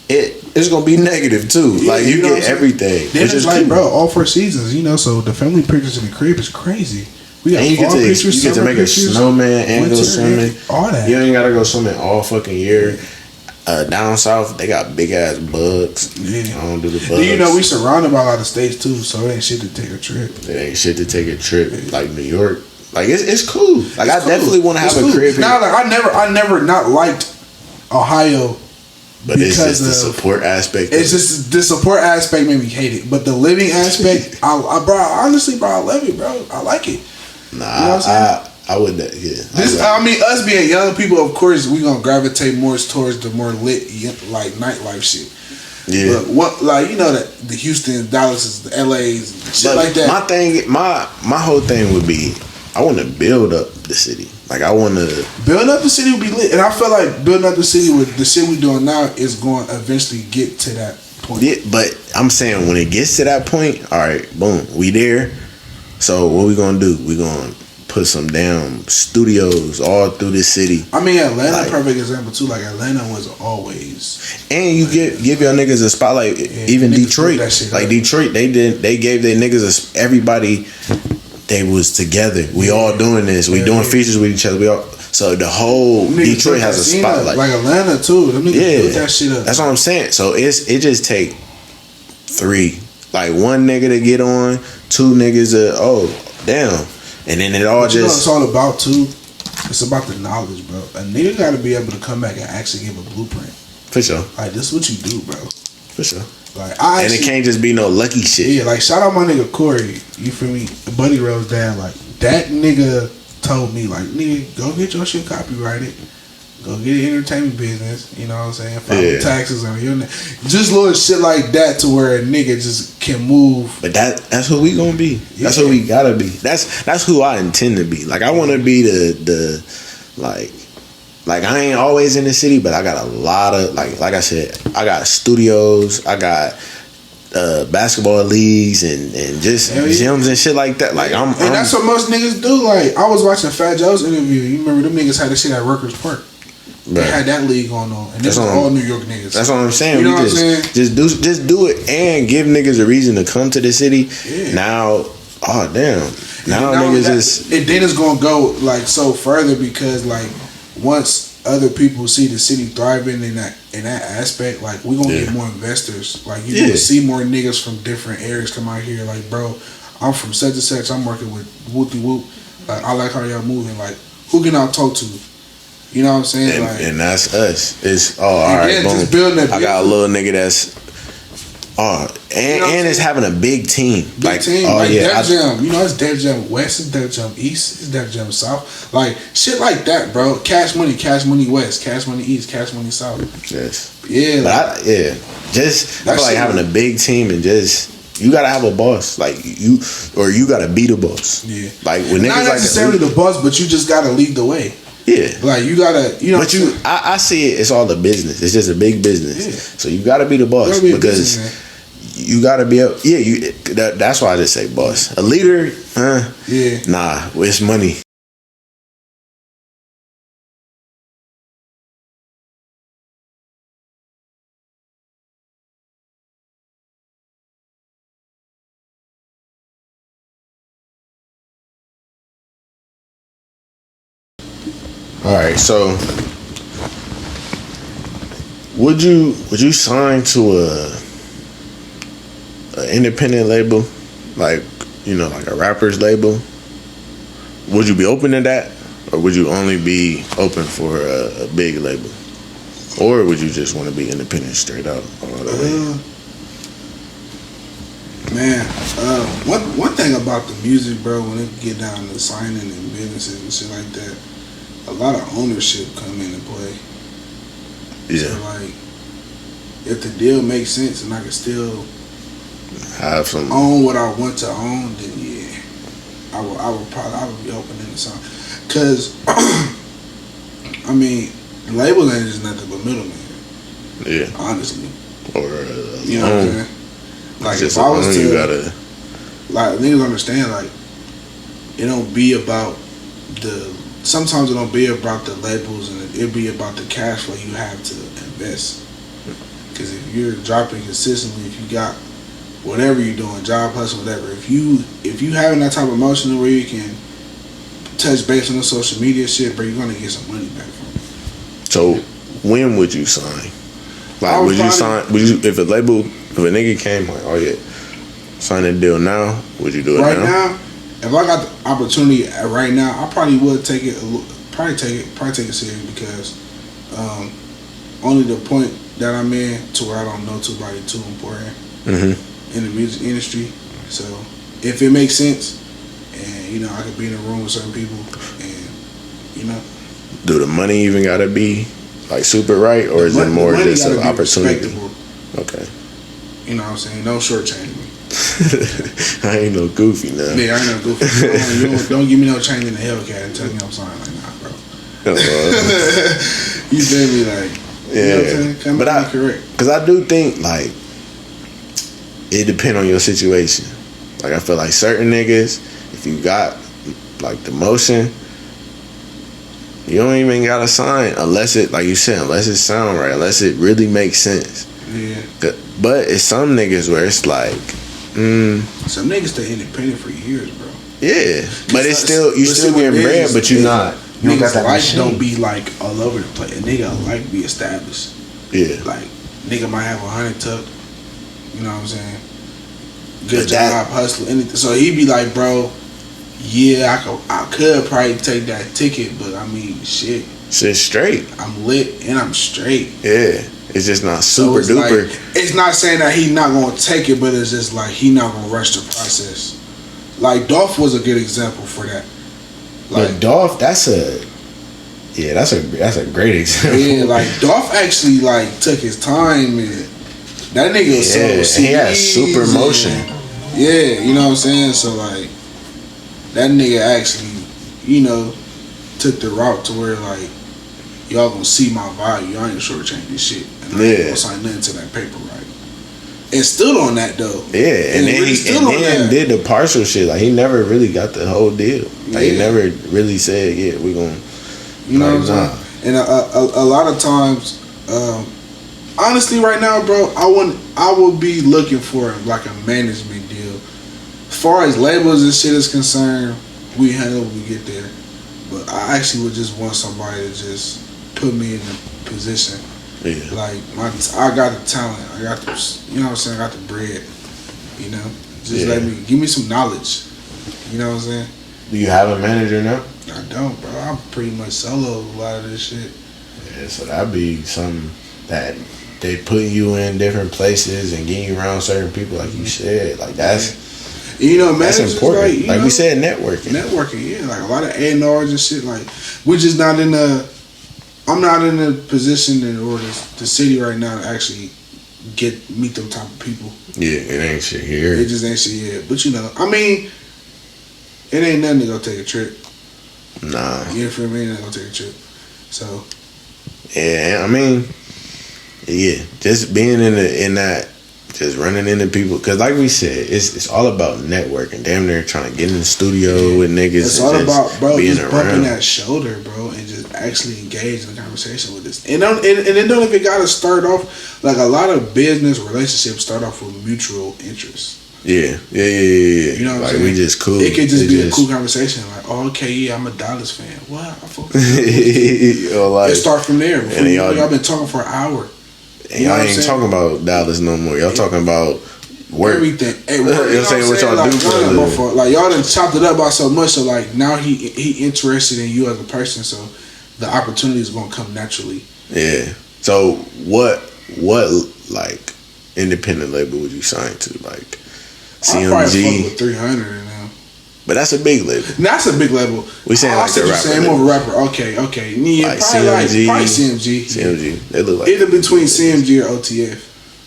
It's gonna be negative too. Yeah, like you get everything. Then it's like, bro, all 4 seasons. You know, so the family pictures in the crib is crazy. We got fall pictures, you get to make pictures, a snowman and go swimming. All that. You ain't gotta go swimming all fucking year. Down south, they got big ass bugs. Yeah. I don't do the bugs. You know, we surrounded by a lot of states too, so it ain't shit to take a trip. It ain't shit to take a trip. Like New York. Like it's cool. Like I definitely want to have a crib here. Now, like I never not liked Ohio. But it's just the support aspect. It's just the support aspect made me hate it. But the living aspect, honestly, I love it, bro. I like it. Nah, you know what I'm saying? I would, yeah. I mean, us being young people, of course, we gonna gravitate more towards the more lit, like nightlife shit. Yeah. But what, like, you know, that the Houston, Dallas, the LA's, shit like that. My whole thing would be, I want to build up the city. Like, I want to build up the city would be lit, and I feel like building up the city with the shit we doing now is going to eventually get to that point. Yeah, but I'm saying when it gets to that point, all right, boom, we there. So what we gonna do? We gonna put some damn studios all through the city. I mean, Atlanta, like, perfect example too. Like Atlanta was always, and you give your niggas a spotlight. Yeah, even Detroit, like Detroit, they gave their niggas everybody. They was together. We all doing this. We doing features with each other. We all. So the whole Detroit has a spotlight. Like Atlanta too. Them niggas built that shit up. That's what I'm saying. So it just take 3. Like 1 nigga to get on, 2 niggas damn. And then it all but you know what it's all about too? It's about the knowledge, bro. A nigga gotta be able to come back and actually give a blueprint. For sure. Like, this is what you do, bro. For sure. Like, and it can't just be no lucky shit. Yeah, like, shout out my nigga Corey. You feel me? Buddy Rose down. Like, that nigga told me, like, nigga, go get your shit copyrighted. Go get an entertainment business. You know what I'm saying? File taxes on your name. Just little shit like that to where a nigga just can move. But that's who we gonna be. That's who we gotta be. That's who I intend to be. Like, I want to be the like I ain't always in the city, but I got a lot of like I said, I got studios, I got basketball leagues and just gyms and shit like that. Like I'm that's what most niggas do. Like, I was watching Fat Joe's interview. You remember them niggas had this shit at Rutgers Park. They had that league going on, and this is all New York niggas. That's what I'm saying. You know what I'm saying? Just do it and give niggas a reason to come to the city. Yeah. Now, now niggas just. And then it's gonna go like so further because like once other people see the city thriving in that aspect, like we gonna get more investors. Like you gonna see more niggas from different areas come out here. Like, bro, I'm from such and such. I'm working with Whoopty Whoop. Like, I like how y'all moving. Like, who can I talk to? You know what I'm saying? And that's us. It's all right. Boom. Just building that. I got a little nigga that's and it's having a big team. Big team. Like Def Jam. You know, it's Def Jam West, it's Def Jam East, it's Def Jam South. Like shit like that, bro. Cash Money West, Cash Money East, Cash Money South. Yes. Yeah. But I feel like having a big team and just you gotta have a boss. Like you gotta be the boss. Yeah. Like when niggas not necessarily the boss, but you just gotta lead the way. Yeah. Like you gotta, you know. But I see it. It's all the business. It's just a big business. Yeah. So you gotta be the boss because you gotta be up. Yeah. That's why I just say boss. A leader. Yeah. Nah. It's money. All right, so would you sign to a independent label, like like a rapper's label? Would you be open to that, or would you only be open for a big label, or would you just want to be independent straight out all the way? Man, one thing about the music, bro, when it get down to signing and businesses and shit like that. A lot of ownership come into play. Yeah. So like, if the deal makes sense and I can still have some own what I want to own, then yeah, I would be open to something. Cause I mean, labels ain't just nothing but middleman. Yeah. Honestly. Or you know what I'm saying? Like if I was to like niggas understand like it don't be about sometimes it don't be about the labels and it be about the cash flow you have to invest. Because if you're dropping consistently, if you got whatever you're doing, job, hustle, whatever, if you having that type of motion where you can touch base on the social media shit, bro, you're gonna get some money back from it. So when would you sign? Like would you sign? Would you if a nigga came like, oh yeah, sign a deal now? Would you do it right now? If I got the opportunity right now, I probably would take it. Probably take it serious because only the point that I'm in to where I don't know somebody too important in the music industry. So if it makes sense, and you know I could be in a room with certain people, and you know, do the money even gotta be like super right, or is it more just an opportunity? Okay. You know what I'm saying? Don't shortchange me. I ain't no goofy now. Yeah, I ain't no goofy. Don't give me no chain in the Hellcat and tell me I'm signing like nah, bro. You feel me? Like, yeah. You know what I'm saying? But correct. Because I do think like it depend on your situation. Like I feel like certain niggas, if you got like the motion, you don't even gotta sign unless it, like you said, unless it sound right, unless it really makes sense. Yeah. But it's some niggas where it's like, some niggas stay independent for years, bro. Yeah, but it's still you still getting bread, but you not. You niggas got life don't be like all over the place. A nigga like be established. Yeah. Like nigga might have 100 tuck. You know what I'm saying? Good job, hustle, anything. So he be like, bro, yeah, I could probably take that ticket, but I mean, shit straight. I'm lit and I'm straight. Yeah. It's just not super duper. Like, it's not saying that he not gonna take it, but it's just like he not gonna rush the process. Like Dolph was a good example for that. Like but Dolph, that's a great example. Yeah, like Dolph actually like took his time and that nigga was so he had super motion. Yeah, you know what I'm saying? So like that nigga actually, you know, took the route to where like y'all gonna see my value. Y'all ain't shortchange this shit. And I ain't gonna sign nothing to that paper, right? And stood on that though. Yeah, and then he did the partial shit. Like he never really got the whole deal. Like he never really said, "Yeah, we gonna." You know what I'm saying? And a lot of times, honestly, right now, bro, I would be looking for like a management deal. As far as labels and shit is concerned, we handle when we get there. But I actually would just want somebody to just put me in a position. Yeah. Like I got the talent, I got the, you know what I'm saying, I got the bread. You know, just give me some knowledge. You know what I'm saying? Do you have a manager now? I don't, bro. I'm pretty much solo a lot of this shit. Yeah, so that'd be something that they put you in different places and getting you around certain people, like you said. Like that's, you know, that's important. Like we said, networking. Networking, yeah. Like a lot of A&Rs and shit. Like we're just not in a. I'm not in a position or the city right now to actually meet them type of people. Yeah, it ain't shit here. It just ain't shit here. But you know, I mean, it ain't nothing to go take a trip. Nah. You feel me? It ain't gonna take a trip. So. Yeah, I mean, yeah, just being in that, just running into people, because like we said, it's all about networking. Damn near trying to get in the studio with niggas. It's all about, bro, being just bumping that shoulder, bro, and just actually engage in the conversation with this. And it don't even gotta start off, like a lot of business relationships start off with mutual interest. Yeah. You know what I'm saying? We just cool. It could just be a cool conversation. Like, oh, okay, yeah, I'm a Dallas fan. What? I fuck it start from there. Before y'all been talking for an hour. And y'all ain't talking about Dallas no more. Y'all talking about work. Everything. Hey, you know what I'm saying? What y'all like, do for a living. Like y'all done chopped it up about so much. So like now he interested in you as a person. So the opportunity is gonna come naturally. Yeah. So what like independent label would you sign to? Like CMG. I probably fuck with 300 now. But that's a big label. That's a big label. We saying like the rapper. Saying more of a rapper. Okay. Yeah, like probably CMG. CMG. CMG. They look like either between CMG or OTF.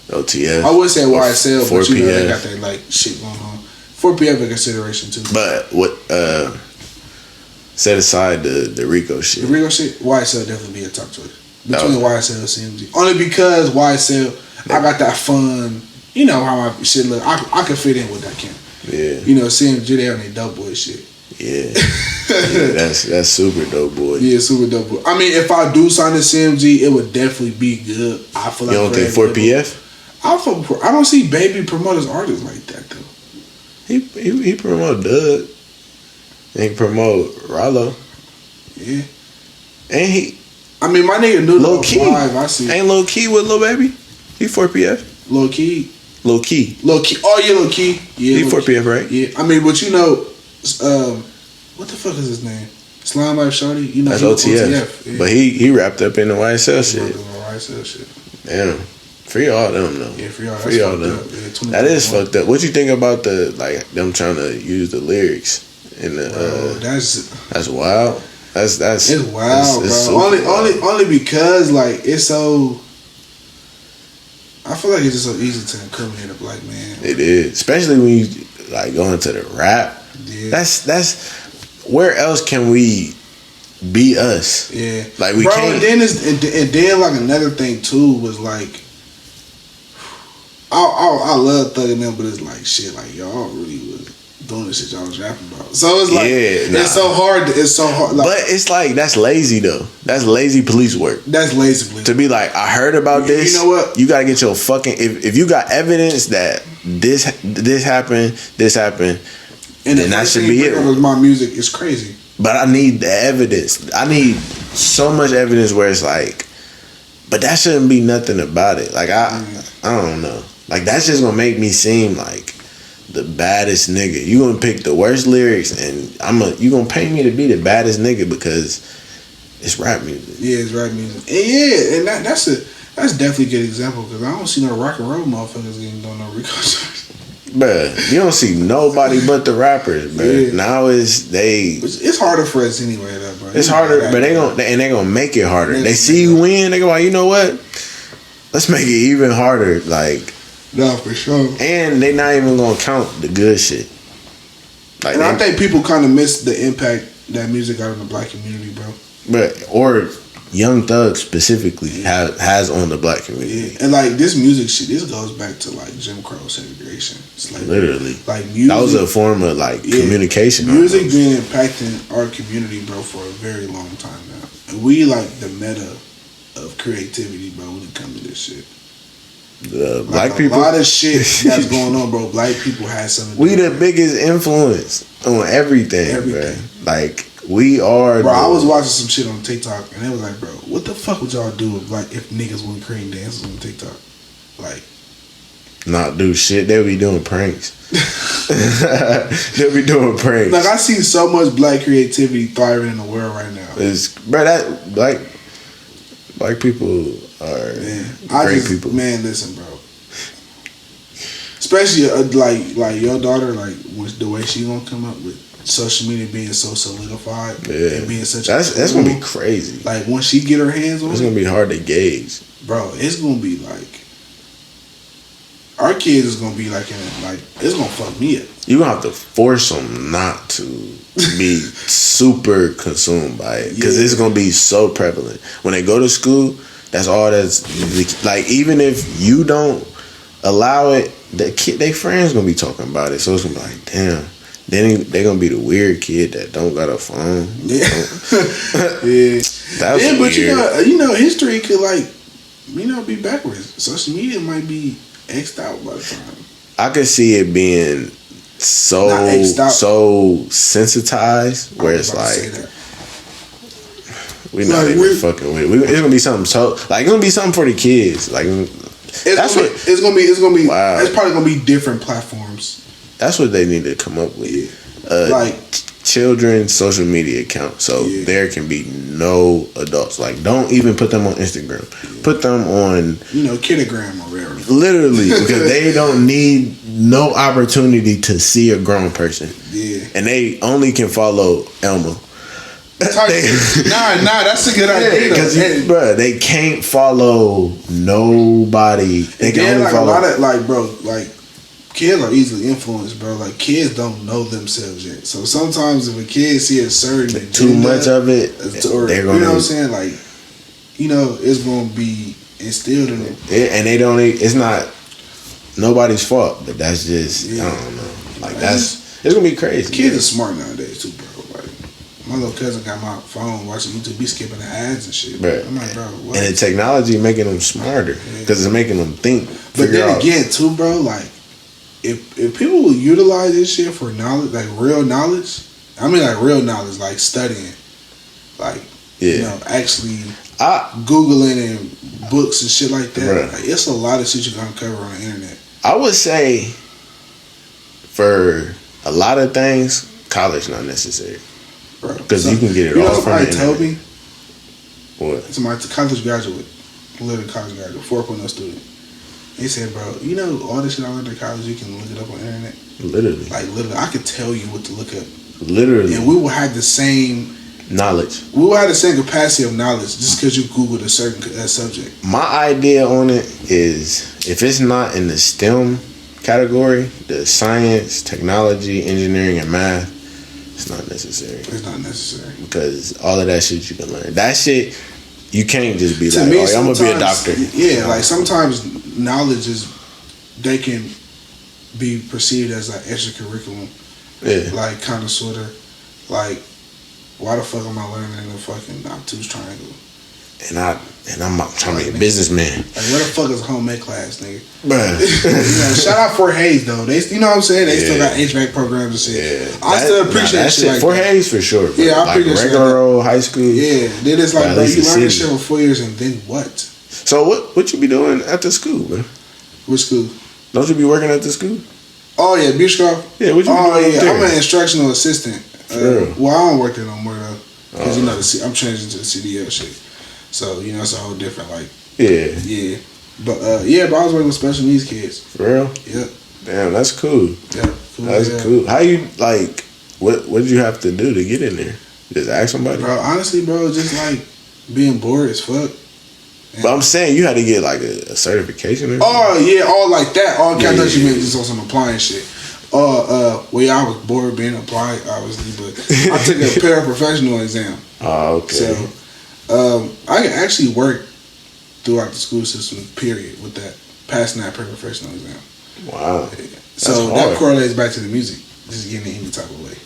OTF. I would say YSL, but you know 4PF. they got that like shit going on. 4PF in consideration too. But what? Set aside the Rico shit. The Rico shit. YSL definitely be a top choice. between YSL and CMG. Only because YSL, I got that fun. You know how my shit look. I can fit in with that camp. Yeah. You know, CMG they on their dope boy shit. Yeah. That's super dope boy. Yeah, super dope boy. I mean, if I do sign to CMG, it would definitely be good. I feel like you don't think 4PF? I don't see Baby promote his artists like that though. He promote Doug. And he promote Rollo. Yeah. And he. I mean, my nigga knew Low Key. Live, I see. Ain't Low Key with Lil Baby? He 4PF. Low Key. Low Key. Low Key. Oh yeah, Low Key. Yeah. He 4PF, right? Yeah. I mean, but you know, what the fuck is his name? Slime Life Shorty. You know, that's OTF. Yeah. But he wrapped up in the YSL shit. YSL shit. Damn. Free all them though. Yeah, free all them. Yeah, that is fucked up. What you think about them trying to use the lyrics in the? That's wild. That's it's wild, bro. Only because like it's so. I feel like it's just so easy to incriminate a black man. It is, especially when you like go into the rap. Yeah. That's where else can we be us? Yeah, like we bro, can't. And then like another thing too was like. I love thugging them, but it's like shit. Like y'all really was doing the shit y'all was rapping about. So it's like it's so hard. It's so hard. Like, but it's like that's lazy though. That's lazy police work. That's lazy police. To be like, I heard about this. You know what? You gotta get your fucking. If you got evidence that this happened, and then that should be it. With my music is crazy. But I need the evidence. I need so much evidence where it's like, but that shouldn't be nothing about it. Like I don't know. Like that's just gonna make me seem like the baddest nigga. You gonna pick the worst lyrics and you gonna pay me to be the baddest nigga because it's rap music. Yeah, it's rap music. And that's definitely a good example because I don't see no rock and roll motherfuckers getting done no Rico charge. Bruh, you don't see nobody but the rappers, bruh. Yeah. Now it's harder for us anyway, though, bro. It's harder, but they gonna make it harder. They see you win, they go like, you know what? Let's make it even harder, like. No, for sure. And they not even gonna count the good shit. Like, and I think people kind of miss the impact that music got on the black community, bro. But or Young Thug specifically has on the black community. Yeah. And like this music shit, this goes back to like Jim Crow segregation. It's like literally like music, that was a form of like communication. Music been impacting our community, bro, for a very long time now. And we like the meta of creativity, bro, when it comes to this shit. Black people, a lot of shit that's going on, bro. Black people had something. We the biggest influence on everything. Bro. Like we are. Bro, I was watching some shit on TikTok, and it was like, bro, what the fuck would y'all do if niggas went cream dances on TikTok? Like, not do shit. They'll be doing pranks. They'll be doing pranks. Like I see so much black creativity thriving in the world right now. Bro, that black people are great people. Man, listen, bro. Especially like your daughter, like the way she gonna come up with social media being so solidified and being such. That's gonna be crazy. Like once she get her hands on it's gonna be hard to gauge, bro. It's gonna be like our kids is gonna be like it's gonna fuck me up. You gonna have to force them not to be super consumed by it because it's gonna be so prevalent when they go to school. That's all that's like. Even if you don't allow it, they friends gonna be talking about it. So it's gonna be like, damn. Then they gonna be the weird kid that don't got a phone. Yeah, That's weird. But you know, history could be backwards. Social media might be X'd out by the time. I could see it being so sensitized where it's like. We're not even fucking with it. It's gonna be something it's gonna be something for the kids. Like it's gonna be. Wow. It's probably gonna be different platforms. That's what they need to come up with. Children's social media account, so there can be no adults. Like, don't even put them on Instagram. Put them on Kidagram or whatever. Literally, because they don't need no opportunity to see a grown person. Yeah, and they only can follow Elmo. That's a good idea. Because bro, they can't follow nobody. They can only follow a lot of kids are easily influenced, bro. Like kids don't know themselves yet. So sometimes if a kid see a certain too much of it, they're gonna, you know what I'm saying? Like it's gonna be instilled in them. And they don't. It's not nobody's fault, but that's just I don't know. Like it's gonna be crazy. Kids are smart nowadays too, bro. Like my little cousin got my phone watching YouTube, be skipping the ads and shit. Right. I'm like, bro, what? And the technology making them smarter because it's making them think. But then again, too, bro, like if people will utilize this shit for knowledge, like real knowledge, like studying, like actually Googling and books and shit like that. Right. Like, it's a lot of shit you can uncover on the internet. I would say for a lot of things, college not necessary. Because you can get it all from the internet. Told me? What? Somebody, college graduate, literally college graduate, 4.0 student. He said, bro, all this shit I learned in college, you can look it up on the internet. Literally. Like, literally, I could tell you what to look up. Literally. And we will have the same knowledge. We will have the same capacity of knowledge just because you Googled a certain subject. My idea on it is if it's not in the STEM category, the science, technology, engineering, and math, it's not necessary. It's not necessary. Because all of that shit you can learn. That shit, you can't just be like, I'm going to be a doctor. Yeah, like sometimes knowledge they can be perceived as like extracurriculum. Yeah. Like kind of sort of like, why the fuck am I learning in a fucking obtuse triangle? And I'm trying to be a businessman. Like, where the fuck is home ec class, nigga? Shout out Fort Hayes though. They, you know what I'm saying? They still got HVAC programs and shit. Yeah. I still appreciate that shit. Like Fort Hayes for sure. Bro. Yeah, I appreciate regular old high school. Yeah, then it's like, bro, you learn this shit for 4 years and then what? So what you be doing at the school, bro? Which school? Don't you be working at the school? Oh yeah, Bushcroft. Yeah, what you be doing? I'm an instructional assistant. Well, I don't work there no more though, because I'm changing to the CDL shit. So it's a whole different yeah. But but I was working with special needs kids. For real? Yeah. Damn, that's cool. Yeah, cool. That's cool. How you like? What did you have to do to get in there? Just ask somebody. Bro, honestly, bro, just like being bored as fuck. But I'm saying you had to get like a certification. Oh yeah, all like that. All I thought you meant just on some applying shit. I was bored being applied, obviously, but I took a paraprofessional exam. Oh, okay. So, I can actually work throughout the school system, period, with that, passing that paraprofessional exam. Wow. So that correlates back to the music, just getting it any type of way.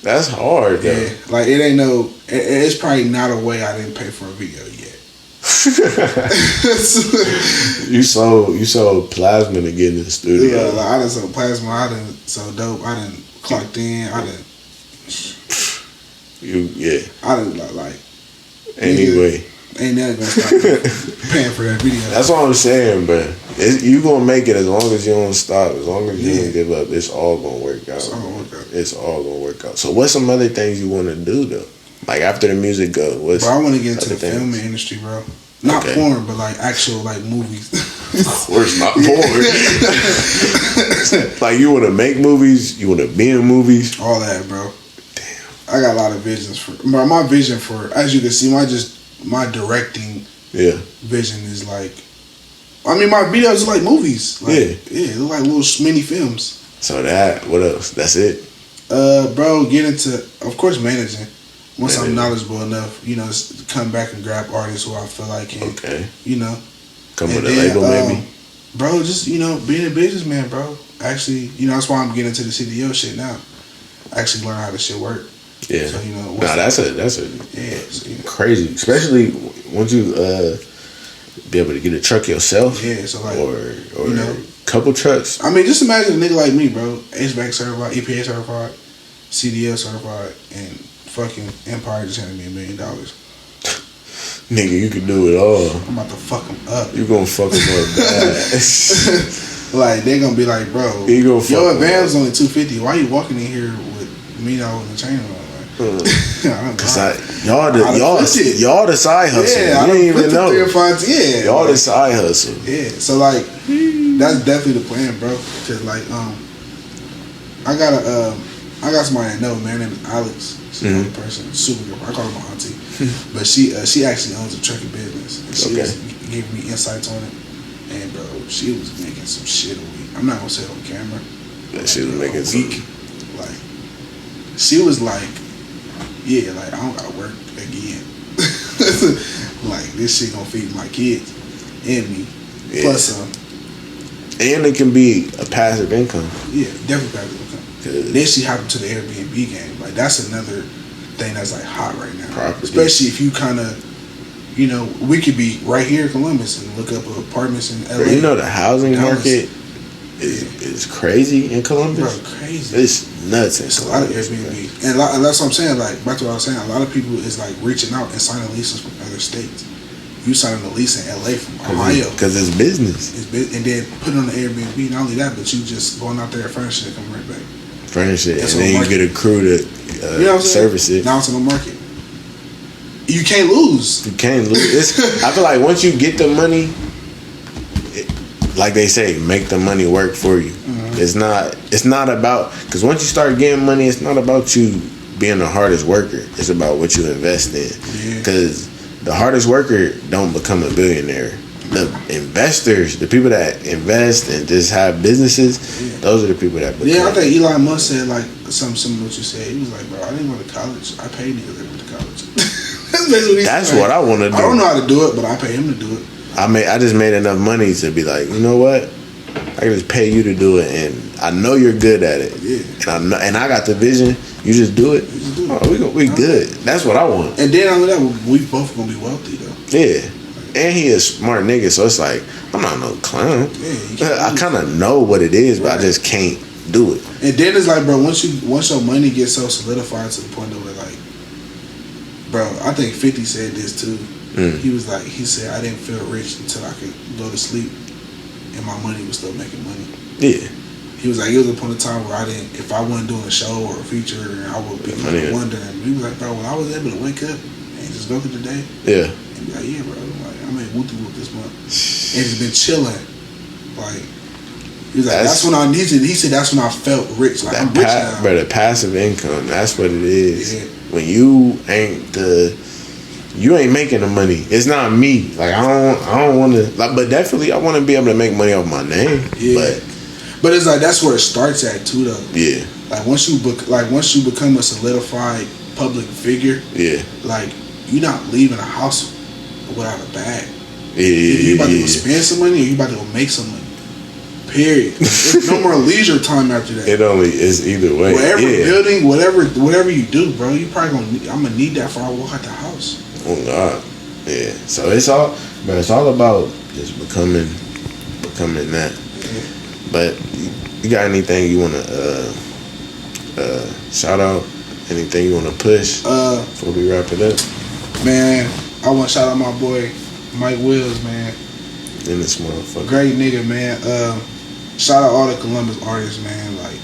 That's hard, though. Yeah, like it ain't it's probably not a way I didn't pay for a video yet. You sold plasma to get in the studio. Yeah, like I done sold plasma. I done sold dope. I done clocked in. I done. I done like. Anyway, ain't never gonna stop paying for that video. That's what I'm saying, bro. You gonna make it as long as you don't stop. As long as you don't give up, it's all gonna work out. It's all gonna work out. So, what's some other things you want to do though? Like after the music go, bro, I want to get into the film industry, bro. Not porn, but like actual like movies. Of course, not porn. Like you want to make movies, you want to be in movies, all that, bro. Damn, I got a lot of visions for my vision for. As you can see, my directing vision is like. I mean, my videos are like movies. Like, they're like little mini films. So what else? That's it. Bro, get into, of course, managing. Once I'm knowledgeable enough, come back and grab artists who I feel like can, come with a label, maybe. Bro, just being a businessman, bro. Actually, that's why I'm getting into the CDO shit now. Actually, learn how this shit work. Yeah. So that's a crazy, especially once you be able to get a truck yourself. Yeah. So like, or couple trucks. I mean, just imagine a nigga like me, bro. HVAC certified, EPA certified, CDL certified, and fucking Empire just handed me $1 million. Nigga, you can do it all. I'm about to fuck him up. You gonna fuck him up bad. Like, they gonna be like, bro, your advance only $250. Why you walking in here with me out with the chain on? Cause y'all the side hustle. Yeah, you didn't even know. Y'all the side hustle. Yeah, so like that's definitely the plan, bro. Cause like I got somebody I know, man, named Alex. She's a person, super good. I call her my auntie, but she actually owns a trucking business. And she was giving me insights on it, and bro, she was making some shit a week. I'm not gonna say it on camera. Yeah, she was making a week. Like she was like, yeah, like I don't gotta work again. Like, this shit gonna feed my kids and me. Yeah. Plus some. And it can be a passive income. Yeah, definitely passive income. Then she hopped into the Airbnb game. Like, that's another thing that's like hot right now. Property. Especially if you kind of, you know, we could be right here in Columbus and look up apartments in LA. You know, the housing market is crazy in Columbus. Bro, crazy. It's nuts. It's a lot of Airbnb. And that's what I'm saying. Like, back to what I was saying, a lot of people is like reaching out and signing leases from other states. You signing a lease in LA from Ohio. Because it's business. And then put it on the Airbnb. Not only that, but you just going out there, furnish it, and come right back. Furnish it. And then you get a crew to you know service it. Now it's on the market. You can't lose. You can't lose. I feel like once you get the money, like they say, make the money work for you. Mm-hmm. It's not about, because once you start getting money, it's not about you being the hardest worker. It's about what you invest in. Because the hardest worker don't become a billionaire. The investors, the people that invest and just have businesses, those are the people that become. Yeah, I think Elon Musk said like something similar to what you said. He was like, bro, I didn't go to college. I paid niggas that went to college. That's basically That's what I want to do. I don't know how to do it, but I pay him to do it. I just made enough money to be like, you know what? I can just pay you to do it, and I know you're good at it. Yeah. And I got the vision. You just do it. Oh, we good. That's what I want. And then after that, we both gonna be wealthy though. Yeah. And he is a smart nigga, so it's like, I'm not no clown. Yeah, I kind of know what it is, but I just can't do it. And then it's like, bro, once your money gets so solidified to the point of where, like, bro, I think 50 said this too. He said, I didn't feel rich until I could go to sleep and my money was still making money. Yeah. He was like, it was a point of time where if I wasn't doing a show or a feature, I would be wondering. He was like, bro, when I was able to wake up and just go through the day, and be like, yeah, bro, I made whoop-de-whoop this month. And it's been chilling. Like, he was like, he said that's when I felt rich. Like, I'm rich now. Bro, the passive income, that's what it is. Yeah. When you ain't making the money. It's not me. Like, I don't want to, like, but definitely I want to be able to make money off my name. Yeah. But it's like, that's where it starts at too, though. Yeah. Like, once you become a solidified public figure, like, you're not leaving a house without a bag. You about to go spend some money, or you about to go make some money. Period. There's no more leisure time after that. It only is either way. Whatever building, whatever you do, bro, you probably I'm gonna need that before I walk out the house. Oh God. Yeah. So it's all about just becoming that. Yeah. But you got anything you wanna shout out? Anything you wanna push before we wrap it up? Man, I wanna shout out my boy Mike Wills, man. In this motherfucker. Great nigga, man. Shout out all the Columbus artists, man. Like,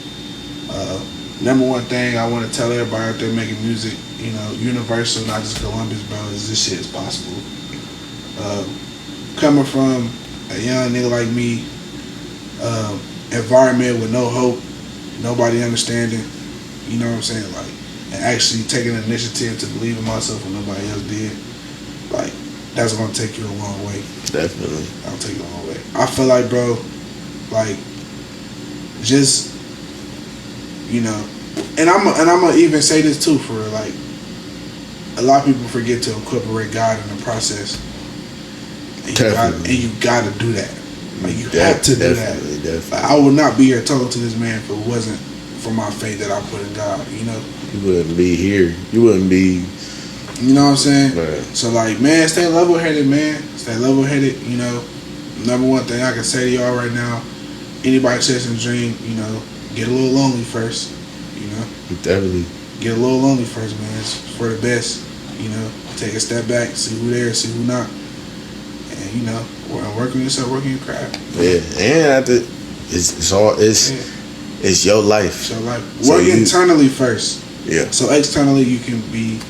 number one thing I want to tell everybody out there making music, you know, universal, not just Columbus, bro, is this shit is possible. Coming from a young nigga like me, environment with no hope, nobody understanding, you know what I'm saying? Like, and actually taking an initiative to believe in myself when nobody else did, like, that's gonna take you a long way. Definitely. That'll take you a long way. I feel like, bro, like, just, you know, and I'm gonna even say this too, for like, a lot of people forget to incorporate God in the process. And you gotta do that. Like, you have to do that. Definitely. Like, I would not be here talking to this man if it wasn't for my faith that I put in God, you know? You wouldn't be here. You wouldn't be. You know what I'm saying? Right. So, like, man, stay level-headed, man. Stay level-headed, you know. Number one thing I can say to y'all right now, anybody chasing a dream, you know, get a little lonely first, you know. Definitely. Get a little lonely first, man. It's for the best, you know. Take a step back, see who there, see who not. And, you know, work on yourself, work on your craft. Yeah, and it's your life. It's your life. Work internally first. Yeah. So externally you can be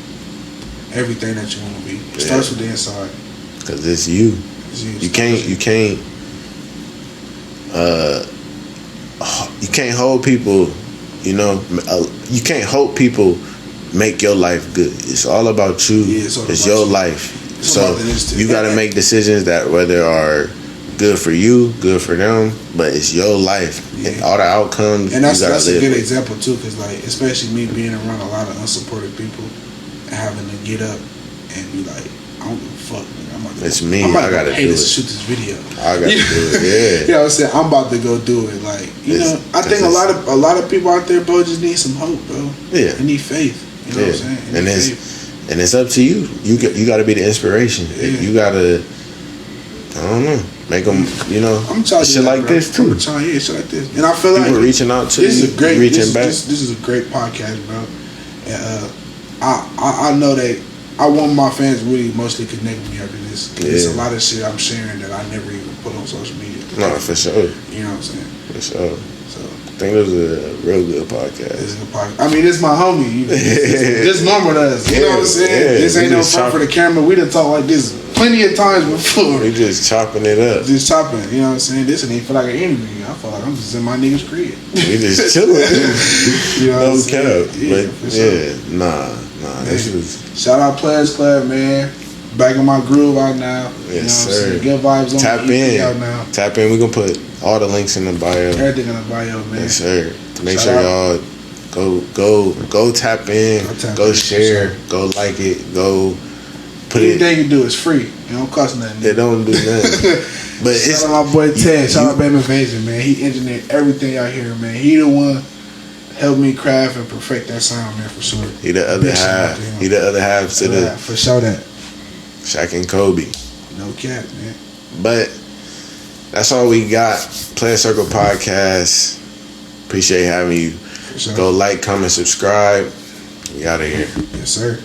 everything that you want to be. It starts with the inside. Cause it's you. You can't hold people. You know, you can't hope people make your life good. It's all about you. Yeah, it's your life. So you got to make decisions that whether are good for you, good for them, but it's your life. Yeah. And all the outcomes. And that's a good example too, because like, especially me being around a lot of unsupported people and having to get up and be like, I don't give a fuck. It's me. I gotta do it. Shoot this video. I gotta do it. Yeah. You know what I'm saying? I'm about to go do it. Like, I think a lot of people out there, bro, just need some hope, bro. Yeah. They need faith. You know what I'm saying? And it's up to you. You got to be the inspiration. Yeah. You got to. I don't know. Make them. I'm trying shit like bro. this too. Shit like this. And I feel people like reaching out to this you. Is a great. Reaching back. This is a great podcast, bro. And I know that. I want my fans really mostly connect with me after this. There's a lot of shit I'm sharing that I never even put on social media. No, for sure. You know what I'm saying? For sure. So I think this is a real good podcast. This is a podcast. I mean, this my homie. This normal to us. You know what I'm saying? Yeah. This ain't no front for the camera. We done talked like this plenty of times before. We just chopping it up. Just chopping. You know what I'm saying? This ain't feel like an interview. I feel like I'm just in my nigga's crib. We just chilling. You know what I'm saying? Yeah, but sure. Nah. This is shout out Players Club, man. Back in my groove out now. Yes, you know sir. Good vibes on Tap the in. out now. Tap in. We're gonna put all the links in the bio. Everything in the bio, man. Yes, sir. Make sure y'all go tap in. Go share. Go like it. Go put it. Anything you do is free. It don't cost nothing. It don't do nothing. But shout out my boy Ted. Shout out Bam Invasion, man. He engineered everything out here, man. He the one helped me craft and perfect that sound, man, for sure. He the other half. He the other half to the for sure that. Shaq and Kobe. No cap, man. But that's all we got. Player Circle Podcast. Appreciate having you. For sure. Go like, comment, subscribe. We out of here. Yes, sir.